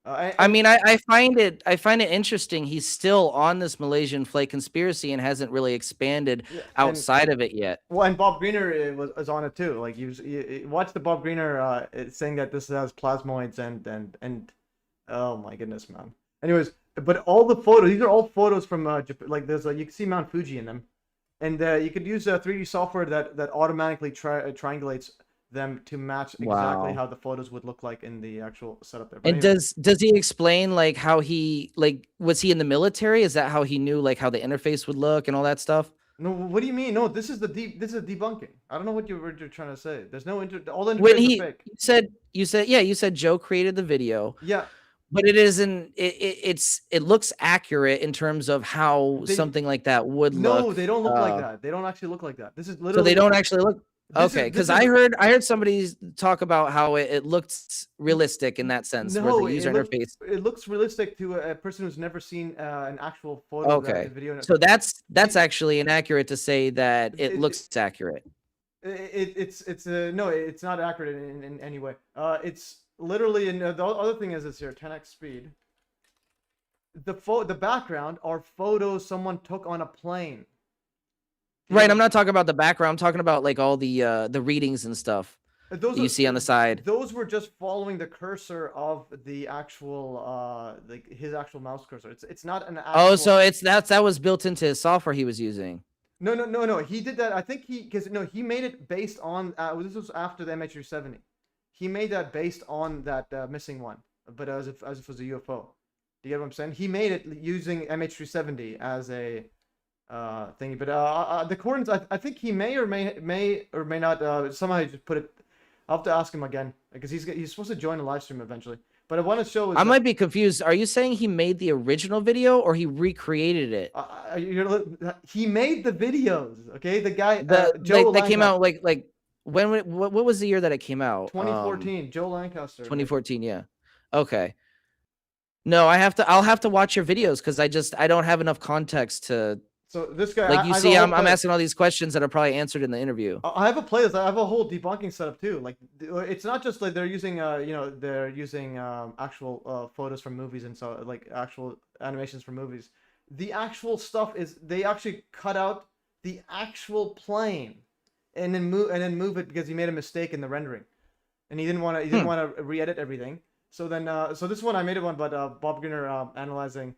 I find it interesting. He's still on this Malaysian flight conspiracy and hasn't really expanded outside of it yet. Well, and Bob Greener was on it too. Like you watch the Bob Greener saying that this has plasmoids and oh my goodness, man. Anyways, but all the photos, these are all photos from Japan. Like there's you can see Mount Fuji in them, and you could use 3D software that automatically triangulates them to match exactly how the photos would look like in the actual setup there. But and does he explain like how he was he in the military? Is that how he knew like how the interface would look and all that stuff? No, what do you mean? No, this is debunking. I don't know what you're trying to say. There's no all the interface are fake. You said Joe created the video. Yeah. But it isn't. It looks accurate in terms of how something like that would look. No, they don't look like that. They don't actually look like that. This is literally. So they don't actually look. Okay, because I heard somebody talk about how it looked realistic in that sense, where the user interface. It looks realistic to a person who's never seen an actual photo. Okay, video. So that's actually inaccurate to say that it looks accurate. No, it's not accurate in any way. It's literally, and the other thing is this here, 10x speed. The background are photos someone took on a plane. Right, I'm not talking about the background. I'm talking about like all the readings and stuff you see on the side. Those were just following the cursor of the actual like his actual mouse cursor. It's not an actual... Oh, so that was built into his software he was using. No. He did that. I think he made it based on this was after the MH370. He made that based on that missing one, but as if it was a UFO. Do you get what I'm saying? He made it using MH370 as a thingy, but the coordinates, I think he may or may not somehow he just put it. I'll have to ask him again because he's supposed to join a live stream eventually. But I want to show. I might be confused. Are you saying he made the original video or he recreated it? He made the videos. Okay, the guy Joe that came out like when what was the year that it came out? 2014. Joe Lancaster. 2014. Yeah. Okay. No, I'll have to watch your videos because I don't have enough context to. So this guy, like you see, I'm asking all these questions that are probably answered in the interview. I have a playlist. I have a whole debunking setup too. Like it's not just like they're using, they're using actual photos from movies and so like actual animations from movies. The actual stuff is they actually cut out the actual plane and then move it because he made a mistake in the rendering, and he didn't want to re-edit everything. So then so this one I made it one, but Bob Greener analyzing,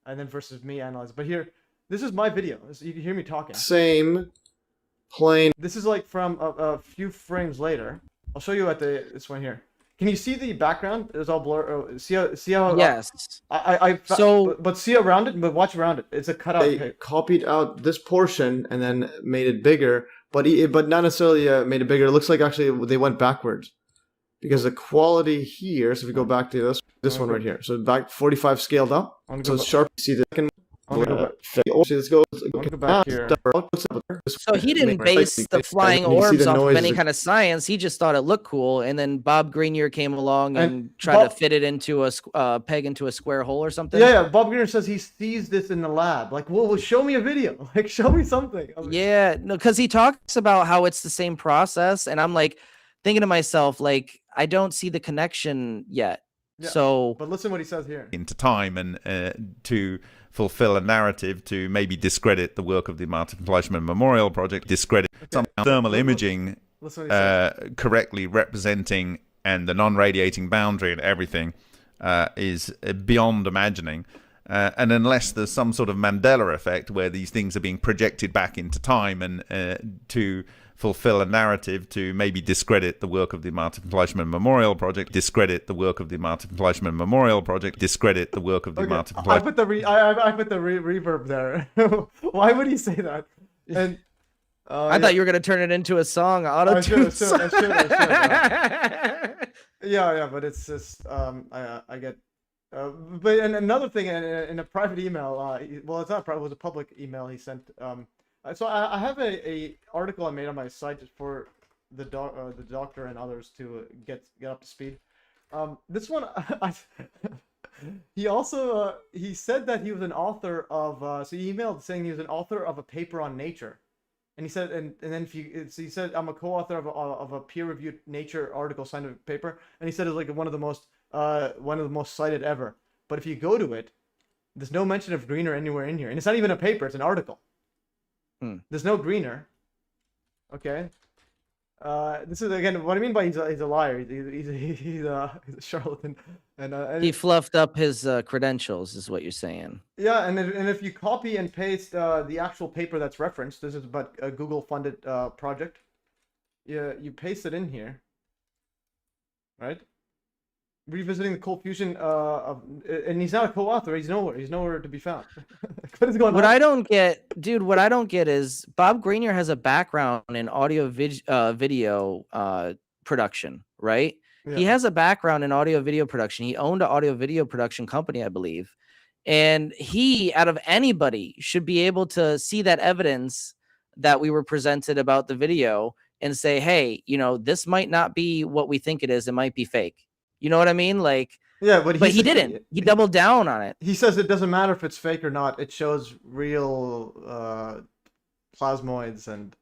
and then versus me analyzing. But here. This is my video. You can hear me talking. Same plane. This is like from a few frames later. I'll show you at this one here. Can you see the background? It's all blurred. Oh, see how? Yes. But see around it. But watch around it. It's a cutout. They copied out this portion and then made it bigger, but not necessarily made it bigger. It looks like actually they went backwards because the quality here. So if we go back to this one right here, so back 45 scaled up, so it's sharp. You see the second. Let's go back here. So he didn't base the flying orbs off of any kind of science. He just thought it looked cool, and then Bob Greenyer came along and tried to fit it into a peg into a square hole or something. Yeah. Bob Greenyer says he sees this in the lab. Like, well, show me a video. Like, show me something. Yeah, no, because he talks about how it's the same process, and I'm like thinking to myself, like, I don't see the connection yet. Yeah, so, but listen what he says here. Into time and to fulfill a narrative to maybe discredit the work of the Martin Fleischmann Memorial Project, discredit some thermal imaging correctly representing and the non-radiating boundary and everything is beyond imagining. And unless there's some sort of Mandela effect where these things are being projected back into time and to fulfill a narrative to maybe discredit the work of the Martin Fleischmann Memorial Project, discredit the work of the Martin Fleischmann Memorial Project, discredit the work of the Martin Fleischmann. I put the reverb there. Why would he say that? And I thought you were gonna turn it into a song. Auto tune. Yeah, but it's just I get. But and another thing in a private email, well, it's not private. It was a public email he sent. So I have a article I made on my site just for the doctor and others to get up to speed. This one, he also he said that he was an author of. So he emailed saying he was an author of a paper on Nature, and he said, and then he said I'm a co-author of a peer-reviewed Nature article, scientific paper, and he said it's like one of the most cited ever. But if you go to it, there's no mention of Greener anywhere in here, and it's not even a paper; it's an article. There's no Greener. Okay. This is again what I mean by he's a liar. He's a charlatan, and he fluffed up his credentials, is what you're saying. Yeah, and if you copy and paste the actual paper that's referenced, this is about a Google funded project. Yeah, you paste it in here, right? Revisiting the cold fusion and he's not a co-author. He's nowhere to be found. What is going on? What I don't get is Bob Greenyer has a background in audio video production, right? Yeah. He has a background in audio video production. He owned an audio video production company, I believe. And he, out of anybody, should be able to see that evidence that we were presented about the video and say, hey, this might not be what we think it is. It might be fake. You know what I mean? Like, yeah, but he didn't. He doubled down on it. He says it doesn't matter if it's fake or not. It shows real plasmoids and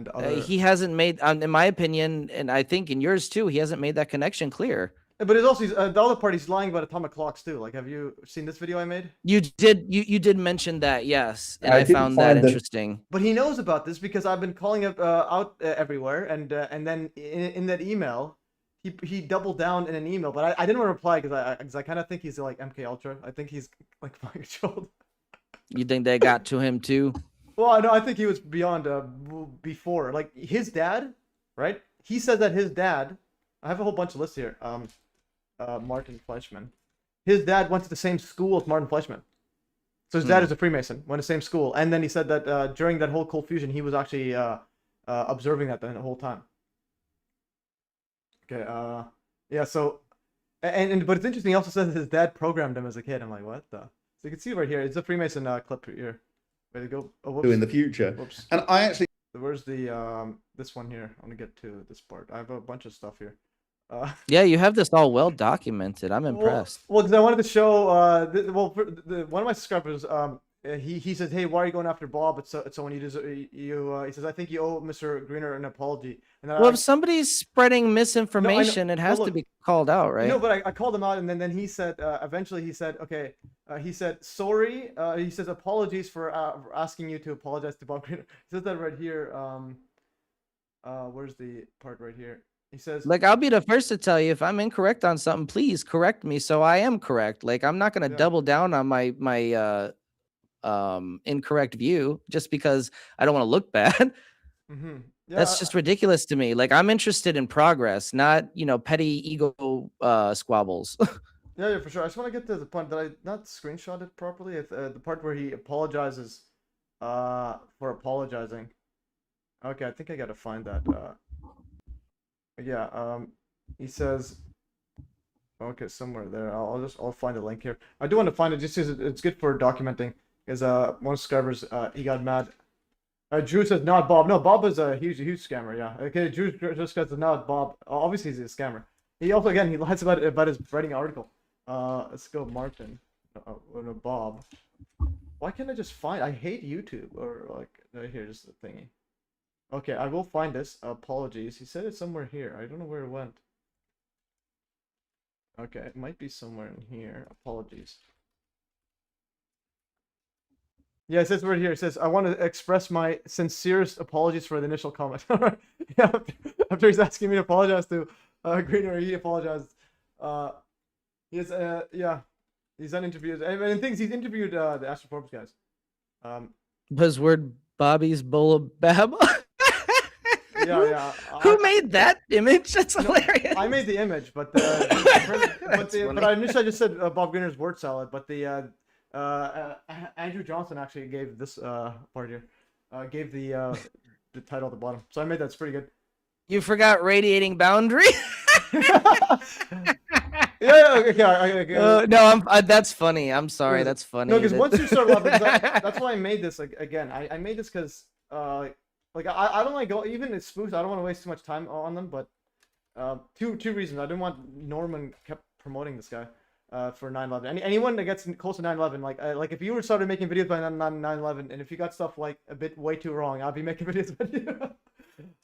other. He hasn't made, in my opinion, and I think in yours too, he hasn't made that connection clear. But it's also the other part. He's lying about atomic clocks too. Like, have you seen this video I made? You did mention that, yes, and I found that interesting. But he knows about this because I've been calling it out everywhere, and then in that email. He doubled down in an email, but I didn't want to reply because I kind of think he's like MK Ultra. I think he's like mind-controlled. You think they got to him too? Well, no, I think he was beyond before. Like his dad, right? He said that his dad. I have a whole bunch of lists here. Martin Fleischmann. His dad went to the same school as Martin Fleischmann. So his dad is a Freemason. Went to the same school, and then he said that during that whole cold fusion, he was actually observing that the whole time. Okay, yeah, so, but it's interesting, he also says his dad programmed him as a kid. I'm like, what the? So you can see right here, it's a Freemason clip here. Ready to go? Oh, whoops. In the future. Whoops. And I actually... Where's the, this one here? I want to get to this part. I have a bunch of stuff here. Yeah, you have this all well documented. I'm impressed. Well, because I wanted to show, one of my subscribers, he says, hey, why are you going after Bob? It's someone he says, I think you owe Mr. Greener an apology. And then if somebody's spreading misinformation, it has to be called out, right? No, but I called him out, and then he said, eventually he said, okay, he said, sorry. He says, apologies for asking you to apologize to Bob Greener. He says that right here. Where's the part right here? He says, like, I'll be the first to tell you if I'm incorrect on something, please correct me so I am correct. Like, I'm not going to double down on my incorrect view just because I don't want to look bad. Mm-hmm. Yeah, that's just ridiculous to me. Like, I'm interested in progress, not petty ego squabbles. yeah, for sure. I just want to get to the point that I not screenshot it properly. It's the part where he apologizes for apologizing. Okay, I think I gotta find that. Yeah. He says. Okay, somewhere there. I'll find the link here. I do want to find it just because it's good for documenting. Because one of the subscribers he got mad. Drew says not Bob. No, Bob is a huge scammer. Yeah. Okay, Drew just says not Bob. Obviously he's a scammer. He also he lies about his writing an article. Let's go Martin. No, Bob. Why can't I just find? I hate YouTube or like right here, just the thingy. Okay, I will find this. Apologies. He said it's somewhere here. I don't know where it went. Okay, it might be somewhere in here. Apologies. Yeah, it says right here. It says, I want to express my sincerest apologies for the initial comment. Yeah, after he's asking me to apologize to Greener, he apologized. He's done interviews. And things he's interviewed the Astro Forbes guys. Buzzword Bobby's Bowl of Baba. Yeah. Who made that image? That's hilarious. I made the image, but I initially just said Bob Greener's word salad, but the Andrew Johnson actually gave this part here, gave the title at the bottom. So I made that's pretty good. You forgot radiating boundary. Okay. No, that's funny. I'm sorry, that's funny. No, because once you start laughing, that's why I made this. Like again, I made this because like I don't like go even it's spoofs. I don't want to waste too much time on them, but two reasons. I didn't want Norman kept promoting this guy for 9/11. Anyone that gets close to 9/11, like if you were started making videos by 9/11, and if you got stuff like a bit way too wrong, I'll be making videos about you.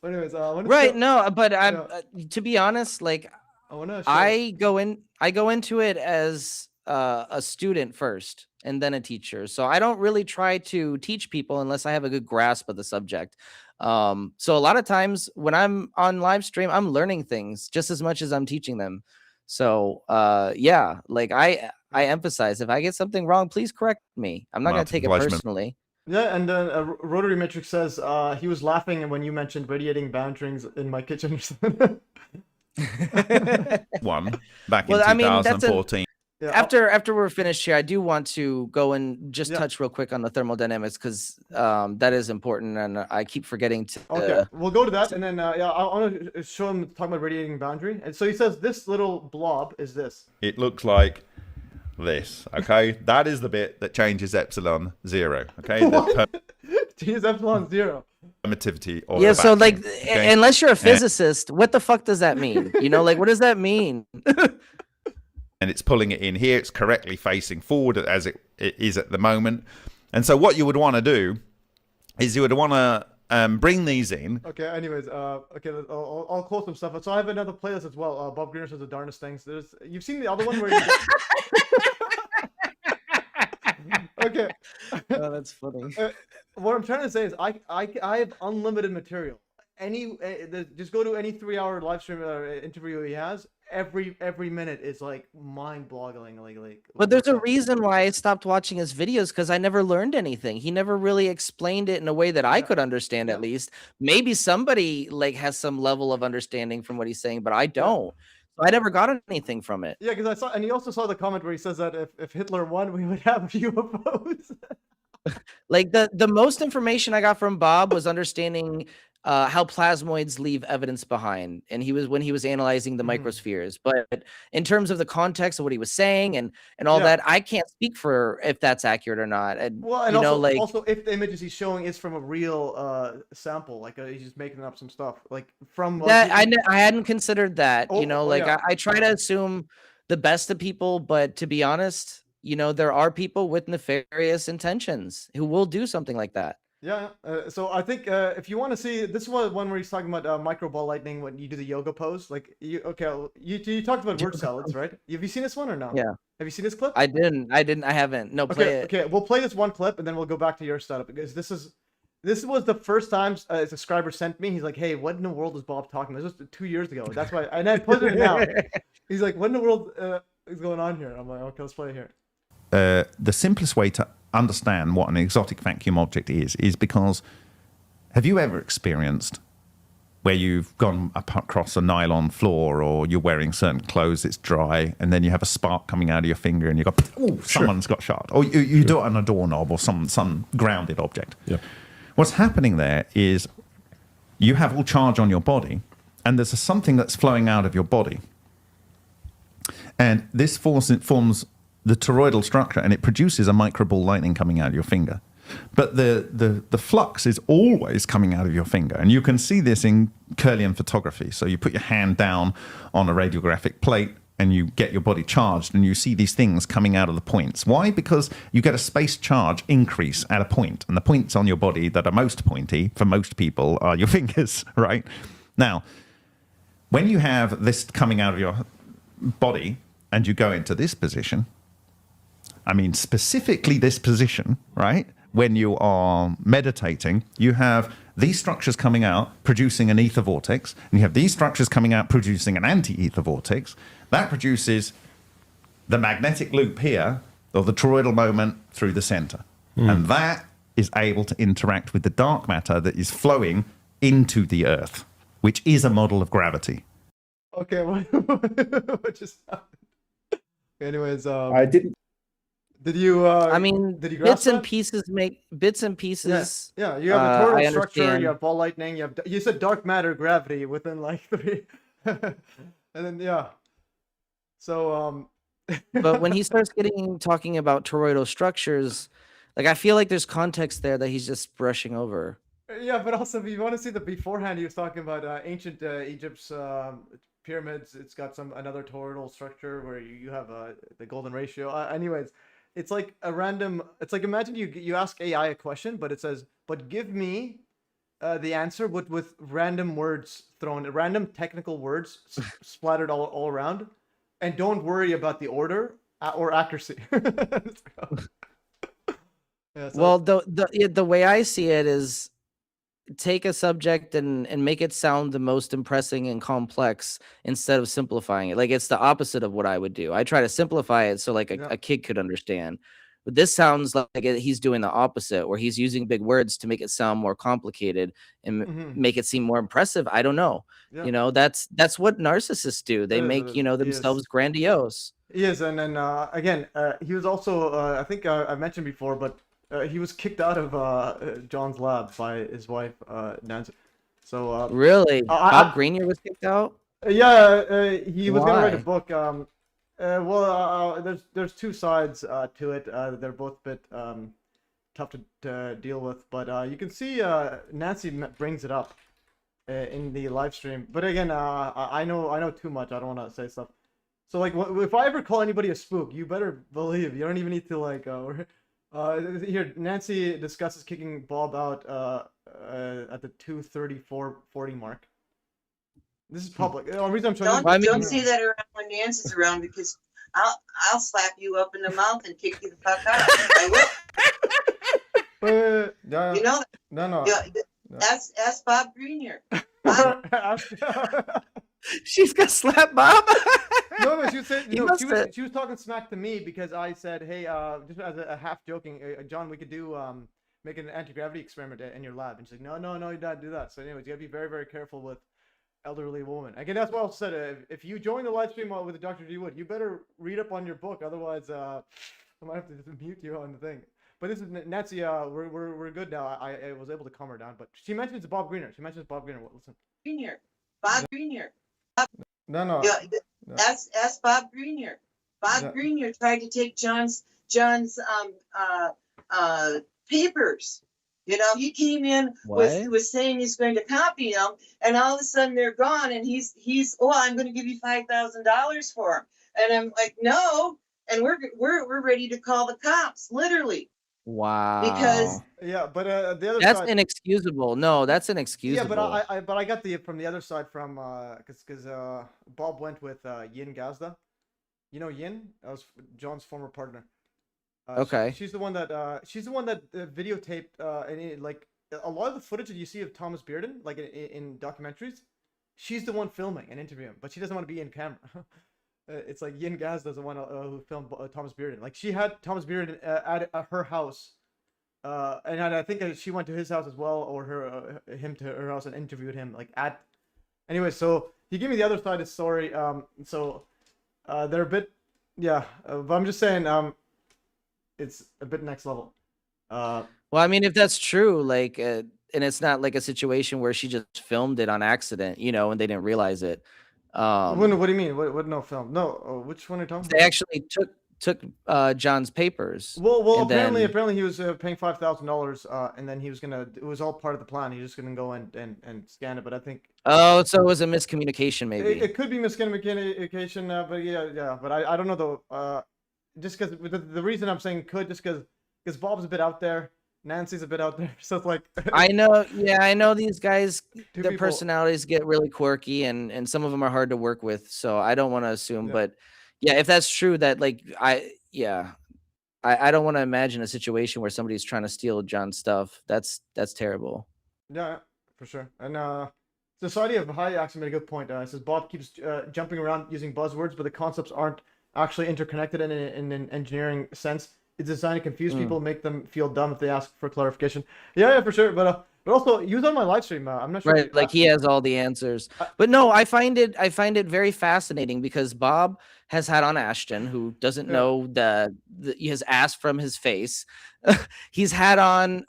But anyways, right? No, but I'm to be honest, like I go into it as a student first and then a teacher. So I don't really try to teach people unless I have a good grasp of the subject. So a lot of times when I'm on live stream, I'm learning things just as much as I'm teaching them. So yeah, like I emphasize if I get something wrong, please correct me. I'm not going to take it personally. Yeah, and then Rotary Matrix says he was laughing when you mentioned radiating boundaries in my kitchen or something. One back in 2014. Yeah, after we're finished here, I do want to go and just touch real quick on the thermodynamics because that is important, and I keep forgetting to. Okay, we'll go to that, and then I want to show him talking about radiating boundary. And so he says this little blob is this. It looks like this. Okay, that is the bit that changes epsilon 0. Okay, changes epsilon 0. Permittivity. Or yeah, so like, unless you're a physicist, what the fuck does that mean? You know, like, what does that mean? And it's pulling it in here. It's correctly facing forward as it is at the moment. And so what you would want to do is you would want to bring these in. Okay, anyways, okay, I'll close some stuff. So I have another playlist as well. Bob Greener says the darnest things. You've seen the other one where Okay. Oh, that's funny. What I'm trying to say is I have unlimited material. Just go to any 3-hour live stream interview he has. Every minute is like mind-boggling. Like. But there's a reason why I stopped watching his videos because I never learned anything. He never really explained it in a way that I could understand. At least maybe somebody like has some level of understanding from what he's saying, but I don't. So I never got anything from it. Yeah, because I saw, and he also saw the comment where he says that if Hitler won, we would have UFOs. Like the most information I got from Bob was understanding how plasmoids leave evidence behind, and when he was analyzing the microspheres. But in terms of the context of what he was saying and all that, I can't speak for if that's accurate or not. And, well, and also if the images he's showing is from a real sample, like he's just making up some stuff, like from that. I hadn't considered that. I try to assume the best of people, but to be honest, there are people with nefarious intentions who will do something like that. Yeah, so I think if you want to see, this is one where he's talking about micro ball lightning when you do the yoga pose. Like, you talked about word salads, right? Have you seen this one or no? Yeah. Have you seen this clip? I didn't. I haven't. No, play it. Okay, we'll play this one clip and then we'll go back to your setup because this was the first time a subscriber sent me. He's like, "Hey, what in the world is Bob talking about?" This was 2 years ago. That's why, and I put it now. He's like, "What in the world is going on here?" I'm like, "Okay, let's play it here." The simplest way to understand what an exotic vacuum object is because have you ever experienced where you've gone across a nylon floor or you're wearing certain clothes, it's dry, and then you have a spark coming out of your finger and you go, "Oh, someone's got shot." Or you do it on a doorknob or some grounded object. Yeah. What's happening there is you have all charge on your body, and there's something that's flowing out of your body. And this forms the toroidal structure, and it produces a microball lightning coming out of your finger. But the flux is always coming out of your finger. And you can see this in Curlian photography. So you put your hand down on a radiographic plate, and you get your body charged, and you see these things coming out of the points. Why? Because you get a space charge increase at a point, and the points on your body that are most pointy for most people are your fingers, right? Now, when you have this coming out of your body and you go into this position, I mean specifically this position, right? When you are meditating, you have these structures coming out producing an ether vortex, and you have these structures coming out producing an anti-ether vortex. That produces the magnetic loop here, or the toroidal moment through the center. And that is able to interact with the dark matter that is flowing into the earth, which is a model of gravity. Okay, what just happened? Anyways, I didn't. Did you? I mean, did you bits grasp and that? pieces make bits and pieces. Yeah, you have a toroidal I structure. understand. You have ball lightning. You said dark matter, gravity within like 3, and then yeah. So But when he starts talking about toroidal structures, like I feel like there's context there that he's just brushing over. Yeah, but also if you want to see the beforehand, he was talking about ancient Egypt's pyramids. It's got another toroidal structure where you have the golden ratio. Anyways, it's like a random. It's like imagine you ask AI a question, but it says, "But give me the answer with random words thrown, random technical words splattered all around, and don't worry about the order or accuracy." Yeah, so Well, the way I see it is take a subject and make it sound the most impressing and complex instead of simplifying it. Like it's the opposite of what I would do. I try to simplify it so like a kid could understand. But this sounds like he's doing the opposite, where he's using big words to make it sound more complicated and make it seem more impressive. I don't know. Yeah. You know, that's what narcissists do. They make, you know, themselves grandiose. He is, and then again, he was also I think I mentioned before, but he was kicked out of John's lab by his wife Nancy. So really, Bob Grenier was kicked out. Yeah, he was gonna write a Why? book. Well, there's two sides to it. They're both a bit tough to deal with, but you can see Nancy brings it up in the live stream. But again, I know too much. I don't want to say stuff. So like, if I ever call anybody a spook, you better believe. You don't even need to like. Here, Nancy discusses kicking Bob out at the 2:34:40 mark. This is public. The only reason I'm showing Don't say that around when Nancy's around, because I'll slap you up in the mouth and kick you the fuck out. I will. You know. No. Ask Bob Grenier. She's gonna slap Bob. No, she was saying, she was talking smack to me because I said, hey, just as a half joking, John, we could do make an anti-gravity experiment in your lab. And she's like, no, you don't do that. So anyways, you gotta be very, very careful with elderly women. Again, that's what I said. If you join the live stream with Dr. D Wood, you better read up on your book. Otherwise, I might have to just mute you on the thing. But this is Nancy. We're good now. I was able to calm her down. But she mentions Bob Grenier. Listen. Grenier. Bob Grenier. No. Ask Bob Grenier. Bob Grenier tried to take John's papers. You know, he came in was saying he's going to copy them, and all of a sudden they're gone, and he's I'm going to give you $5,000 for them, and I'm like, no, and we're ready to call the cops, literally. Wow. Because but the other that's side, inexcusable. No, that's inexcusable. Yeah, but I got from the other side from because Bob went with Yin Gazda. You know Yin? That was John's former partner. Okay. She's the one that videotaped and like a lot of the footage that you see of Thomas Bearden, like in documentaries, she's the one filming and interviewing, but she doesn't want to be in camera. It's like Yin Gazda's the one who filmed Thomas Bearden. Like she had Thomas Bearden at her house, and I think she went to his house as well, or him to her house and interviewed him. Like at, anyway. So he gave me the other side of the story. So they're a bit, but I'm just saying, it's a bit next level. Well, I mean, if that's true, like it's not like a situation where she just filmed it on accident, you know, and they didn't realize it. What do you mean? What no film? No, which one are you talking They about? actually took John's papers. Well, and apparently he was paying $5,000, and then he was gonna. It was all part of the plan. He was just gonna go and scan it. But I think. Oh, so it was a miscommunication, maybe. It could be miscommunication, but yeah. But I don't know though. Just because the reason I'm saying could, just because Bob's a bit out there, Nancy's a bit out there, so it's like. I know these guys. Their personalities get really quirky, and some of them are hard to work with. So I don't want to assume, but yeah, if that's true, that like I don't want to imagine a situation where somebody's trying to steal John's stuff. That's terrible. Yeah, for sure. And Society of High actually made a good point. It says Bob keeps jumping around using buzzwords, but the concepts aren't actually interconnected in an engineering sense. It's designed to confuse people, make them feel dumb if they ask for clarification. Yeah, for sure. But also, he was on my live stream. I'm not sure. Right, like he has all the answers. But no, I find it very fascinating because Bob has had on Ashton, who doesn't know his ass from his face. He's had on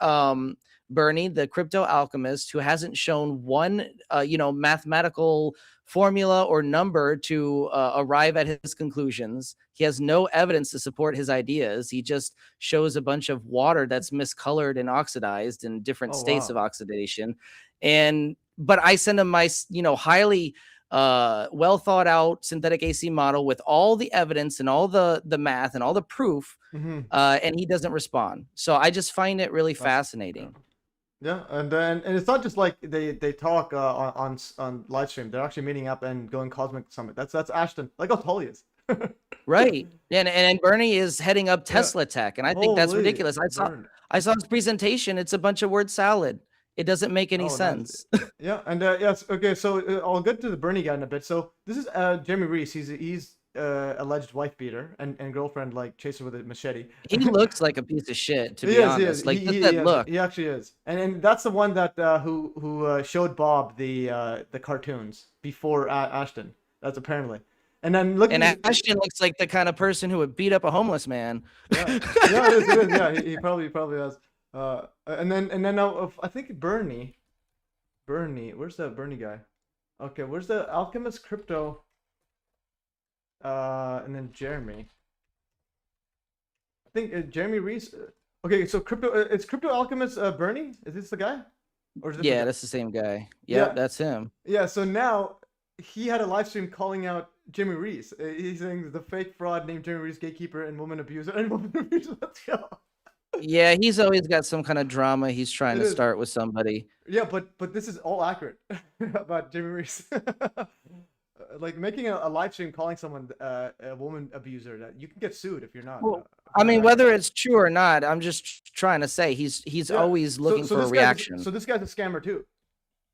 Bernie, the crypto alchemist, who hasn't shown one mathematical formula or number to arrive at his conclusions. He has no evidence to support his ideas. He just shows a bunch of water that's miscolored and oxidized in different states of oxidation. But I send him my highly well thought out synthetic AC model with all the evidence and all the math and all the proof, and he doesn't respond. So I just find it really fascinating. Yeah, and it's not just like they talk on live stream. They're actually meeting up and going Cosmic Summit. That's Ashton. Like how tall he is. Right, and Bernie is heading up Tesla Tech, and I think that's ridiculous. I saw his presentation. It's a bunch of word salad. It doesn't make any sense. Yeah, and yes, okay. So I'll get to the Bernie guy in a bit. So this is Jeremy Reese. He's alleged wife beater and girlfriend like chaser with a machete. He looks like a piece of shit, to be honest. Like that look. He actually is, and that's the one that who showed Bob the cartoons before Ashton. That's apparently, and then look. And Ashton looks like the kind of person who would beat up a homeless man. Yeah, it is. Yeah, he probably has. And then now I think Bernie, where's that Bernie guy? Okay, where's the Alchemist Crypto? And then Jeremy. I think Jeremy Reese. Okay, so it's Crypto Alchemist Bernie. Is this the guy? Or is it that's the same guy. Yep, that's him. Yeah. So now he had a live stream calling out Jeremy Reese. He's saying the fake fraud named Jeremy Reese gatekeeper and woman abuser and woman abuser. Let's go. Yeah, he's always got some kind of drama he's trying to start with somebody. Yeah, but this is all accurate about Jeremy Reese. Like making a live stream calling someone a woman abuser, that you can get sued if you're not. Well, I mean, whether it's true or not, I'm just trying to say he's always looking for a reaction. So this guy's a scammer too.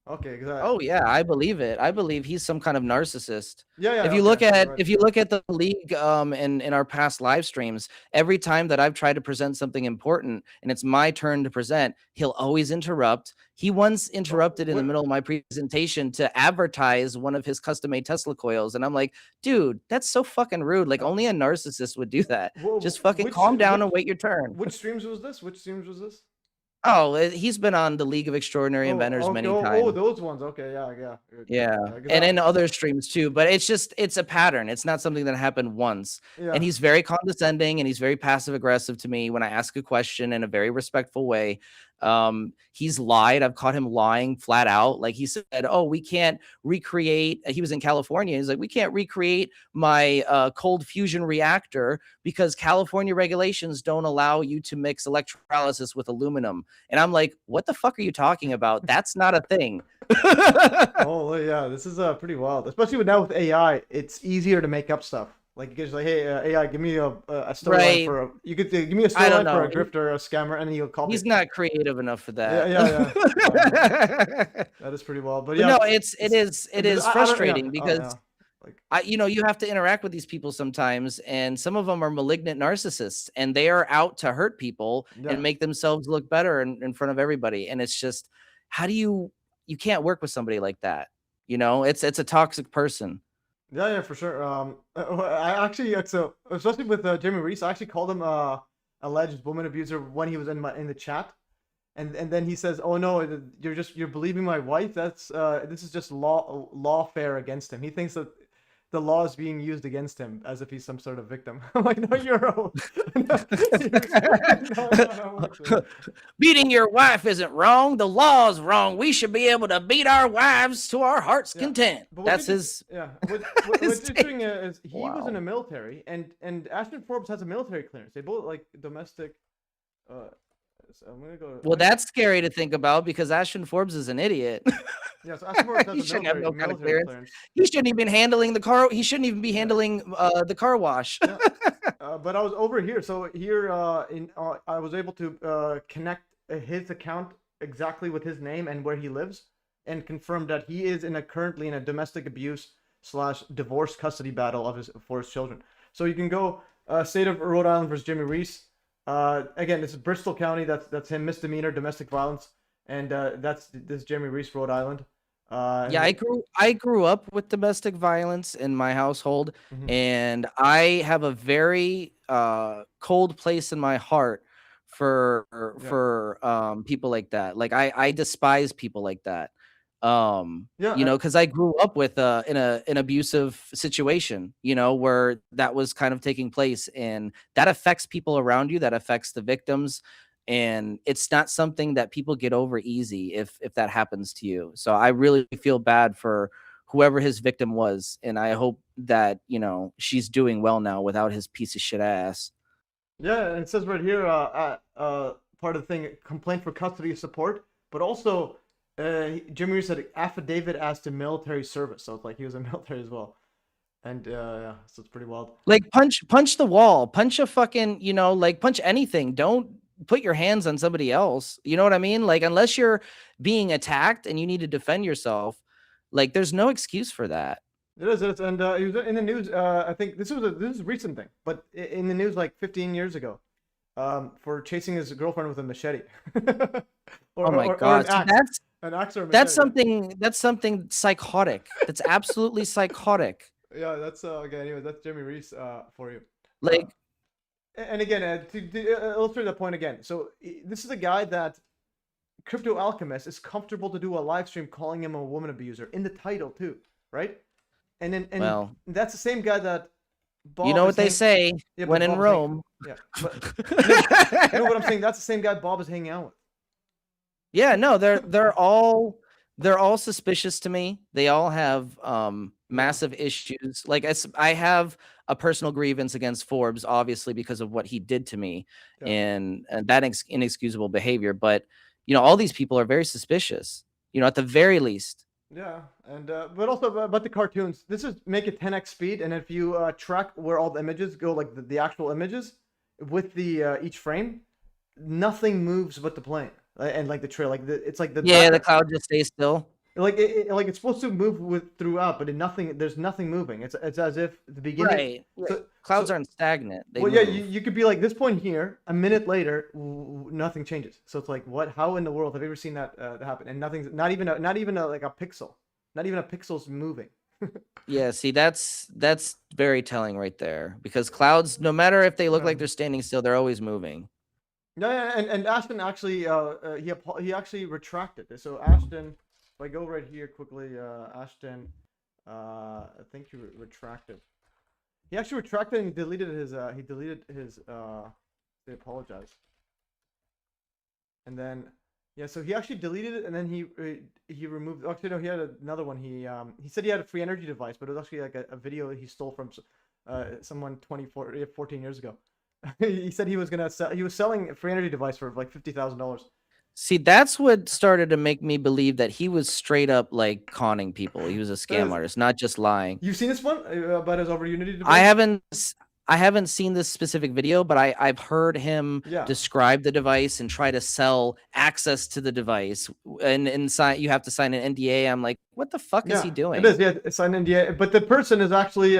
Okay, exactly. Oh yeah, I believe it. I believe he's some kind of narcissist. Yeah. If you look at the league in our past live streams, every time that I've tried to present something important and it's my turn to present, he'll always interrupt. He once interrupted in the middle of my presentation to advertise one of his custom-made Tesla coils, and I'm like, dude, that's so fucking rude. Like only a narcissist would do that. Just fucking calm down and wait your turn. Which streams was this? Oh, he's been on the League of Extraordinary Inventors many times. Oh, those ones. Okay, yeah. And in other streams too. But it's a pattern. It's not something that happened once. Yeah. And he's very condescending and he's very passive aggressive to me when I ask a question in a very respectful way. He's lied. I've caught him lying flat out. Like he said, oh, we can't recreate. He was in California. He's like, we can't recreate my cold fusion reactor because California regulations don't allow you to mix electrolysis with aluminum. And I'm like, what the fuck are you talking about? That's not a thing. Oh yeah, this is pretty wild. Especially now with AI, it's easier to make up stuff. Like you can just like, hey, AI, give me a storyline for a. You could give me a storyline for a grifter, a scammer, and then you'll copy. He's not creative enough for that. Yeah. That is pretty wild. But yeah, no, it is frustrating because you have to interact with these people sometimes, and some of them are malignant narcissists, and they are out to hurt people and make themselves look better in front of everybody. And it's just, how do you can't work with somebody like that? It's a toxic person. Yeah, for sure. I actually, so especially with Jeremy Reese, I actually called him alleged woman abuser when he was in the chat, and then he says, "Oh no, you're believing my wife. That's this is just lawfare against him." He thinks that the law is being used against him as if he's some sort of victim. I'm like, no, beating your wife isn't wrong. The law is wrong. We should be able to beat our wives to our heart's content. That's his. Yeah. What's interesting is he was in the military, and Ashton Forbes has a military clearance. They both like domestic. So I'm gonna go. Well, that's scary to think about because Ashton Forbes is an idiot. Yeah, so Ashton Forbes has He shouldn't have no kind of military clearance. He shouldn't even handling the car. He shouldn't even be handling the car wash. But I was over here, so here I was able to connect his account exactly with his name and where he lives, and confirm that he is currently in a domestic abuse / divorce custody battle for his children. So you can go state of Rhode Island versus Jimmy Reese. Again, this is Bristol County. That's him, misdemeanor domestic violence, and this Jimmy Reese, Rhode Island. Yeah, I grew up with domestic violence in my household, and I have a very cold place in my heart for people like that. Like I despise people like that. Because I grew up with in an abusive situation, where that was kind of taking place, and that affects people around you, that affects the victims, and it's not something that people get over easy if that happens to you. So I really feel bad for whoever his victim was, and I hope that she's doing well now without his piece of shit ass. Yeah, and it says right here, part of the thing, complaint for custody support, but also Jimmy Reese said affidavit as to military service, so it's like he was in military as well. And yeah, so it's pretty wild. Like punch the wall, punch a fucking, punch anything. Don't put your hands on somebody else. You know what I mean? Like, unless you're being attacked and you need to defend yourself, like there's no excuse for that. It is, and he was in the news. I think this is a recent thing, but in the news like 15 years ago, for chasing his girlfriend with a machete. Oh my god, that's something psychotic. That's absolutely psychotic. Yeah, that's okay. Anyway, that's Jimmy Reese for you. Like, and again, to illustrate that point again. So this is a guy that Crypto Alchemist is comfortable to do a live stream calling him a woman abuser in the title too, right? And then that's the same guy that Bob, you know what they say, when in Rome. Yeah, you know what I'm saying? That's the same guy Bob is hanging out with. Yeah, no, they're all suspicious to me. They all have massive issues. Like I have a personal grievance against Forbes, obviously, because of what he did to me, and that inexcusable behavior. But all these people are very suspicious. At the very least. Yeah, and but also about the cartoons. This is make it 10x speed, and if you track where all the images go, like the actual images with the each frame, nothing moves but the plane and like the trail. Like it's like the cloud just stays still. Like it's supposed to move throughout, but there's nothing moving. It's as if the beginning. Right. So, clouds aren't stagnant. They move. Yeah, you could be like this point here. A minute later, nothing changes. So it's like, what? How in the world have you ever seen that happen? And nothing's not even like a pixel. Not even a pixel's moving. Yeah, see, that's very telling right there, because clouds, no matter if they look like they're standing still, they're always moving. Yeah, and Ashton actually he actually retracted it. So Ashton. If I go right here quickly, Ashton, I think he retracted. He actually retracted and deleted his. They apologize. And then, yeah, so he actually deleted it, and then he removed. Actually, no, he had another one. He said he had a free energy device, but it was actually like a video he stole from someone 14 years ago. He said he was gonna sell. He was selling a free energy device for like $50,000. See, that's what started to make me believe that he was straight up like conning people. He was a scam artist, not just lying. You've seen this one about his over Unity device? I haven't seen this specific video, but I've heard him describe the device and try to sell access to the device. And inside, you have to sign an NDA. I'm like, what the fuck is he doing? It is, yeah, sign an NDA. But the person is actually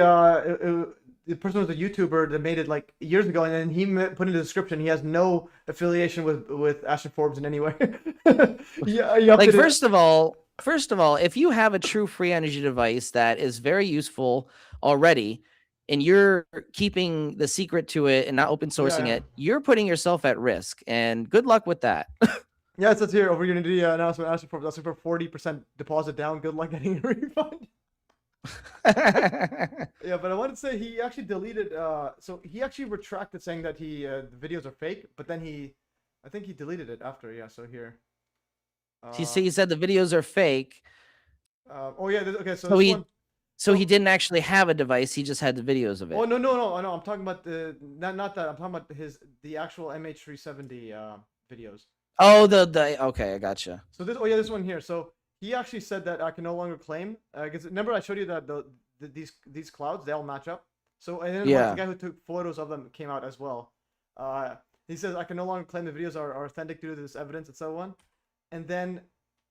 the person was a YouTuber that made it like years ago, and then he put in the description he has no affiliation with Ashton Forbes in any way. Like first of all, if you have a true free energy device that is very useful already, and you're keeping the secret to it and not open sourcing it, you're putting yourself at risk. And good luck with that. Yeah, it says here over Unity announcement asking for 40% deposit down. Good luck getting a refund. Yeah, but I wanted to say he actually deleted. So he actually retracted saying that the videos are fake, but then I think he deleted it after. Yeah, so here. He said the videos are fake. Oh yeah, okay. So So this he, one. so he didn't actually have a device. He just had the videos of it. Oh no! I'm talking about not that. I'm talking about the actual MH370 videos. Oh, the okay, I gotcha. So this one here. So he actually said that I can no longer claim. Because remember I showed you that these clouds, they all match up. So and then the guy who took photos of them came out as well. He says I can no longer claim the videos are authentic due to this evidence and so on. And then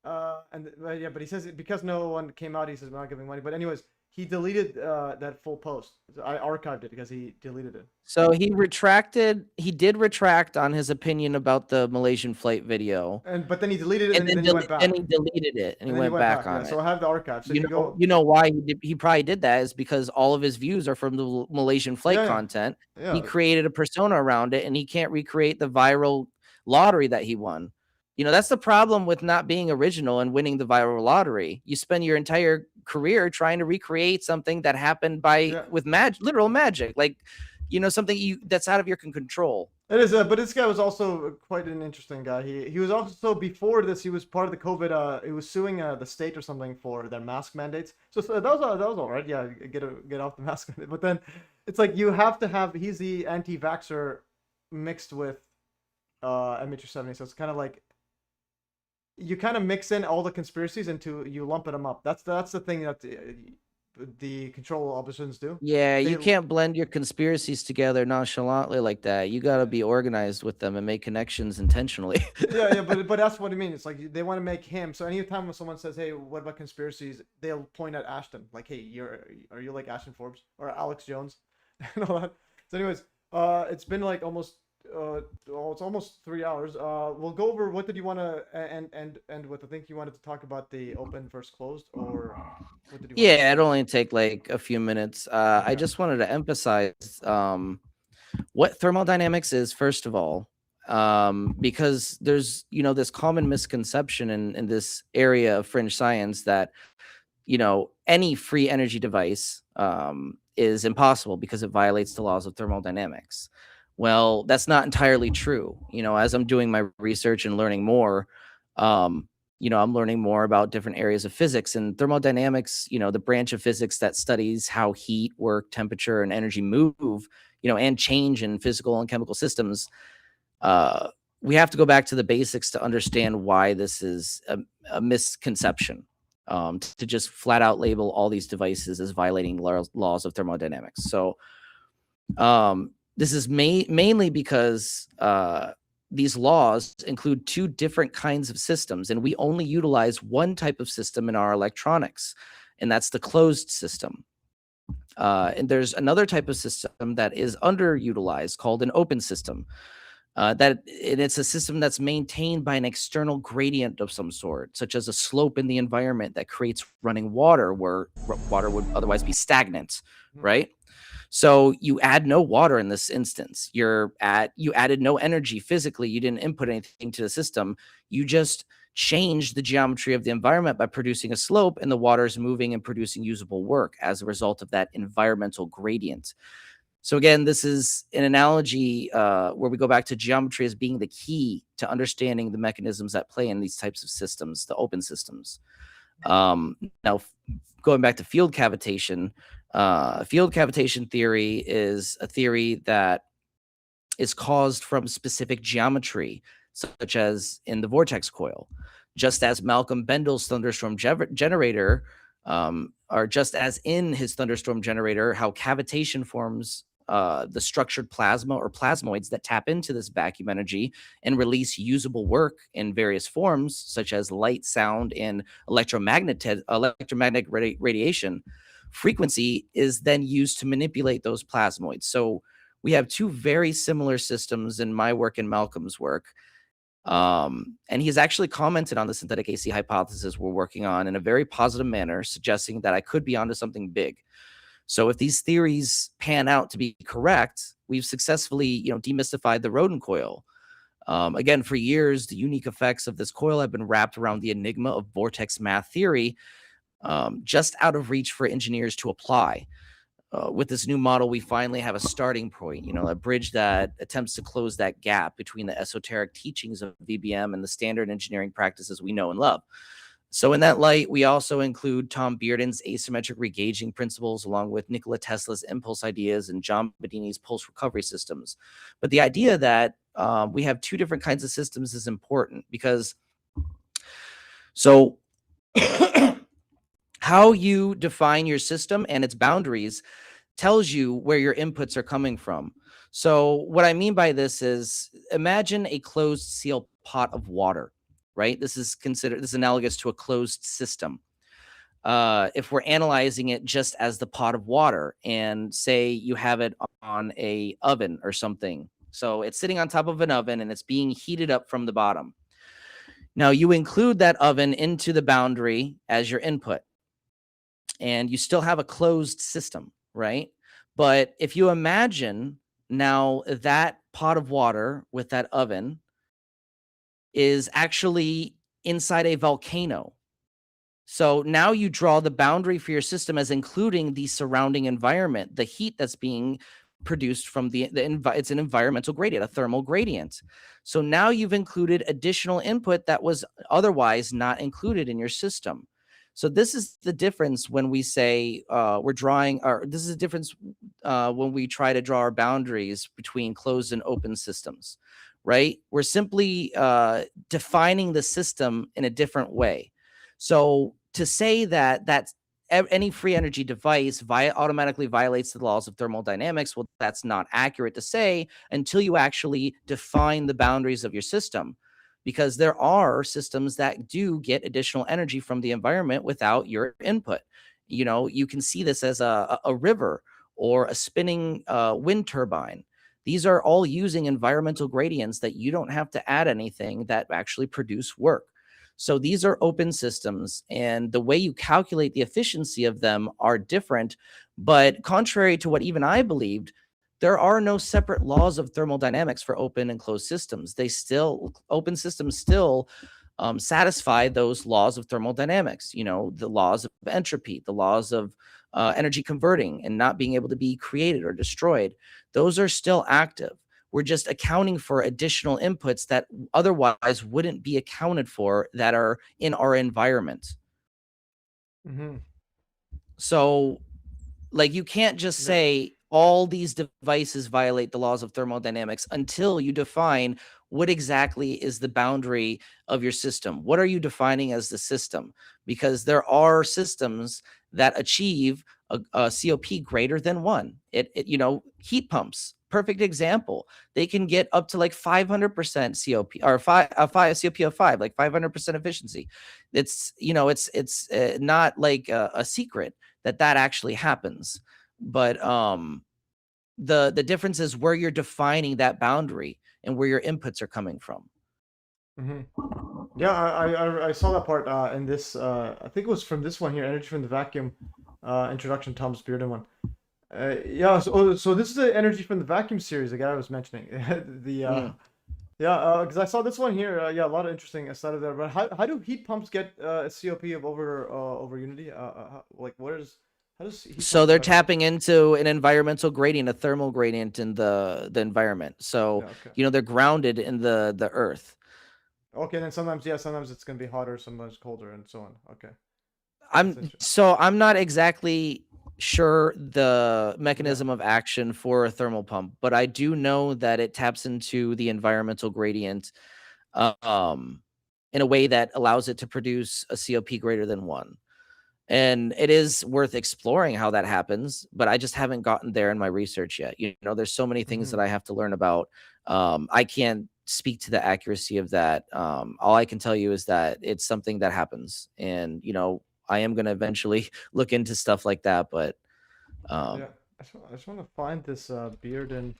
yeah, but he says because no one came out, he says we're not giving money. But anyways, he deleted that full post. I archived it because he deleted it. So he did retract on his opinion about the Malaysian flight video. But then he deleted it and then he went back. And he deleted it and he went back on it. So I have the archive. So you know why he probably did that is because all of his views are from the Malaysian flight content. Yeah. He created a persona around it and he can't recreate the viral lottery that he won. That's the problem with not being original and winning the viral lottery. You spend your entire career trying to recreate something that happened with literal magic, like something that's out of your control. It is, but this guy was also quite an interesting guy. He was also before this. He was part of the COVID. He was suing the state or something for their mask mandates. So that was all right. Yeah, get off the mask. But then it's like you have to have. He's the anti-vaxxer mixed with MH370. So it's kind of like you kind of mix in all the conspiracies you lump them up. That's the thing that the control oppositions do. Yeah, you can't blend your conspiracies together nonchalantly like that. You got to be organized with them and make connections intentionally. yeah, but that's what I mean. It's like they want to make him. So anytime when someone says, "Hey, what about conspiracies?" they'll point at Ashton, like, "Hey, are you like Ashton Forbes or Alex Jones?" and all that. So, anyways, it's been like almost. It's almost 3 hours. We'll go over what did you want to end with. I think you wanted to talk about the open versus closed, or what did you? Yeah, it'll only take like a few minutes. I just wanted to emphasize what thermodynamics is first of all, because there's this common misconception in this area of fringe science that any free energy device is impossible because it violates the laws of thermodynamics. Well, that's not entirely true. As I'm doing my research and learning more, I'm learning more about different areas of physics and thermodynamics, the branch of physics that studies how heat, work, temperature, and energy move, and change in physical and chemical systems. We have to go back to the basics to understand why this is a misconception, to just flat out label all these devices as violating laws of thermodynamics. So, this is mainly because these laws include two different kinds of systems, and we only utilize one type of system in our electronics, and that's the closed system. And there's another type of system that is underutilized called an open system. And it's a system that's maintained by an external gradient of some sort, such as a slope in the environment that creates running water where water would otherwise be stagnant, right? So you add no water in this instance. You added no energy physically. You didn't input anything to the system. You just changed the geometry of the environment by producing a slope, and the water is moving and producing usable work as a result of that environmental gradient. So again, this is an analogy where we go back to geometry as being the key to understanding the mechanisms at play in these types of systems, the open systems. Now, going back to field cavitation, field cavitation theory is a theory that is caused from specific geometry, such as in the Vortex coil. Just as Malcolm Bendel's thunderstorm generator, or just as in his thunderstorm generator, how cavitation forms the structured plasma or plasmoids that tap into this vacuum energy and release usable work in various forms, such as light, sound, and electromagnetic radiation. Frequency is then used to manipulate those plasmoids. So we have two very similar systems in my work and Malcolm's work. And he's actually commented on the synthetic AC hypothesis we're working on in a very positive manner, suggesting that I could be onto something big. So if these theories pan out to be correct, we've successfully, demystified the rodent coil. Again, for years, the unique effects of this coil have been wrapped around the enigma of vortex math theory, just out of reach for engineers to apply. With this new model, we finally have a starting point, a bridge that attempts to close that gap between the esoteric teachings of VBM and the standard engineering practices we know and love. So in that light, we also include Tom Bearden's asymmetric regauging principles, along with Nikola Tesla's impulse ideas and John Bedini's pulse recovery systems. But the idea that we have two different kinds of systems is important, because how you define your system and its boundaries tells you where your inputs are coming from. So what I mean by this is, imagine a closed seal pot of water, right? This is analogous to a closed system. If we're analyzing it just as the pot of water, and say you have it on a oven or something. So it's sitting on top of an oven and it's being heated up from the bottom. Now you include that oven into the boundary as your input, and you still have a closed system, right? But if you imagine now that pot of water with that oven is actually inside a volcano. So now you draw the boundary for your system as including the surrounding environment, the heat that's being produced from it's an environmental gradient, a thermal gradient. So now you've included additional input that was otherwise not included in your system. So this is the difference when we say we're drawing, or this is the difference when we try to draw our boundaries between closed and open systems, right? We're simply defining the system in a different way. So to say that any free energy device automatically violates the laws of thermodynamics, well, that's not accurate to say until you actually define the boundaries of your system. Because there are systems that do get additional energy from the environment without your input. You can see this as a river or a spinning wind turbine. These are all using environmental gradients that you don't have to add anything that actually produce work. So these are open systems, and the way you calculate the efficiency of them are different. But contrary to what even I believed, there are no separate laws of thermodynamics for open and closed systems. Open systems still satisfy those laws of thermodynamics, the laws of entropy, the laws of energy converting and not being able to be created or destroyed. Those are still active. We're just accounting for additional inputs that otherwise wouldn't be accounted for that are in our environment. Mm-hmm. So, you can't just say all these devices violate the laws of thermodynamics until you define what exactly is the boundary of your system. What are you defining as the system? Because there are systems that achieve a COP greater than 1. Heat pumps, perfect example. They can get up to 500% COP, or COP of 5, 500% efficiency. It's not a secret that actually happens. But the difference is where you're defining that boundary and where your inputs are coming from. Mm-hmm. Yeah, I saw that part in this. I think it was from this one here, Energy from the Vacuum introduction, Thomas Bearden one. Yeah, so this is the Energy from the Vacuum series, the guy I was mentioning. Because I saw this one here. A lot of interesting stuff there. But how do heat pumps get a COP of over unity? So they're tapping into an environmental gradient, a thermal gradient in the environment. So they're grounded in the earth. Okay, then sometimes it's gonna be hotter, sometimes colder, and so on. Okay. I'm not exactly sure the mechanism of action for a thermal pump, but I do know that it taps into the environmental gradient in a way that allows it to produce a COP greater than 1. And it is worth exploring how that happens, but I just haven't gotten there in my research yet. There's so many things that I have to learn about. I can't speak to the accuracy of that. All I can tell you is that it's something that happens, and I am going to eventually look into stuff like that. But I just want to find this Bearden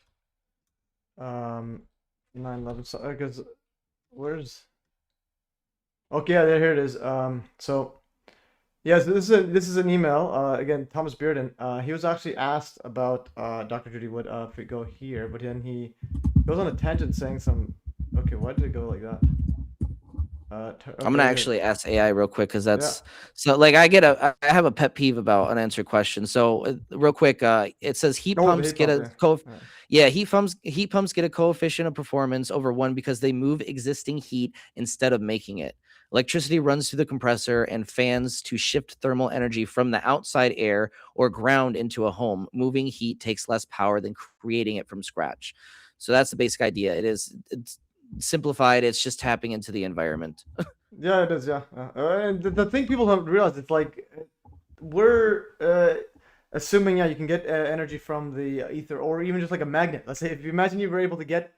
911 because where's here it is. Yes, this is an email. Again, Thomas Bearden. He was actually asked about Dr. Judy Wood. If we go here, but then he goes on a tangent saying some Okay, why did it go like that? Okay, I'm gonna actually ask AI real quick because that's so like I have a pet peeve about unanswered questions. So real quick, it says heat pumps get a heat pumps get a coefficient of performance over 1 because they move existing heat instead of making it. Electricity runs through the compressor and fans to shift thermal energy from the outside air or ground into a home. Moving heat takes less power than creating it from scratch. So that's the basic idea. It's simplified. It's just tapping into the environment. Yeah, it is. Yeah, and the thing people don't realize, it's like we're assuming you can get energy from the ether or even just like a magnet. Let's say if you imagine you were able to get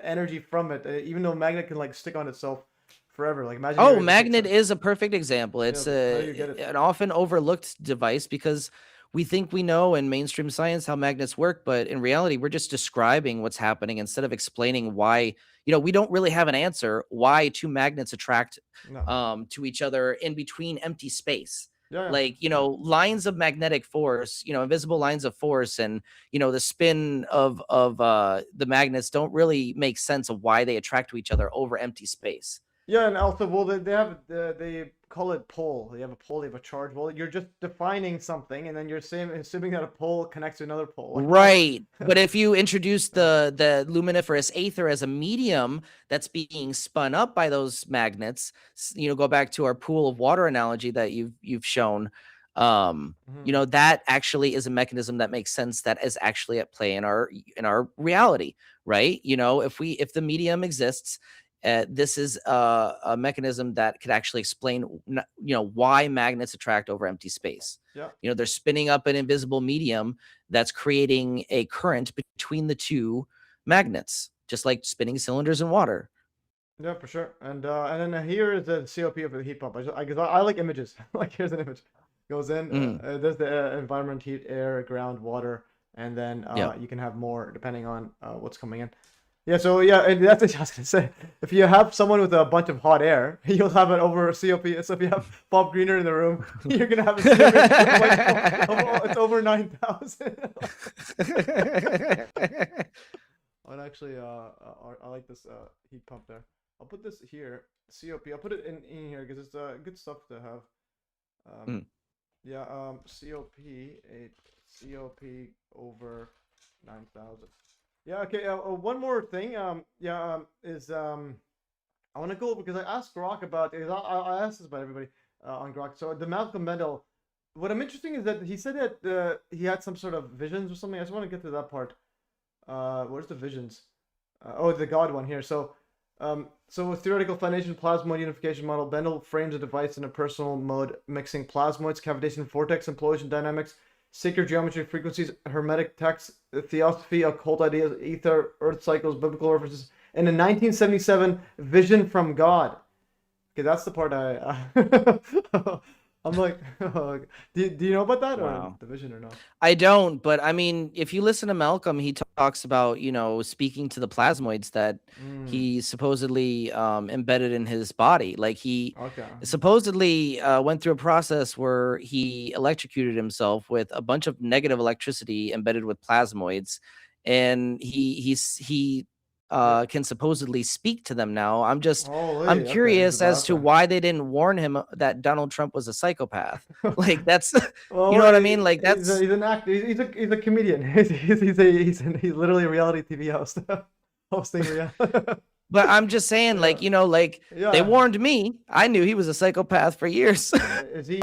energy from it, even though a magnet can like stick on itself forever. Like imagine. Magnet is a perfect example. It's an often overlooked device because we think we know in mainstream science how magnets work, but in reality, we're just describing what's happening instead of explaining why. We don't really have an answer why two magnets attract to each other in between empty space. Like, lines of magnetic force, invisible lines of force, and the spin of the magnets don't really make sense of why they attract to each other over empty space. Yeah, and also, well, they call it pole. They have a pole, they have a charge. Well, you're just defining something, and then you're assuming that a pole connects to another pole. Right. But if you introduce the luminiferous aether as a medium that's being spun up by those magnets, go back to our pool of water analogy that you've shown. That actually is a mechanism that makes sense, that is actually at play in our reality, right? If the medium exists, this is a mechanism that could actually explain, why magnets attract over empty space. Yeah. They're spinning up an invisible medium that's creating a current between the two magnets, just like spinning cylinders in water. Yeah, for sure. And then here is the COP of the heat pump. I like images. Like here's an image. Goes in. There's the environment, heat, air, ground, water, and then you can have more depending on what's coming in. Yeah, so and that's what I was gonna say. If you have someone with a bunch of hot air, you'll have it over a COP. So if you have Bob Greener in the room, you're gonna have a COP it's over 9,000. And actually, I like this heat pump there. I'll put this here, COP. I'll put it in here because it's good stuff to have. Yeah, COP over 9,000. Yeah, okay, one more thing, is, I want to go because I asked Grok about, I asked this about everybody on Grok, so the Malcolm Mendel, what I'm interesting is that he said that he had some sort of visions or something. I just want to get to that part. Where's the visions? The God one here. So with theoretical foundation plasmoid unification model, Mendel frames a device in a personal mode, mixing plasmoids, cavitation, vortex, implosion dynamics, sacred geometry, frequencies, hermetic texts, theosophy, occult ideas, ether, earth cycles, biblical references, and a 1977 vision from God. Okay, that's the part I'm like, do you know about that or the vision or no? I don't, but I mean, if you listen to Malcolm, he talks about, speaking to the plasmoids that he supposedly embedded in his body. Like he supposedly went through a process where he electrocuted himself with a bunch of negative electricity embedded with plasmoids, and he can supposedly speak to them now. I'm curious as to why they didn't warn him that Donald Trump was a psychopath. Like that's, you know what I mean? Like that's he's an actor. He's a comedian. He's literally a reality TV host, hosting reality. But I'm just saying, like, they warned me. I knew he was a psychopath for years. Is he?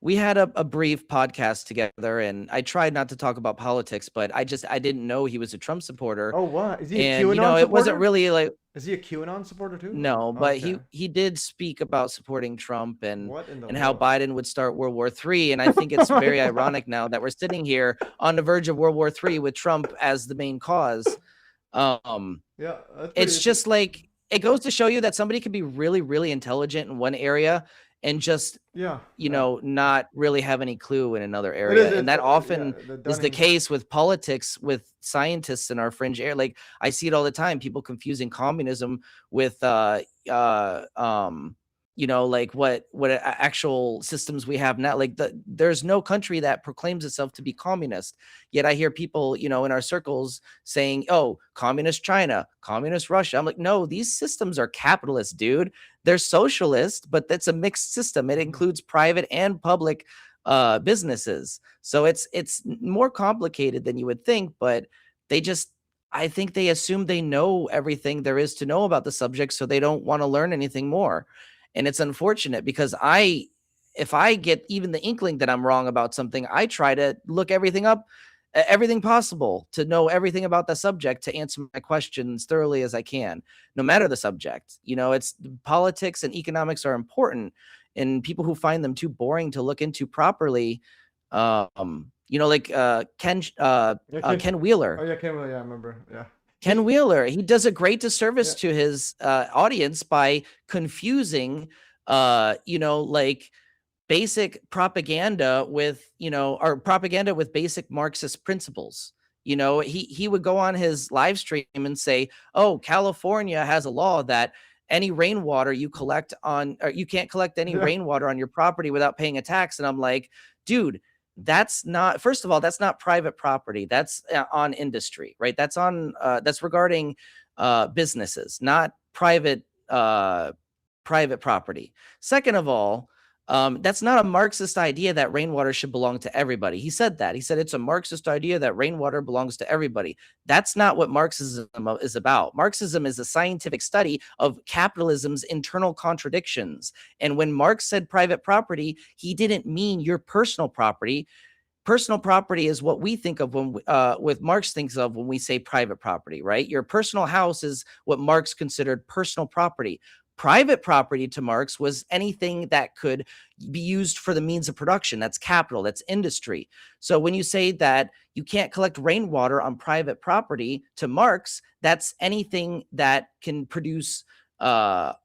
We had a brief podcast together, and I tried not to talk about politics, but I didn't know he was a Trump supporter. Oh, what? Is he a QAnon supporter? It wasn't really like. Is he a QAnon supporter too? No, but he did speak about supporting Trump and how Biden would start World War III. And I think it's very ironic now that we're sitting here on the verge of World War III with Trump as the main cause. It's just like, it goes to show you that somebody can be really, really intelligent in one area and just not really have any clue in another area. And that often is the case with politics, with scientists in our fringe area. Like I see it all the time, people confusing communism with you know, like what actual systems we have now. Like there's no country that proclaims itself to be communist. Yet I hear people, you know, in our circles saying, oh, communist China, communist Russia. I'm like, no, these systems are capitalist, dude. They're socialist, but that's a mixed system. It includes private and public businesses. So it's more complicated than you would think, but I think they assume they know everything there is to know about the subject, so they don't want to learn anything more. And it's unfortunate because if I get even the inkling that I'm wrong about something, I try to look everything up, everything possible to know everything about the subject, to answer my questions thoroughly as I can, no matter the subject. You know, it's politics and economics are important, and people who find them too boring to look into properly, you know, like Ken Wheeler. Oh yeah, Ken Wheeler. Yeah, I remember. Yeah. Ken Wheeler, he does a great disservice to his audience by confusing, you know, like basic propaganda with, you know, or propaganda with basic Marxist principles. You know, he would go on his live stream and say, oh, California has a law that any rainwater you collect on, or you can't collect any rainwater on your property without paying a tax. And I'm like, dude, that's not, first of all, that's not private property. That's on industry, right? That's on, that's regarding businesses, not private property. Second of all, that's not a Marxist idea that rainwater should belong to everybody. He said that. He said it's a Marxist idea that rainwater belongs to everybody. That's not what Marxism is about. Marxism is a scientific study of capitalism's internal contradictions. And when Marx said private property, he didn't mean your personal property. Personal property is what we think of when, with Marx thinks of when we say private property, right? Your personal house is what Marx considered personal property. Private property to Marx was anything that could be used for the means of production. That's capital, that's industry. So when you say that you can't collect rainwater on private property, to Marx, that's anything that can produce from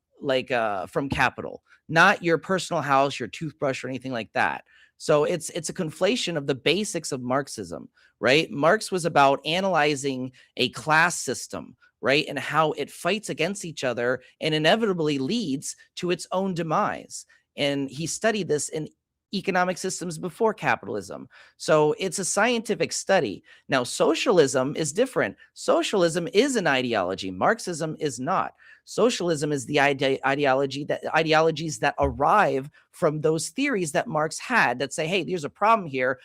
capital, not your personal house, your toothbrush, or anything like that. So it's a conflation of the basics of Marxism, right? Marx was about analyzing a class system, right? And how it fights against each other and inevitably leads to its own demise. And he studied this in economic systems before capitalism. So it's a scientific study. Now, socialism is different. Socialism is an ideology. Marxism is not. Socialism is the ideologies that arrive from those theories that Marx had that say, hey, there's a problem here.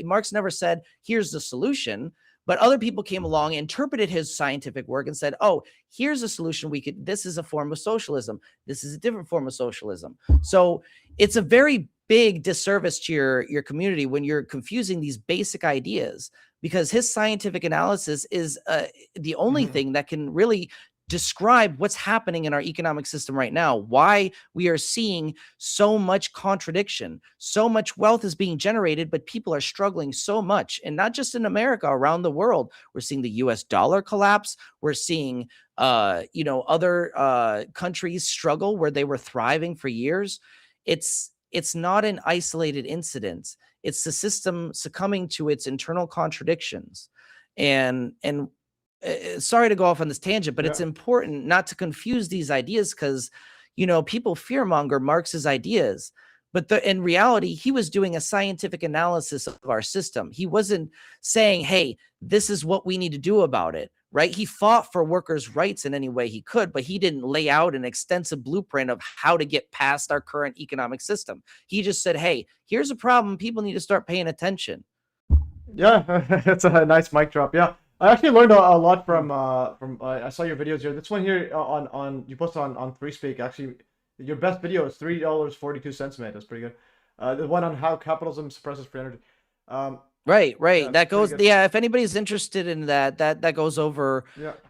Marx never said, here's the solution. But other people came along, interpreted his scientific work and said, oh, here's a solution this is a form of socialism. This is a different form of socialism. So it's a very big disservice to your community when you're confusing these basic ideas, because his scientific analysis is the only thing that can really describe what's happening in our economic system right now, why we are seeing so much contradiction, so much wealth is being generated, but people are struggling so much. And not just in America, around the world, we're seeing the US dollar collapse. We're seeing, other countries struggle where they were thriving for years. It's not an isolated incident. It's the system succumbing to its internal contradictions. And sorry to go off on this tangent, but it's important not to confuse these ideas because, people fearmonger Marx's ideas. But in reality, he was doing a scientific analysis of our system. He wasn't saying, hey, this is what we need to do about it, right? He fought for workers' rights in any way he could, but he didn't lay out an extensive blueprint of how to get past our current economic system. He just said, hey, here's a problem. People need to start paying attention. Yeah, that's a nice mic drop. Yeah. I actually learned a lot from I saw your videos here. This one here on you posted on FreeSpeak. Actually, your best video is $3.42, mate. That's pretty good. The one on how capitalism suppresses free energy. Right. Yeah, that goes. Yeah, if anybody's interested in that goes over,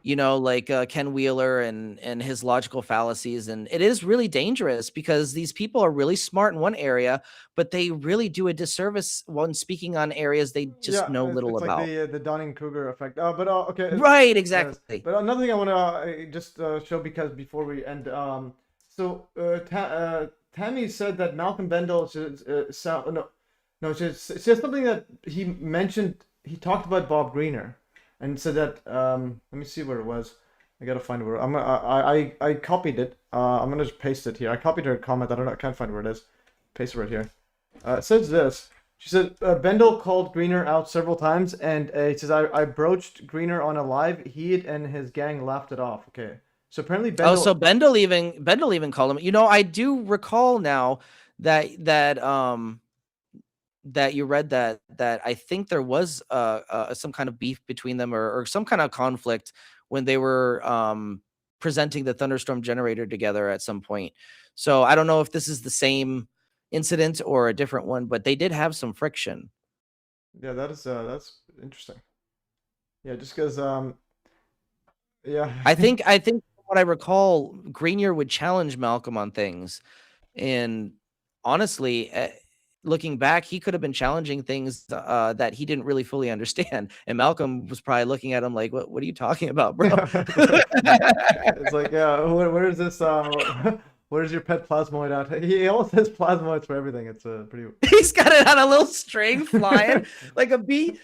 Ken Wheeler and his logical fallacies, and it is really dangerous because these people are really smart in one area, but they really do a disservice when speaking on areas they just know little about. Like the Dunning-Kruger effect. Okay. Right. Exactly. But another thing I want to just show, because before we end, Tammy said that Malcolm Bendel No, it's just something that he mentioned. He talked about Bob Greener and said that, let me see where it was. I gotta find where I copied it. I'm gonna just paste it here. I copied her comment. I can't find where it is. Paste it right here. It says this. She said Bendel called Greener out several times, and it says I broached Greener on a live. He and his gang laughed it off. Okay, so apparently Bendel. Oh, so Bendel even called him. You know, I do recall now that you read that I think there was some kind of beef between them or some kind of conflict when they were presenting the Thunderstorm generator together at some point. So I don't know if this is the same incident or a different one, but they did have some friction. Yeah, that's interesting. Yeah, just because yeah. I think what I recall, Greenier would challenge Malcolm on things, and honestly, looking back, he could have been challenging things that he didn't really fully understand, and Malcolm was probably looking at him like, "What are you talking about, bro?" It's like, yeah, where is this? Where's your pet plasmoid at? He always has plasmoids for everything. It's pretty. He's got it on a little string flying like a bee.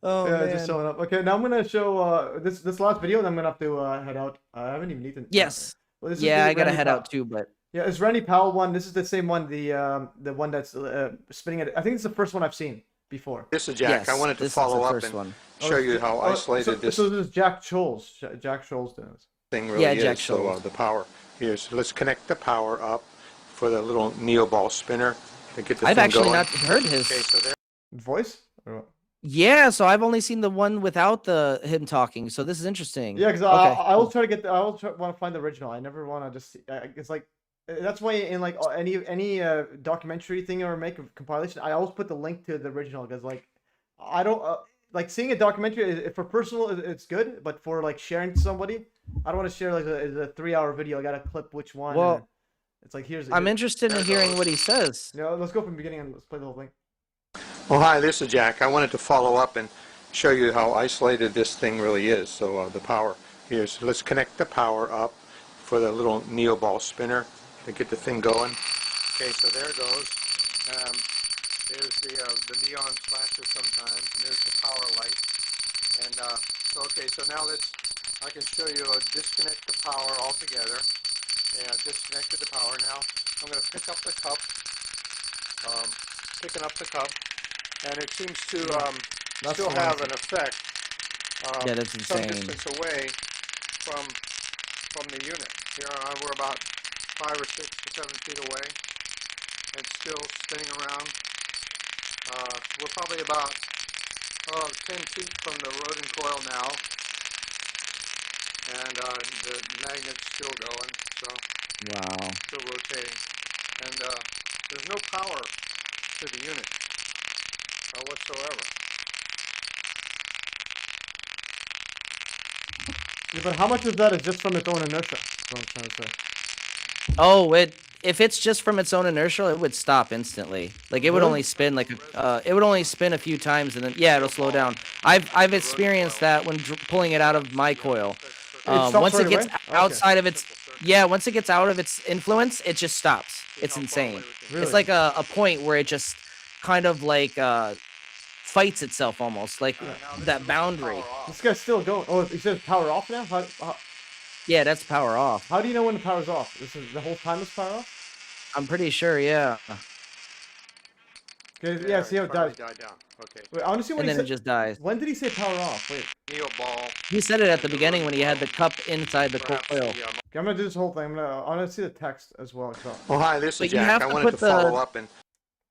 Oh, yeah, man. just showing up. Okay, now I'm gonna show this last video, and I'm gonna have to head out. I haven't even eaten. Yes. Well, this is yeah, the I gotta Randy head Powell. out too, but yeah, it's Randy Powell one. This is the same one. The one that's spinning it. I think it's the first one I've seen before. This is Jack. Yes, I wanted to this is follow the up first and one. show you how isolated this So this is Jack Scholes. Jack Scholes doing this. thing really Yeah, is. Jack So Scholes. the power here's. Let's connect the power up for the little neo ball spinner to get the I've thing actually going. not heard his Okay, so there. Voice? Or what? Yeah, so I've only seen the one without him talking. So this is interesting. Yeah, because Okay. I will try to get. I will want to find the original. I never want to just. It's like that's why in like any documentary thing or make a compilation, I always put the link to the original because like I don't like seeing a documentary for personal. It's good, but for like sharing to somebody, I don't want to share like a 3-hour video. I got to clip which one. Well, and it's like here's. I'm interested in hearing what he says. Yeah, let's go from the beginning and let's play the whole thing. Well, hi, this is Jack. I wanted to follow up and show you how isolated this thing really is. So the power here's. Let's connect the power up for the little neo ball spinner to get the thing going. Okay, so there it goes. There's the neon flashes sometimes, and there's the power light. And so okay, so now I can show you disconnect the power altogether. Yeah, disconnected the power. Now I'm going to pick up the cup. Picking up the cup, and it seems to still have an effect. Yeah, that's some insane. distance away from the unit. Here we're about 5 or 6 or 7 feet away. It's still spinning around. We're probably about 10 feet from the rodent coil now, and the magnet's still going, so Wow. still rotating, and there's no power to the unit whatsoever. Yeah, but how much of that is just from its own inertia? That's what I'm trying to say. Oh, if it's just from its own inertia, it would stop instantly. Like it would only spin like it would only spin a few times and then it'll slow down. I've experienced that when pulling it out of my coil. Once it gets outside of its once it gets out of its influence, it just stops. It's insane. Really? It's like a point where it just kind of like fights itself almost like that boundary. This guy's still going. Oh, he says power off now? How, Yeah, that's power off. how do you know when the power's off? This is the whole time it's power off? I'm pretty sure, yeah. Okay, yeah, see how it Finally dies. died down. Okay. Wait, I want to see what And he then it said. just dies. When did he say power off? Wait. Neo ball. He said it at the beginning when he had the cup inside the Perhaps coil. Okay, I'm gonna do this whole thing. I want to see the text as well. So. Oh, hi, this But is you Jack. have I to wanted put to follow up and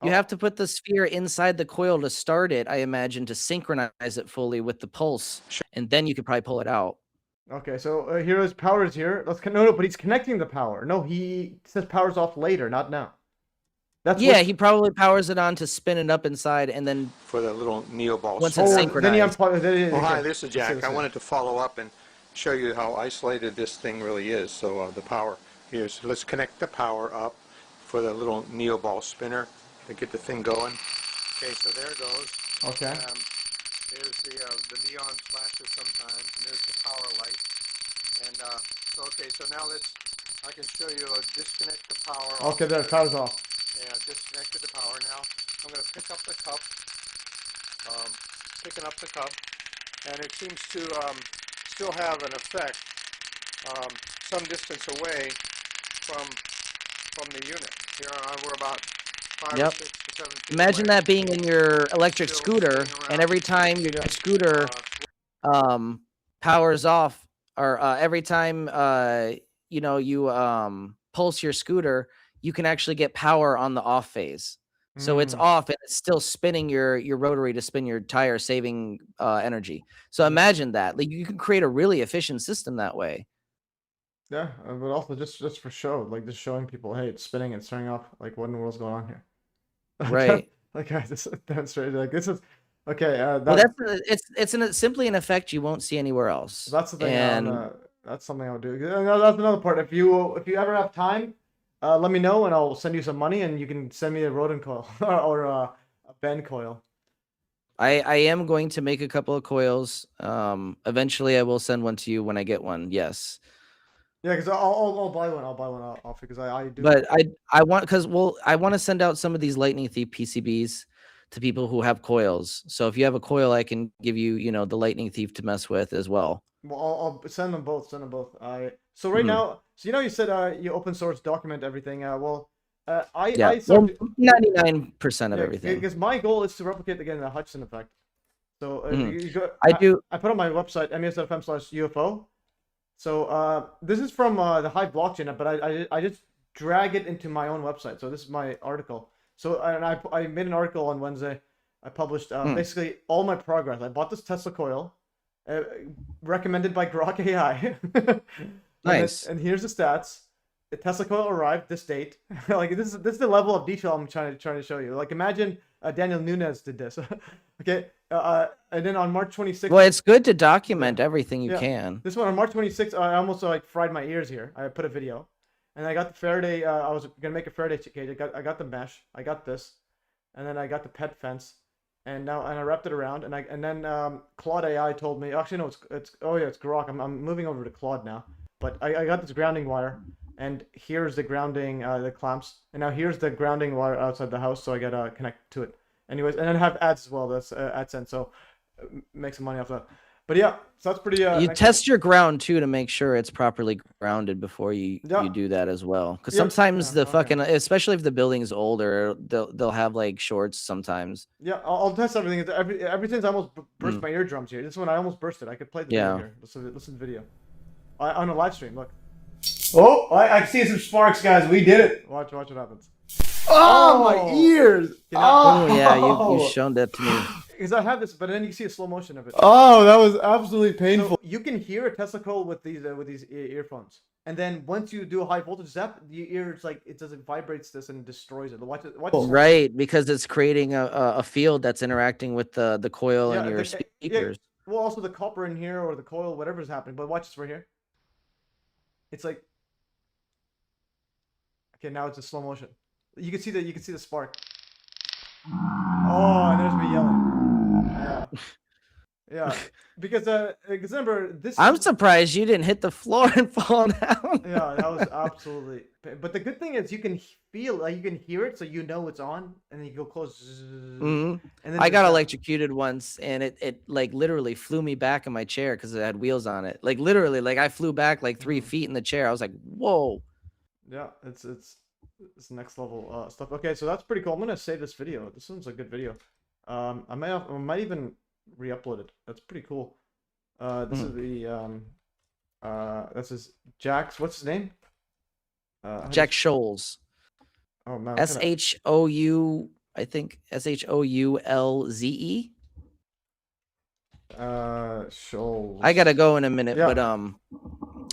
You have to put the sphere inside the coil to start it, I imagine, to synchronize it fully with the pulse, and then you could probably pull it out. Okay, so here is power is here. No, but he's connecting the power. No, he says power's off later, not now. That's Yeah, he probably powers it on to spin it up inside, and then for the little neo ball. once it's synchronized. Oh, hi, this is Jack. I wanted to follow up and show you how isolated this thing really is. So the power here's. Let's connect the power up for the little neo ball spinner to get the thing going. Okay, so there it goes. Okay. There's the neon flashes sometimes, and there's the power light. And so okay, so now I can show you disconnect the power. Okay, there, power's off. Yeah, disconnected the power. Now I'm going to pick up the cup. Picking up the cup, and it seems to still have an effect some distance away from the unit. Here we're about 5 or 6 to 7 feet Imagine away. that being in your electric Still scooter, spinning and around. every time your scooter powers off, or every time you know, you pulse your scooter, you can actually get power on the off phase. So it's off and it's still spinning your rotary to spin your tire, saving energy. So imagine that. Like, you can create a really efficient system that way. Yeah, but also just for show, like just showing people, hey, it's spinning, it's turning off. Like, what in the world's going on here? Right. Like, I just demonstrated. Like, this is okay. Well, it's simply an effect you won't see anywhere else. That's the thing. And that's something I'll do. That's another part. If you ever have time, let me know and I'll send you some money and you can send me a rodent coil or a Ben coil. I am going to make a couple of coils. Eventually I will send one to you when I get one. Yes. Yeah, because I'll buy one. I'll buy one off because I do. But I want, because I want to send out some of these lightning thief PCBs to people who have coils. So if you have a coil, I can give you, you know, the lightning thief to mess with as well. Well, I'll send them both. So right now, so you said you open source document everything. Well, 99% of everything. Because my goal is to replicate again the Hudson effect. So I put on my website mes.fm/UFO. So this is from the Hive blockchain, but I just drag it into my own website. So this is my article. So and I made an article on Wednesday. I published basically all my progress. I bought this Tesla coil, recommended by Grok AI. Nice. And here's the stats. The Tesla coil arrived this date. Like, this is the level of detail I'm trying to show you. Like, imagine Daniel Nunes did this. Okay. And then on March 26th. Well, it's good to document everything you can. This one on March 26th, I almost like fried my ears here. I put a video, and I got the Faraday. I was gonna make a Faraday cage. I got the mesh. I got this, and then I got the pet fence, and I wrapped it around. And then Claude AI told me. Actually, no, it's Grok. I'm moving over to Claude now. But I got this grounding wire, and here's the grounding the clamps, and now here's the grounding wire outside the house, so I gotta connect to it. Anyways, and then I have ads as well. That's AdSense, so make some money off that. But yeah, so that's pretty. You test your ground too to make sure it's properly grounded before you do that as well. Because sometimes fucking, especially if the building is older, they'll have like shorts sometimes. Yeah, I'll test everything. Everything's almost burst my eardrums here. This one I almost bursted. I could play the video here. Listen to the video. On a live stream. Look. Oh, I see some sparks, guys. We did it. Watch what happens. Oh, my ears! Oh yeah, you shown that to me. Because I have this, but then you see a slow motion of it. Oh, that was absolutely painful. So you can hear a Tesla coil with these earphones, and then once you do a high voltage zap, your ears it vibrates this and destroys it. Watch it. Right, because it's creating a field that's interacting with the coil and your speakers. Yeah. Well, also the copper in here or the coil, whatever's happening. But watch this right here. It's like, okay, now it's a slow motion. You can see the spark. Oh, and there's me yelling. Yeah. Because remember this. I'm surprised you didn't hit the floor and fall down. Yeah, that was absolutely. But the good thing is you can feel, you can hear it, so you know it's on, and then you go close. And then I got electrocuted once, and it like literally flew me back in my chair because it had wheels on it. Like literally, like I flew back like 3 feet in the chair. I was like, whoa. Yeah, it's next level stuff. Okay, so that's pretty cool. I'm gonna save this video. This one's a good video. I might even re-upload it. That's pretty cool. This is the this is Jack's. What's his name? Jack Scholes. Oh man. SHOU. I think SHOULZE. Scholes. I gotta go in a minute, but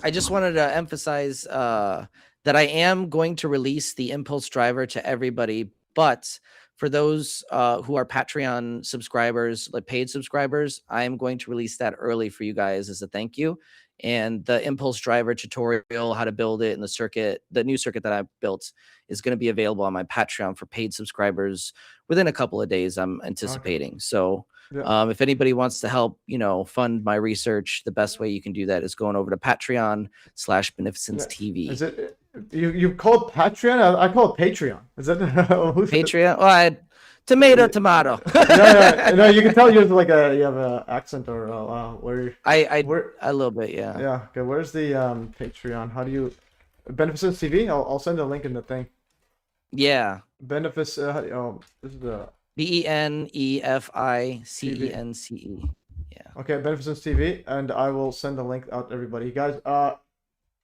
I just wanted to emphasize that I am going to release the Impulse driver to everybody, but for those who are Patreon subscribers, like paid subscribers, I am going to release that early for you guys as a thank you. And the Impulse driver tutorial, how to build it, and the new circuit that I built is going to be available on my Patreon for paid subscribers within a couple of days, I'm anticipating. Okay. So if anybody wants to help, fund my research, the best way you can do that is going over to Patreon/BeneficenceTV. Is it you call it Patreon? I call it Patreon. Is that Patreon? Well, Tomato, tomato. Yeah, no, you can tell you have like you have an accent or where. A little bit, yeah. Yeah. Okay. Where's the Patreon? How do you Beneficence TV? I'll send a link in the thing. Yeah. Benefic. Oh, this is the Beneficence. Yeah. Okay, Beneficence TV, and I will send the link out to everybody. You guys,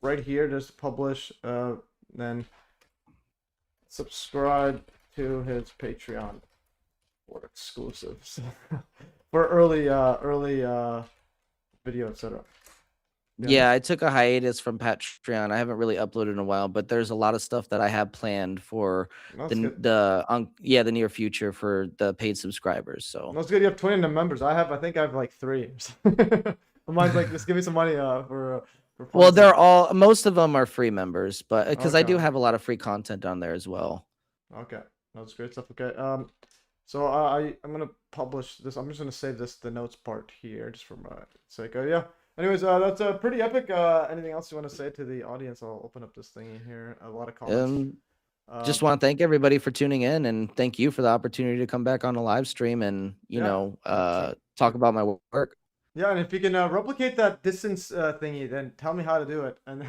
right here, just publish, then subscribe to his Patreon for exclusives, for early video, etc. Yeah, I took a hiatus from Patreon. I haven't really uploaded in a while, but there's a lot of stuff that I have planned for the near future for the paid subscribers. So that's good. You have 20 members. I think I have like 3. Mine's like, just give me some money for well, most of them are free members, but because I do have a lot of free content on there as well. Okay, that's great stuff. Okay, so I'm gonna publish this. I'm just gonna save the notes part here, just for my sake. Yeah. Anyways, that's pretty epic. Anything else you want to say to the audience? I'll open up this thingy here. A lot of comments. Just want to thank everybody for tuning in, and thank you for the opportunity to come back on the live stream and talk about my work. Yeah, and if you can replicate that distance thingy, then tell me how to do it, and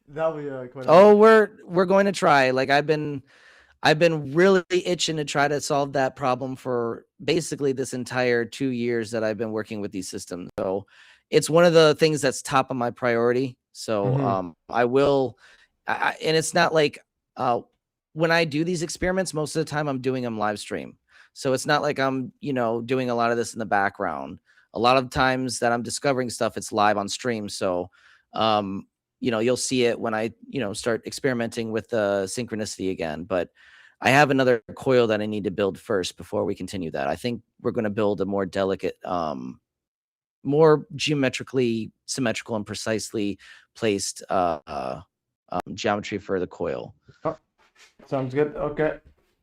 that'll be quite. Oh, we're going to try. Like I've been really itching to try to solve that problem for basically this entire 2 years that I've been working with these systems. So it's one of the things that's top of my priority. So I will, and it's not like when I do these experiments, most of the time I'm doing them live stream. So it's not like I'm, doing a lot of this in the background. A lot of times that I'm discovering stuff, it's live on stream. So, you'll see it when I, start experimenting with the synchronicity again. But I have another coil that I need to build first before we continue that. I think we're going to build a more delicate, more geometrically symmetrical and precisely placed geometry for the coil. Oh, sounds good. Okay.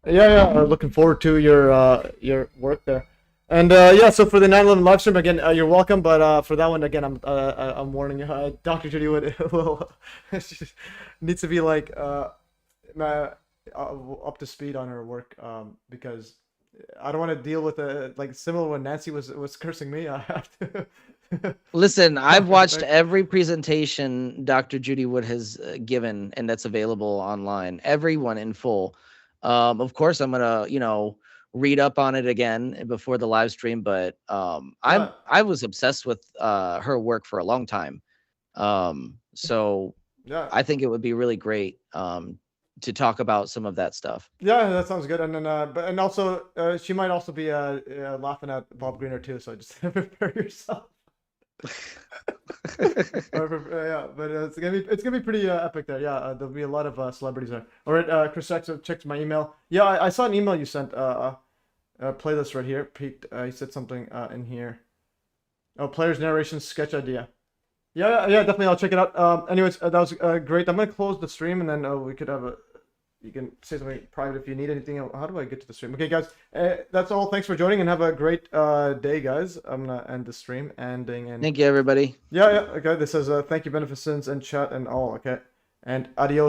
Yeah. Looking forward to your work there. And so for the 9/11 live stream again, you're welcome. But for that one again, I'm warning you. Dr. Judy Wood needs to be like up to speed on her work because I don't want to deal with like similar when Nancy was cursing me. I have to. Listen, I've watched every presentation Dr. Judy Wood has given, and that's available online. Everyone in full. Of course, I'm gonna read up on it again before the live stream, but I was obsessed with her work for a long time. So yeah, I think it would be really great to talk about some of that stuff. Yeah, that sounds good. And then and also she might also be laughing at Bob Greener too, so just prepare yourself. Yeah, but it's gonna be pretty epic there. Yeah, there'll be a lot of celebrities there. All right, Chris checked my email. Yeah, I saw an email you sent. Playlist right here. Pete, he said something in here. Oh, player's narration sketch idea. Yeah, definitely. I'll check it out. Anyways, that was great. I'm gonna close the stream, and then we could have you can say something private if you need anything. How do I get to the stream? Okay, guys, that's all. Thanks for joining, and have a great day, guys. I'm gonna end the stream. Thank you, everybody. Yeah. Okay, this says thank you, Beneficence and chat and all. Okay, and adios.